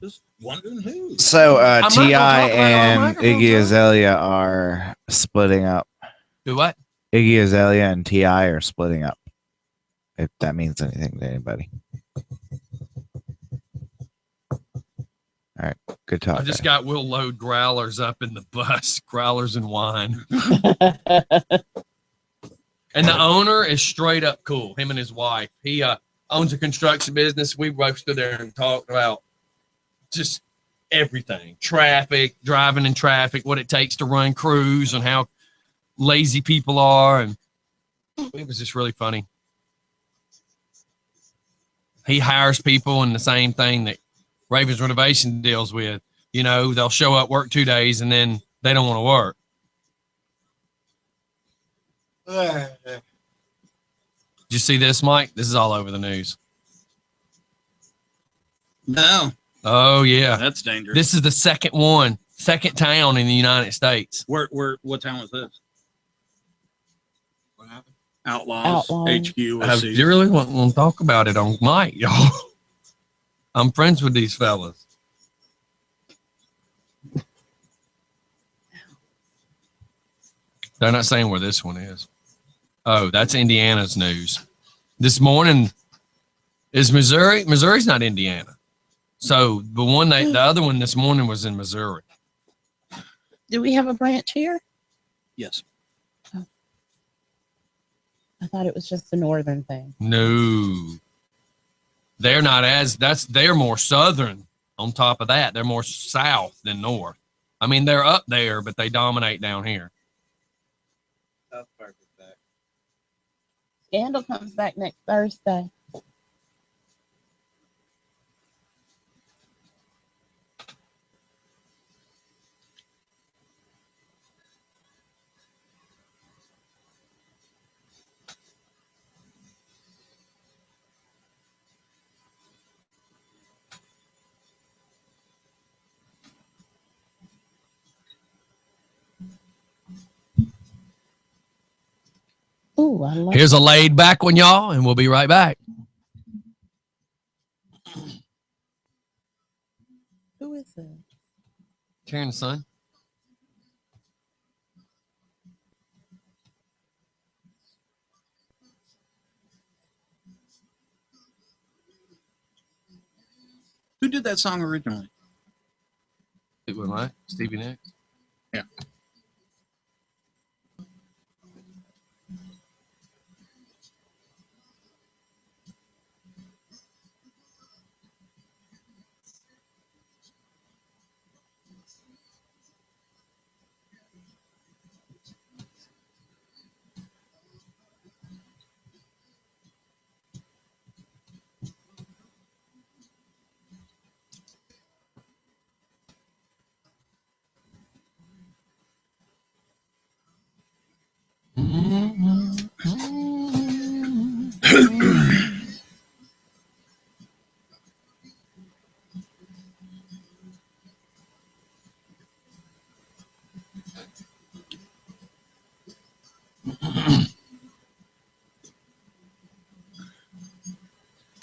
Just wondering who. So I'm not gonna Ti talk about our and microphones, Iggy huh? Azalea are splitting up. Do what? Iggy Azalea and Ti are splitting up. If that means anything to anybody. All right, good talk. I just guys. got Will load growlers up in the bus, growlers and wine. And the owner is straight up cool. Him and his wife. He owns a construction business. We both stood there and talked about just everything, traffic, driving in traffic, what it takes to run crews, and how lazy people are. And it was just really funny. He hires people in the same thing that Ravens Renovation deals with. You know, they'll show up, work 2 days, and then they don't want to work. Did you see this, Mike? This is all over the news. No, Oh, yeah. that's dangerous. This is the second town in the United States. What town was this? What happened? Outlaws. Outlaws. HQ. I really want to talk about it on Mike, y'all. I'm friends with these fellas. They're not saying where this one is. Oh, that's Indiana's news. This morning is Missouri. Missouri's not Indiana. So the other one this morning was in Missouri. Do we have a branch here? Yes. I thought it was just the northern thing. No, they're not they're more southern. On top of that, they're more south than north. I mean, they're up there, but they dominate down here. South Park is back. Scandal comes back next Thursday. Ooh, I love Here's a laid back one, y'all, and we'll be right back. Who is it? Karen, son. Who did that song originally? It was like Stevie Nicks. Yeah.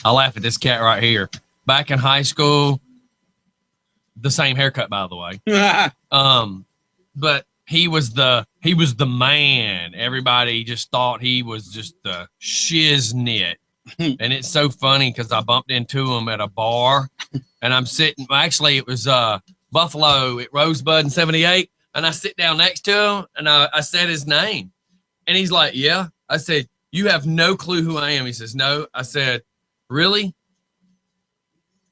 I laugh at this cat right here. Back in high school, the same haircut, by the way. But he was the man. Everybody just thought he was just the shiznit. And it's so funny because I bumped into him at a bar, and I'm sitting. Actually, it was Buffalo at Rosebud in '78, and I sit down next to him, and I said his name, and he's like, "Yeah." I said, "You have no clue who I am." He says, "No." I said, "Really?"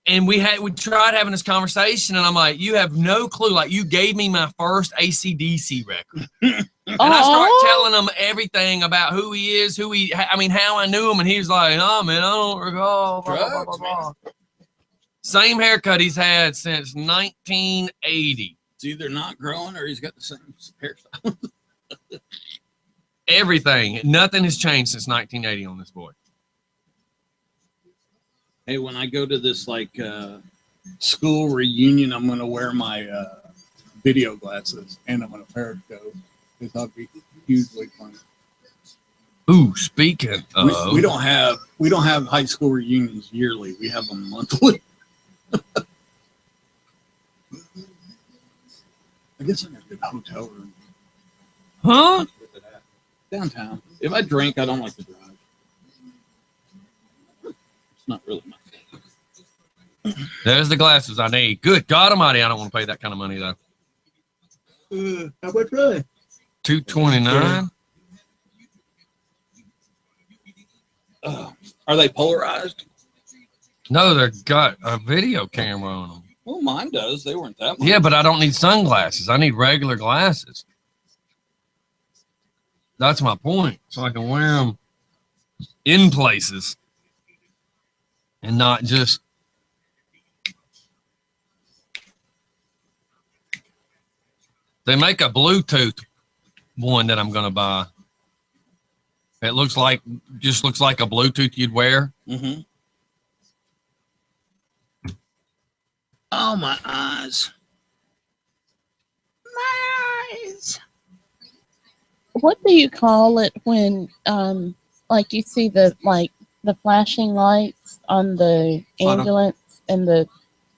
And we tried having this conversation, and I'm like, "You have no clue. Like, you gave me my first AC/DC record." And I start telling him everything about who he is, how I knew him. And he was like, "Oh, man, I don't recall." Blah, blah, blah, blah. Same haircut he's had since 1980. It's either not growing or he's got the same hairstyle. Everything. Nothing has changed since 1980 on this boy. Hey, when I go to this school reunion, I'm going to wear my video glasses and I'm going to periscope. It's going to be hugely fun. Ooh, speaking of, we don't have high school reunions yearly. We have them monthly. I guess I got a good hotel room. huh? Downtown. If I drink, I don't like to drive. It's not really my thing. There's the glasses I need. Good God Almighty, I don't want to pay that kind of money though. How much really? $229. Are they polarized? No, they've got a video camera on them. Well, mine does. They weren't that much. Yeah, but I don't need sunglasses. I need regular glasses. That's my point. So I can wear them in places and not just. They make a Bluetooth one that I'm going to buy. It just looks like a Bluetooth you'd wear. Mm-hmm. Oh, my eyes. My eyes. What do you call it when like you see the flashing lights on the ambulance and the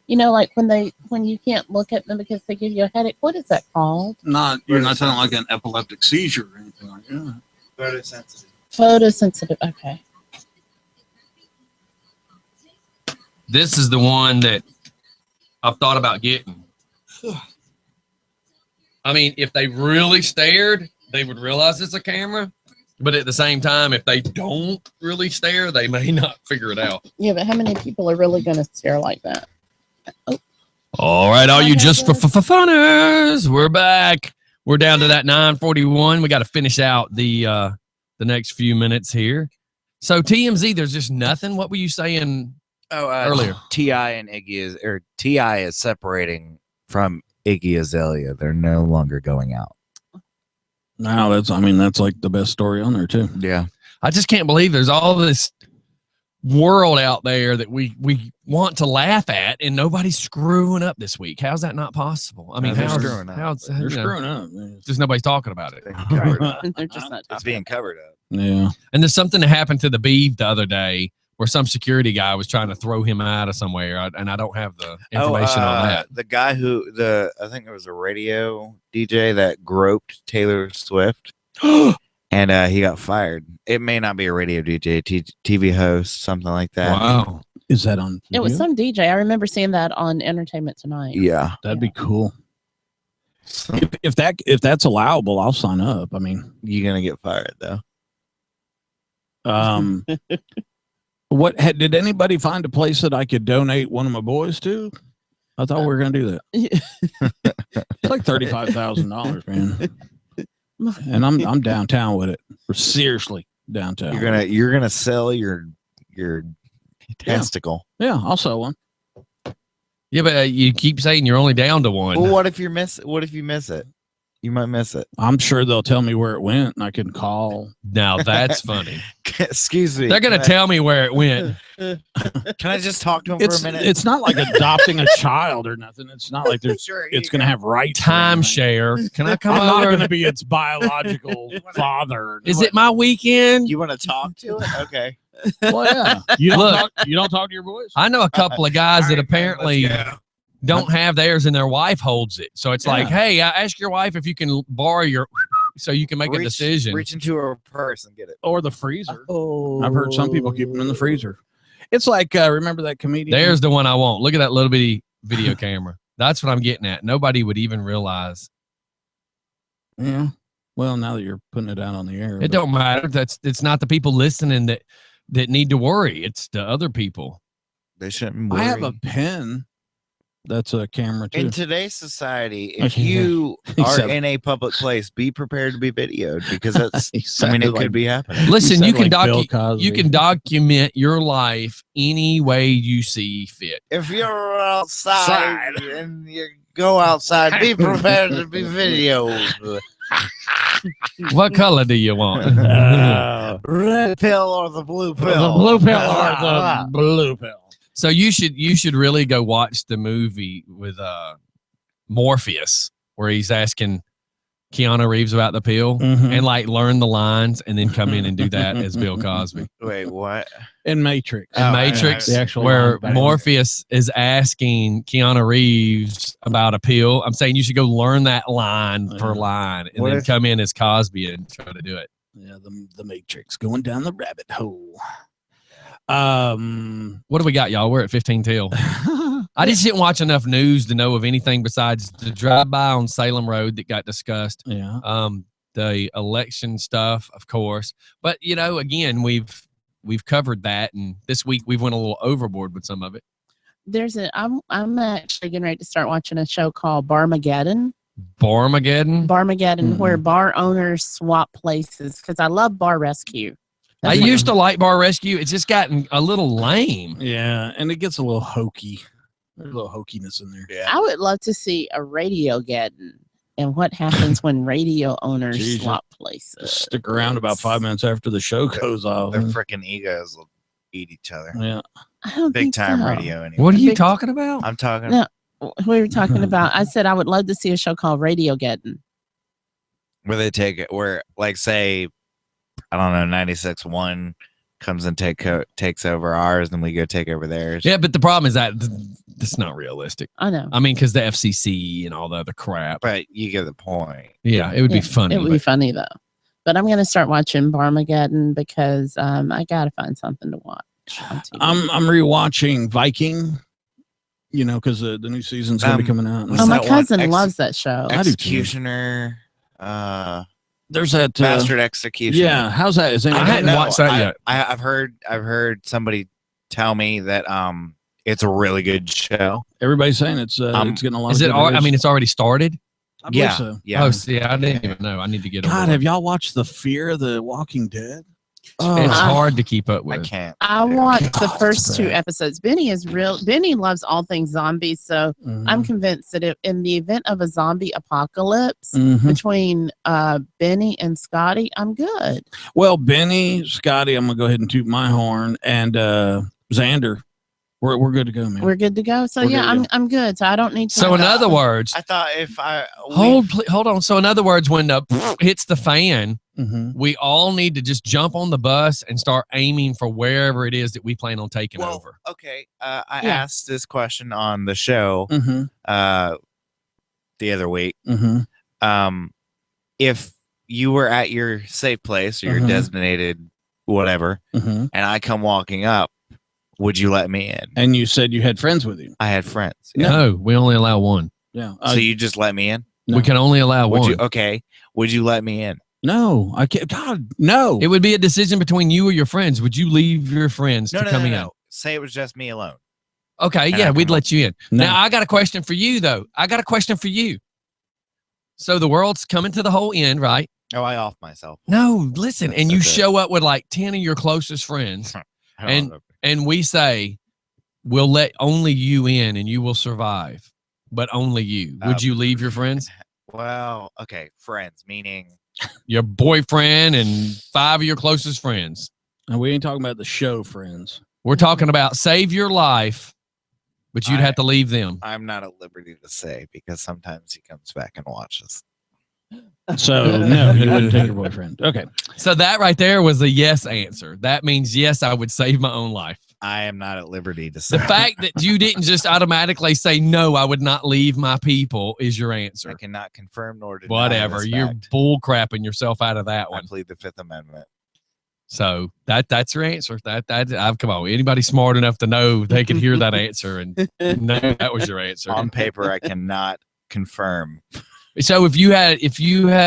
like when you can't look at them because they give you a headache? What is that called? You're not sounding like an epileptic seizure or anything like that. Photosensitive. Photosensitive. Okay. This is the one that I've thought about getting. I mean, if they really stared, they would realize it's a camera. But at the same time, if they don't really stare, they may not figure it out. Yeah, but how many people are really going to stare like that? Oh. All right, all you just for funners, we're back. We're down to that 9:41. We got to finish out the next few minutes here. So TMZ, there's just nothing. What were you saying earlier? T.I. and T.I. is separating from Iggy Azalea. They're no longer going out. Now that's like the best story on there too. Yeah. I just can't believe there's all this world out there that we want to laugh at, and nobody's screwing up this week. How's that not possible? I mean, they're screwing up. They're screwing up. Man. Just nobody's talking about it. They're just not. It's being covered up. Yeah. And there's something that happened to the Beeve the other day where some security guy was trying to throw him out of somewhere, and I don't have the information on that. The guy I think it was a radio DJ that groped Taylor Swift. And he got fired. It may not be a radio DJ, TV host, something like that. Wow. Is that on? It was video? some DJ. I remember seeing that on Entertainment Tonight. Yeah. That'd be cool. If that's allowable, I'll sign up. I mean, You're gonna get fired though. Did anybody find a place that I could donate one of my boys to? I thought we were gonna do that. It's like $35,000, man. And I'm downtown with it. We're seriously downtown. You're gonna sell your testicle. Yeah, I'll sell one. Yeah, but you keep saying you're only down to one. Well, what if you miss it? You might miss it. I'm sure they'll tell me where it went, and I can call. Now that's funny. Excuse me. They're gonna tell me where it went. Can I just talk to him for a minute? It's not like adopting a child or nothing. It's not like there's. Sure, It's going to have rights. or anything. Timeshare. Can I come I'm not over? going to be its biological father. Is it my weekend? You want to talk to it? Okay. Well, yeah. You Look. don't talk to your boys. I know a couple of guys that All right, man, apparently let's go. don't have theirs and their wife holds it. So it's like, Yeah. hey, I ask your wife if you can borrow your so you can make a decision. Reach into her purse and get it. Or the freezer. Oh, I've heard some people keep them in the freezer. It's like remember that comedian? There's the one I want. Look at that little bitty video camera. That's what I'm getting at. Nobody would even realize. Yeah. Well, now that you're putting it out on the air, It don't matter. It's not the people listening that need to worry. It's the other people. They shouldn't worry. I have a pen. That's a camera too. In today's society, if Okay. you He are said- in a public place, be prepared to be videoed because that's. He I mean, sounded it like- could be happening. Listen, he you sounded can like Bill Cosby. you can document your life any way you see fit. If you're outside and you go outside, be prepared to be videoed. What color do you want? Red pill or the blue pill? The blue pill or the blue pill. So you should really go watch the movie with Morpheus, where he's asking Keanu Reeves about the pill Mhm. and like learn the lines and then come in and do that as Bill Cosby. Wait, what? In Matrix. In Oh, Matrix, the actual where line back. Morpheus is asking Keanu Reeves about a pill. I'm saying you should go learn that line per Yeah. line and What then if- come in as Cosby and try to do it. Yeah, the Matrix going down the rabbit hole. What do we got, y'all? We're at 15 till. I just didn't watch enough news to know of anything besides the drive-by on Salem Road that got discussed. Yeah. The election stuff, of course. But you know, again, we've covered that, and this week we've went a little overboard with some of it. I'm actually getting ready to start watching a show called Barmageddon. Barmageddon. Where bar owners swap places because I love Bar Rescue. I used to like Bar Rescue. It's just gotten a little lame. Yeah, and it gets a little hokey. There's a little hokiness in there. Yeah. I would love to see a Radiogeddon and what happens when radio owners Jesus. swap places. Just stick around about 5 minutes after the show goes off. Their freaking egos will eat each other. Yeah. I don't Big think time so. radio. Anyway. What are you Big- talking about? I'm talking. No. We were talking about. I said I would love to see a show called Radiogeddon. Where they take it, where like say, I don't know, 96.1 comes and takes over ours, and we go take over theirs. Yeah, but the problem is that it's not realistic. I know. I mean, because the FCC and all the other crap. But you get the point. Yeah, it would Yeah, be funny. It would be but- funny though. But I'm gonna start watching Barmageddon because I gotta find something to watch. on TV. I'm rewatching Viking, you know, because the new season's going to be coming out. what's Oh, my that one? cousin loves that show. I do too. Executioner. There's that. Bastard Executioner. Yeah. How's that? Is I anybody hadn't know? watched that yet. I've heard somebody tell me that it's a really good show. Everybody's saying it's getting a lot Is of it? good I reviews. mean, it's already started. I believe Yeah. so. Yeah. Oh, see, I didn't even know. I need to get. God, on have y'all watched The Fear of the Walking Dead? Oh, It's I- hard to keep up I with. can't. I watched the Oh, first two crap. episodes. Benny loves all things zombies, so mhm. I'm convinced that if in the event of a zombie apocalypse Mhm. between Benny and Scotty, I'm good. Well, Benny, Scotty, I'm gonna go ahead and toot my horn, and Xander, we're good to go, man. We're good to go. So We're yeah, good to I'm good. So I don't need to. So in other words, I thought if I hold on. So in other words, when the hits the fan, Mhm. we all need to just jump on the bus and start aiming for wherever it is that we plan on taking over. Okay. I Yeah. asked this question on the show Mhm. the other week. Mhm. If you were at your safe place or your Mhm. designated whatever, Mhm. and I come walking up, Would you let me in? And you said you had friends with you. I had friends. Yeah. No, we only allow one. Yeah. So you just let me in? No. We can only allow Would one. you? Okay. Would you let me in? No, I can't. God, no. It would be a decision between you or your friends. Would you leave your friends to come in? Say it was just me alone. Okay, And yeah, I we'd come let you in. No. Now, I got a question for you, though. I got a question for you. So the world's coming to the whole end, right? Oh, I off myself. No, listen, and you That's it. show up with like 10 of your closest friends, I don't know. and we say, we'll let only you in and you will survive, but only you. Would you leave your friends? Well, okay, friends, meaning Your boyfriend and 5 of your closest friends. And we ain't talking about the show, friends. We're talking about save your life, but you'd have to leave them. I'm not at liberty to say because sometimes he comes back and watches. So no, you wouldn't take your boyfriend. Okay. So that right there was a yes answer. That means yes, I would save my own life. I am not at liberty to say. The fact that you didn't just automatically say no, I would not leave my people is your I answer. cannot confirm nor deny. Whatever. this You're fact. bull crapping yourself out of that I one. plead the Fifth Amendment. So that's your answer. I've come on. Anybody smart enough to know they could hear that answer and know that was your answer. On paper, I cannot confirm. So if you had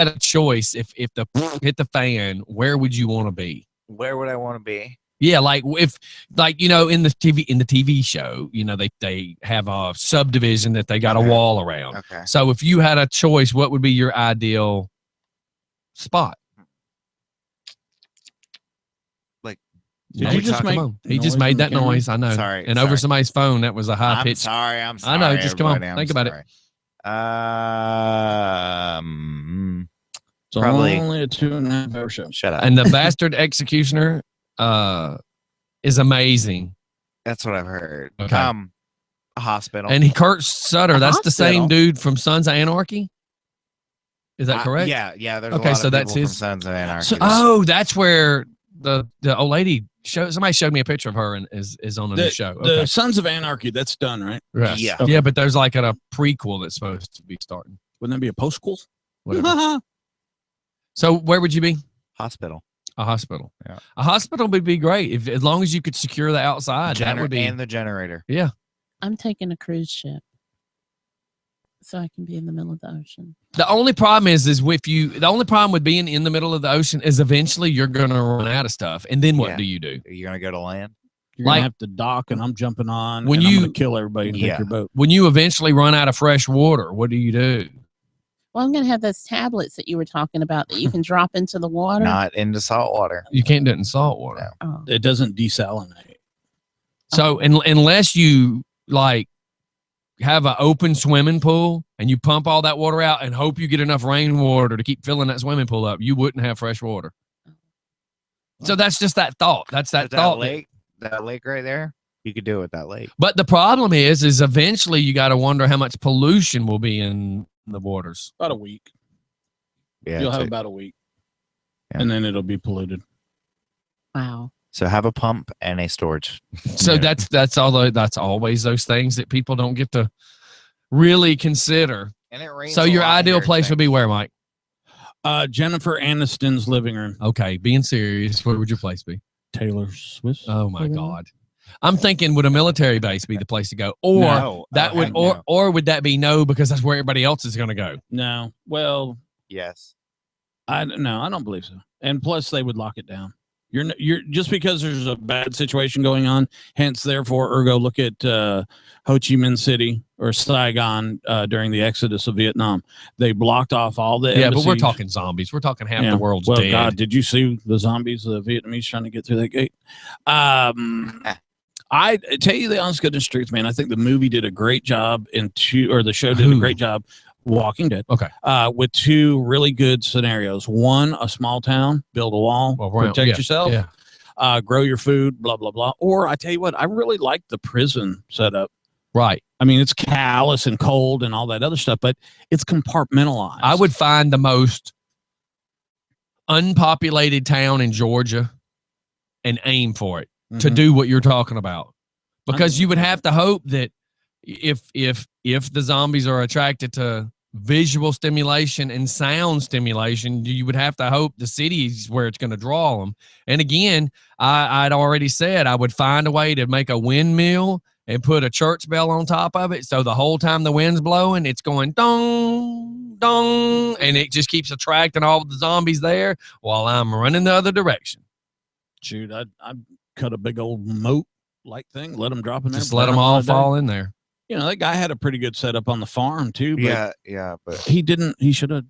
a choice, if the hit the fan, where would you want to be? Where would I want to be? Yeah, like if in the TV show, they have a subdivision that they got a wall around. Okay. So if you had a choice, what would be your ideal spot? Did No, you just come make on. He noise just in made the that camera? noise. I know. Sorry, And over sorry. somebody's phone, that was a high I'm pitch. sorry. I'm sorry. I know, just come on, everybody, I'm think about it. sorry. It's Probably- only a 2.5 hour show. Shut up. And the bastard executioner is amazing. That's what I've heard. Okay. A hospital. And Kurt Sutter, A that's the same hospital? dude from Sons of Anarchy. Is that correct? Yeah. There's Okay, a lot so of that's people his- from Sons of Anarchy. So- Oh, that's where the old lady somebody showed me a picture of her and is on a new show. The Okay. Sons of Anarchy, that's done, right? Yes. Yeah. Yeah, but there's like a prequel that's supposed to be starting. Wouldn't that be a post-school? Whatever. So where would you be? Hospital. A hospital. Yeah. A hospital would be great as long as you could secure the outside. That would be. And the generator. I'm taking a cruise ship so I can be in the middle of the ocean. The only problem is the only problem with being in the middle of the ocean is eventually you're gonna run out of stuff, and then what Yeah. do you do? Are you going to go to land? You're going Like- to have to dock, and I'm jumping on, When and I'm you- going to kill everybody and Yeah. take your boat. When you eventually run out of fresh water, what do you do? Well, I'm going to have those tablets that you were talking about that you can drop into the water. Not into salt water. You can't do it in salt water. Oh. It doesn't desalinate. So unless you like have an open swimming pool and you pump all that water out and hope you get enough rainwater to keep filling that swimming pool up, you wouldn't have fresh water. So that's just that thought. That's that That thought. lake, that lake right there, you could do it with that lake. But the problem is eventually you got to wonder how much pollution will be in the waters. About a week. Yeah. You'll have so- about a week. Yeah. And then it'll be polluted. Wow. So have a pump and a storage. So Yeah. that's always those things that people don't get to really consider. And it rains. So a your lot ideal here, place would be where, Mike? Jennifer Aniston's living room. Okay, being serious, where would your place be? Taylor Swift. Oh my Mhm. God. I'm thinking would a military base be the place to go? Or No. that Oh, would heck or no. or would that be no because that's where everybody else is gonna go? No. Well, Yes. I don't believe so. And plus, they would lock it down. You're just because there's a bad situation going on. Hence, therefore, ergo, look at Ho Chi Minh City or Saigon during the exodus of Vietnam. They blocked off all the Yeah, but we're embassies. talking zombies. We're talking half Yeah. the world's well, dead. God, did you see the zombies, the Vietnamese trying to get through that gate? I tell you the honest goodness truth, man. I think the movie did a great job the show did a Who? great job. Walking Dead. Okay. With two really good scenarios. One, a small town, build a wall, Well, right, protect yeah, yourself, Yeah. grow your food, blah blah blah. Or I tell you what, I really like the prison setup. Right. I mean, it's callous and cold and all that other stuff, but it's compartmentalized. I would find the most unpopulated town in Georgia and aim for it to Mhm. do what you're talking about. Because you would have to hope that if the zombies are attracted to visual stimulation and sound stimulation, you would have to hope the city's where it's going to draw them. And again, I'd already said I would find a way to make a windmill and put a church bell on top of it. So the whole time the wind's blowing, it's going dong, dong, and it just keeps attracting all the zombies there while I'm running the other direction. Shoot, I'd cut a big old moat like thing, let them drop in there. Just let them all fall in there. You know, that guy had a pretty good setup on the farm too. But but he didn't. He should have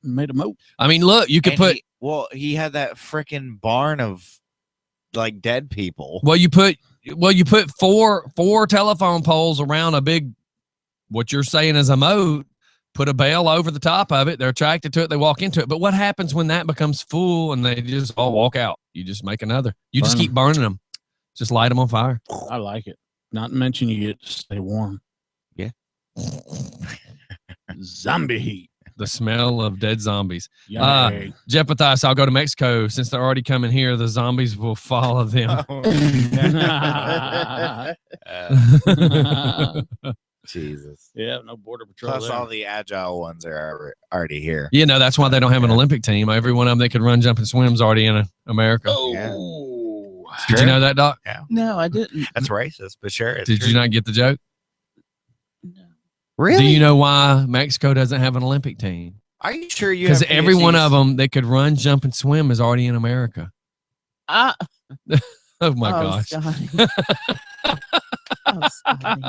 made a moat. I mean, look, you could put. He had that freaking barn of like dead people. Well, you put four telephone poles around a big, what you're saying is a moat. Put a bell over the top of it. They're attracted to it. They walk into it. But what happens when that becomes full and they just all walk out? You just make another. You just keep burning them. Just light them on fire. I like it. Not to mention you get to stay warm. Yeah. Zombie heat. The smell of dead zombies. Yummy. Jeff Mathias, I'll go to Mexico. Since they're already coming here, the zombies will follow them. Jesus. Yeah, no border patrol. Plus, there. all the agile ones are already here. You know, that's why they don't have an Olympic team. Every one of them that can run, jump, and swim is already in America. Oh. Did you know that, Doc? Yeah. No, I didn't. That's racist, but sure. It's Did true. you not get the joke? No. Really? Do you know why Mexico doesn't have an Olympic team? Are you sure you? Because have every one PhDs? of them that could run, jump, and swim is already in America. Ah, Oh my oh, gosh! Scotty. Oh, Scotty.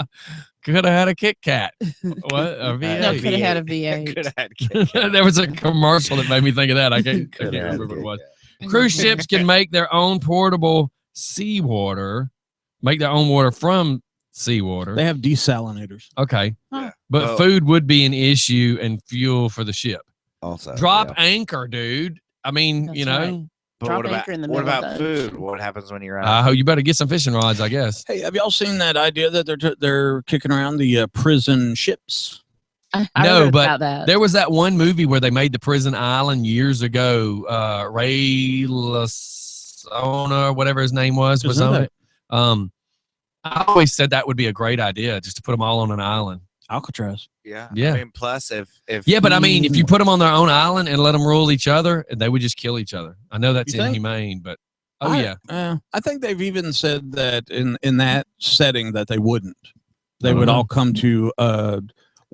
Could have had a Kit Kat. What a V8. No, could have had a V8. Could have had Kit Kat. There was a commercial that made me think of that. I can't Coulda had remember what it Kit was. Kat. Cruise ships can make their own portable seawater, make their own water from seawater. They have desalinators. Okay. Huh. But Well- food would be an issue and fuel for the ship. Also, Drop yeah. anchor, dude. I mean, That's you know, right. But Drop what about anchor in the what middle of about the food? ocean. What happens when you're out? you better get some fishing rods, I guess. Hey, have y'all seen that idea that they're kicking around the prison ships? I No, read but about that. There was that one movie where they made the prison island years ago. Ray Lasona, whatever his name was Isn't on that- it. I always said that would be a great idea, just to put them all on an island. Alcatraz. Yeah. Yeah. I mean, plus if Yeah, but I mean, if you put them on their own island and let them rule each other, they would just kill each other. I know that's You think? inhumane, but yeah. I think they've even said that in that setting that they wouldn't. They I don't would know. all come to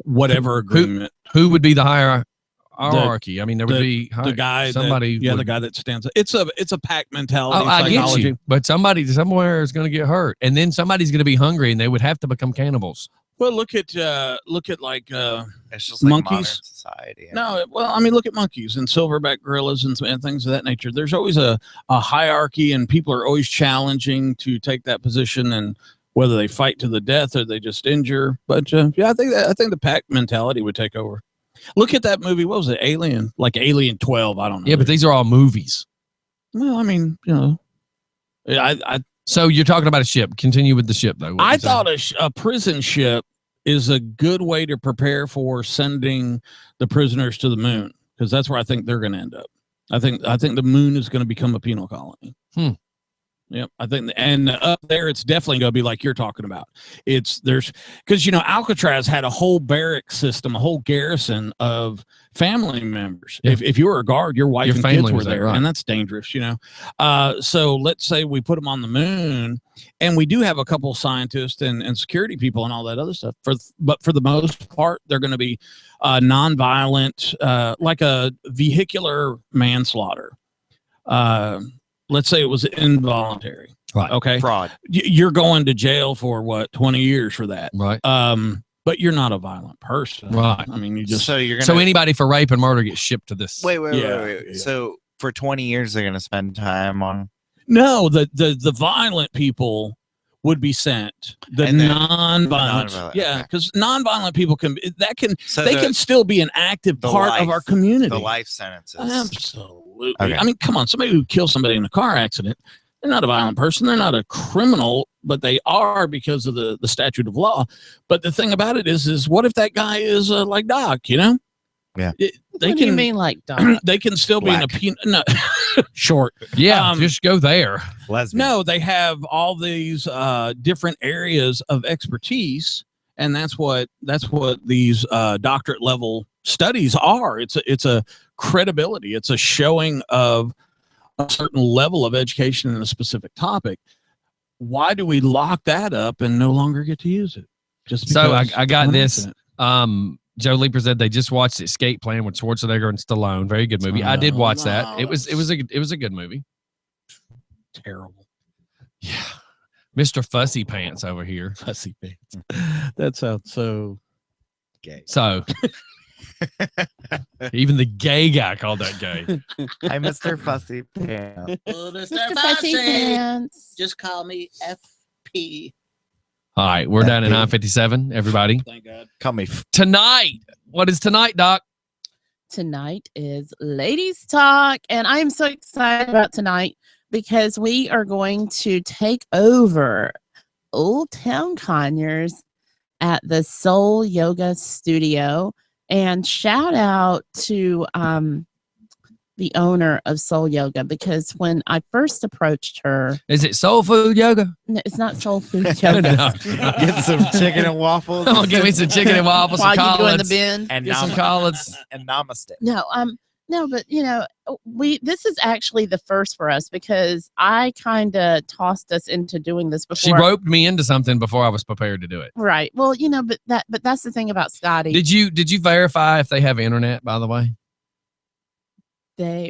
whatever agreement. Who would be the hierarchy? I mean, there would be The guy, somebody. the would- guy that stands. It's a pack mentality. Oh, I get psychology. you. But somebody somewhere is going to get hurt, and then somebody's going to be hungry, and they would have to become cannibals. Well, look at like it's just like modern monkeys. society. no. Well, I mean, look at monkeys and silverback gorillas and things of that nature. There's always a hierarchy, and people are always challenging to take that position, and whether they fight to the death or they just injure. But yeah, I think the pack mentality would take over. Look at that movie. What was it? Alien, like Alien 12. I don't know. Yeah, but these are all movies. well, I mean, you know, I So you're talking about a ship. Continue with the ship, though. What I you saying? thought a prison ship is a good way to prepare for sending the prisoners to the moon, because that's where I think they're going to end up. I think the moon is going to become a penal colony. Yep, I think, and up there, it's definitely going to be like you're talking about. Because you know Alcatraz had a whole barrack system, a whole garrison of family members. Yeah. If you were a guard, your wife Your and family kids were was there, there, right. and that's dangerous, you know. So let's say we put them on the moon, and we do have a couple scientists and security people and all that other stuff. But for the most part, they're going to be nonviolent, like a vehicular manslaughter. Let's say it was involuntary. Right. Okay. Fraud. You're going to jail for what, 20 years for that. Right. But you're not a violent person. Right. I mean, you just, So you're gonna So anybody for rape and murder gets shipped to this. wait. Yeah. So for 20 years they're gonna spend time on. no, the violent people would be sent. The And then- non-violent. nonviolent, Yeah. okay. Because non-violent people So they can still be an active the part of life- our community. the life sentences. Absolutely. Okay. I mean, come on, somebody who kills somebody in a car accident, they're not a violent person. They're not a criminal, but they are because of the statute of law. But the thing about it is what if that guy is like Doc, you know? Yeah. They What do you can mean, like Doc? they can still be in a Black. no, short. Yeah. Um, Just go there. Lesbian. No, they have all these different areas of expertise, and that's what these doctorate level studies are. It's a credibility. It's a showing of a certain level of education in a specific topic. Why do we lock that up and no longer get to use it? Just So because I got of an this. accident? Joe Leaper said they just watched Escape Plan with Schwarzenegger and Stallone. Very good movie. I did watch that. It was a good movie. Terrible. Yeah. Mr. Fussy Pants over here. Fussy pants. That sounds so Gay. So even the gay guy called that gay. Hi, Mr. Fussy Pants. Oh, Mr. Mr. Fussy Fussy. Pants. Just call me FP. All right, we're down at 9:57. Everybody, thank God. Call me. tonight. What is tonight, Doc? Tonight is Ladies Talk, and I am so excited about tonight because we are going to take over Old Town Conyers at the Soul Yoga Studio. And shout out to the owner of Soul Yoga, because when I first approached her, Is it soul food yoga? no, it's not soul food yoga. No. Get some chicken and waffles. I'm gonna give me some chicken and waffles, While some you doing the collards, bend. and get some collards. and namaste. No, but this is actually the first for us because I kind of tossed us into doing this before. She roped me into something before I was prepared to do it. Right. Well, but that's the thing about Scotty. Did you verify if they have internet, by the way?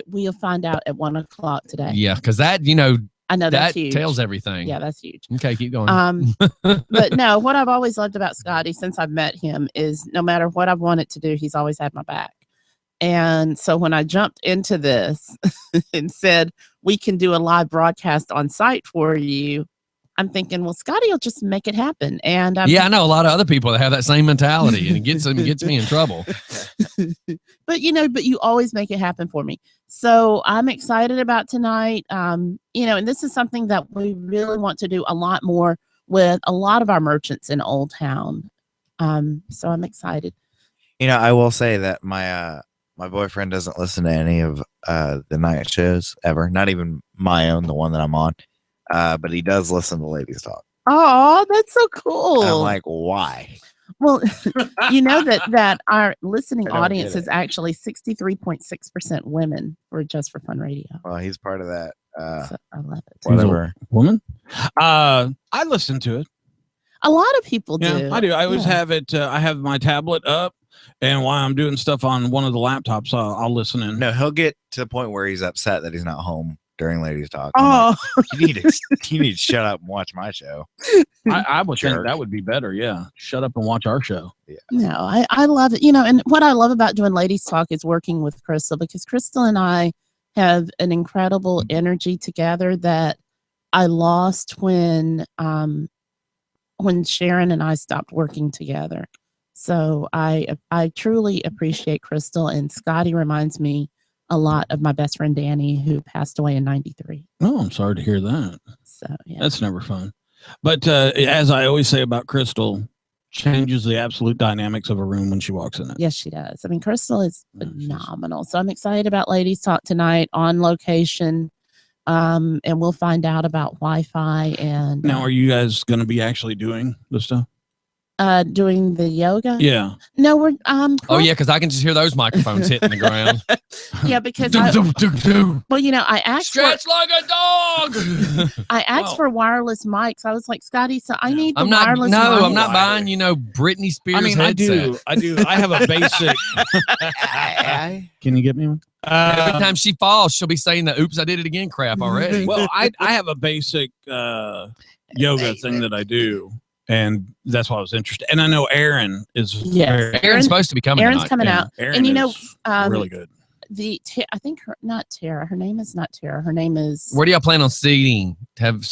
We'll find out at 1:00 today. Yeah, because that I know that's that huge. tells everything. Yeah, that's huge. Okay, keep going. But no, what I've always loved about Scotty since I've met him is no matter what I've wanted to do, he's always had my back. And so when I jumped into this and said, we can do a live broadcast on site for you, I'm thinking, well, Scotty will just make it happen. And yeah, I know a lot of other people that have that same mentality, and it gets me in trouble. but you always make it happen for me. So I'm excited about tonight. And this is something that we really want to do a lot more with a lot of our merchants in Old Town. So I'm excited. I will say that my boyfriend doesn't listen to any of the night shows ever. Not even my own, the one that I'm on. But he does listen to Ladies Talk. Oh, that's so cool. And I'm like, why? Well, that our listening I don't audience get is actually 63.6% women for Just for Fun Radio. Well, he's part of that. So I love it. Whatever. Woman. I listen to it. A lot of people do. Yeah, I do. I always Yeah. have it. I have my tablet up, and while I'm doing stuff on one of the laptops, I'll listen in. No, he'll get to the point where he's upset that he's not home during Ladies Talk. Oh, You need to shut up and watch my show. I would think Jerk. that would be better. Yeah, shut up and watch our show. no, I love it. And what I love about doing Ladies Talk is working with Crystal, because Crystal and I have an incredible energy together that I lost when Sharon and I stopped working together. So I truly appreciate Crystal, and Scotty reminds me a lot of my best friend Danny, who passed away in '93. Oh, I'm sorry to hear that. So yeah. That's never fun. But as I always say about Crystal, changes the absolute dynamics of a room when she walks in it. Yes, she does. I mean, Crystal is Yeah, she's- phenomenal. So I'm excited about Ladies Talk tonight on location. And we'll find out about Wi-Fi and Now, are you guys going to be actually doing this stuff? doing the yoga. Yeah. No, we're Oh yeah, because I can just hear those microphones hitting the ground. yeah, because Do, do, do, do. I asked for Stretch like a dog. I asked for wireless mics. I was like, Scotty, so I need the I'm not. wireless No, mics. I'm not buying. Britney Spears. I mean, I headset. do. I have a basic. Can you get me one? Every time she falls, she'll be saying the "Oops, I did it again" crap already. Well, I have a basic yoga thing that I do, and that's why I was interested. And I know Aaron is. Yes. very- Aaron's supposed to be coming. Aaron's tonight. coming out. Aaron And is um, really good. I think not Tara. Her name is not Tara. Her name is. Where do y'all plan on seating? Have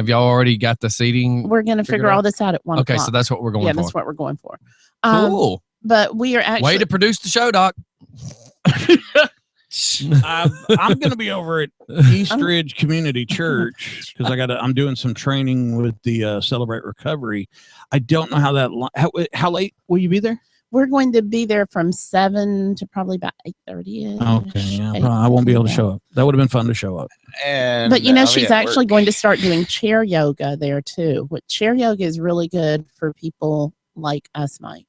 y'all already got the seating? We're gonna figured figure all out? this out at 1:00. Okay, so that's what we're going yeah, for. that's what we're going for. Cool. But we are actually Way to produce the show, Doc. I'm going to be over at Eastridge Community Church because I'm doing some training with the Celebrate Recovery. I don't know how late will you be there? we're going to be there from 7 to probably about 8:30. Okay, yeah, I won't be able to show up. That would have been fun to show up. And But I'll be she's at actually work. going to start doing chair yoga there too. Chair yoga is really good for people like us, Mike.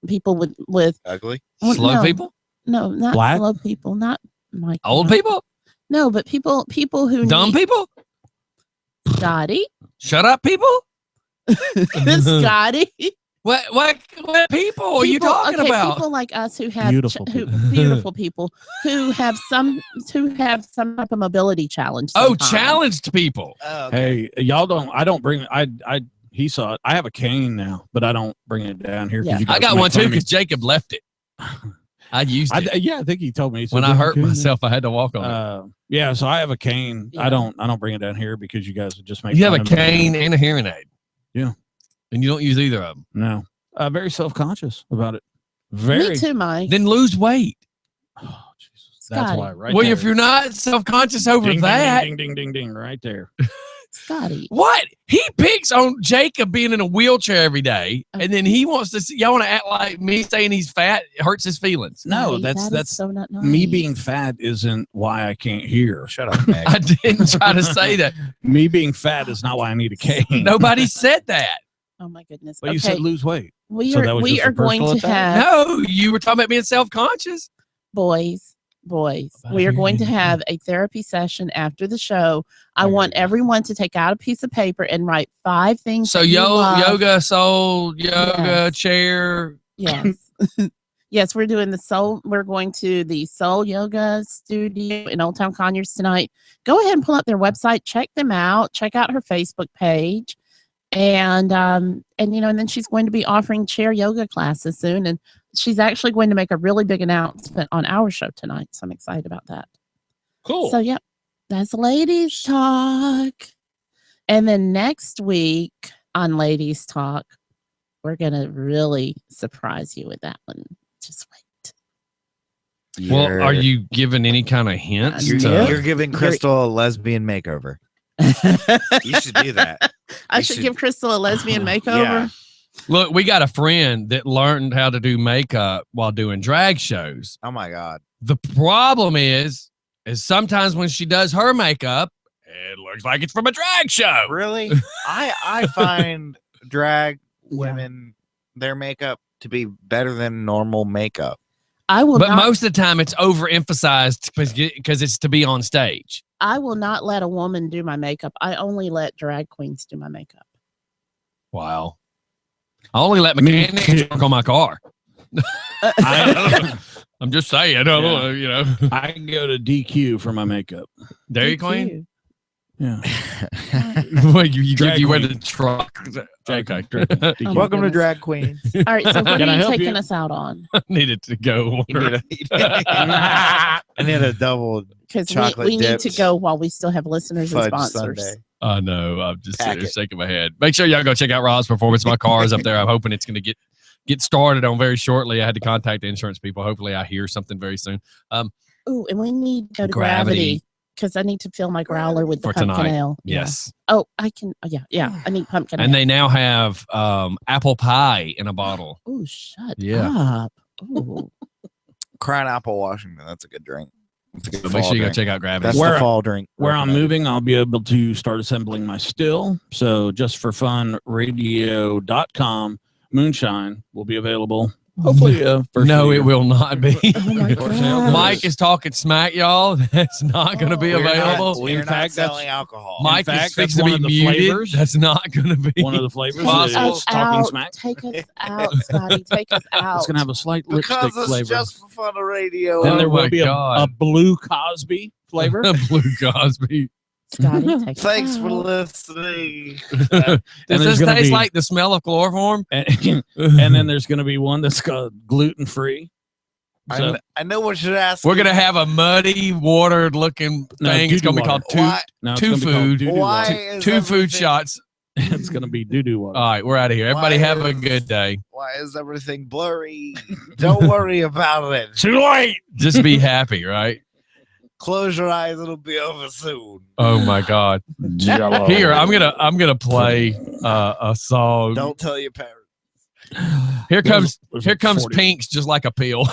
people with Ugly. well, Slow no, people, No, not Black? slow people, not Mike. old no. people, No, but people who dumb need people, Scotty. shut up people. Scotty. What people are you talking okay, about? People like us who have Beautiful people. beautiful people who have some type of mobility challenge. Oh, sometimes. challenged people. Oh, okay. Hey, y'all don't. I don't bring. He saw it. I have a cane now, but I don't bring it down here. 'cause Yeah. you guys I got make one fun too of me. because Jacob left it. I used it Yeah, I think he told me. He said, when I "There's a hurt cane there." myself. I had to walk on it. Yeah, so I have a cane. Yeah. I don't bring it down here because you guys would just make. You have a fun of me. cane and a hearing aid. Yeah. And you don't use either of them. No, very self-conscious about it. Very. Me too, Mike. Then lose weight. Oh, Jesus. That's Scotty. why, right Well, there. if you're not self-conscious over ding, that, ding, ding, ding, ding, ding, right there. Scotty. what? He picks on Jacob being in a wheelchair every day, and then he wants to see, y'all want to act like me saying he's fat hurts his feelings. No, Scotty, that's that is so not nice. me being fat isn't why I can't hear. Shut up, Meg. I didn't try to say that. Me being fat is not why I need a cane. Nobody said that. Oh my goodness. But you okay, said lose weight. we so are that was just a going personal to attack? have No, you were talking about being self-conscious. boys. We are going to have a therapy session after the show. I want everyone to take out a piece of paper and write 5 things. So that you love. yoga, soul, yoga, Yes. chair. Yes. Yes, we're doing the soul. We're going to the Soul Yoga Studio in Old Town Conyers tonight. Go ahead and pull up their website, check them out, check out her Facebook page. And then she's going to be offering chair yoga classes soon. And she's actually going to make a really big announcement on our show tonight. So I'm excited about that. Cool. So, yep, that's Ladies Talk. And then next week on Ladies Talk, we're going to really surprise you with that one. Just wait. Well, are you giving any kind of hints? You're giving Crystal a lesbian makeover. You should do that. I You should should- give Crystal a lesbian makeover. Yeah. Look, we got a friend that learned how to do makeup while doing drag shows. Oh my God. The problem is sometimes when she does her makeup, it looks like it's from a drag show. Really? I find drag women their makeup to be better than normal makeup. I will But not. most of the time, it's overemphasized because it's to be on stage. I will not let a woman do my makeup. I only let drag queens do my makeup. Wow. I only let mechanics work on my car. I'm just saying, I don't know, you know. I go to DQ for my makeup. Dairy Thank Queen? you. Yeah. Well, you Drag wear queen. the truck. Drag Okay. queen. DQ. Oh my Welcome to goodness. Drag Queens. All right. So what Can I are you help taking you? us out on? Needed to go. I need a double Because chocolate we need to dipped go while we still have listeners and fudge sponsors. sundae. I know. I'm just sitting there Packet. shaking my head. Make sure y'all go check out Rob's performance. My car is up there. I'm hoping it's going to get started on very shortly. I had to contact the insurance people. Hopefully, I hear something very soon. Ooh, and we need to go to Gravity. Gravity because I need to fill my growler with the For pumpkin tonight. ale. Yeah. Yes. Oh, I can. Oh, yeah. I need pumpkin And ale. they now have apple pie in a bottle. Ooh, shut Yeah. up. Ooh. Crying Apple Washington. That's a good drink. It's a good So make fall sure you go drink. check out Gravity. That's Where- the fall drink. Where I'm recommended. moving, I'll be able to start assembling my still. So just for fun, radio.com moonshine will be available. Hopefully, first No, of the it year. will not be. Oh my For sale. God. Mike is talking smack, y'all. That's not going to be We're not- available. We're In not fact, that's- selling alcohol. Mike fact, is fixing that's to one be of the muted. flavors. That's not going to be. One of the flavors Possible. is talking out. smack. Take us out, Scotty. Take us out. It's going to have a slight lipstick because it's flavor. just for fun of radio. Then Oh there my will be a God. blue Cosby flavor. Blue Cosby. Scotty, take us Thanks for out. listening. Does there's this gonna taste be- like the smell of chloroform? and then there's going to be one that's got gluten free. So, I know what you're asking. we're gonna have a muddy, watered looking No, thing. It's gonna be doo-doo called Why? no, it's two gonna be called food. doo-doo Why water. is two food everything- shots. It's going to be doo-doo water. All right, we're out of here. Everybody Why have a is- good day. Why is everything blurry? Don't worry about it. Too late. Just be happy, right? Close your eyes. It'll be over soon. Oh my God. Here, I'm gonna play a song. Don't tell your parents. Here comes There's here like comes 40. Pink's just like a pill.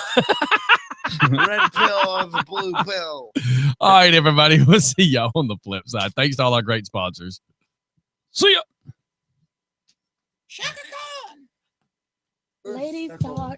Red pill or the blue pill. All right, everybody. We'll see y'all on the flip side. Thanks to all our great sponsors. See ya. Ladies talk.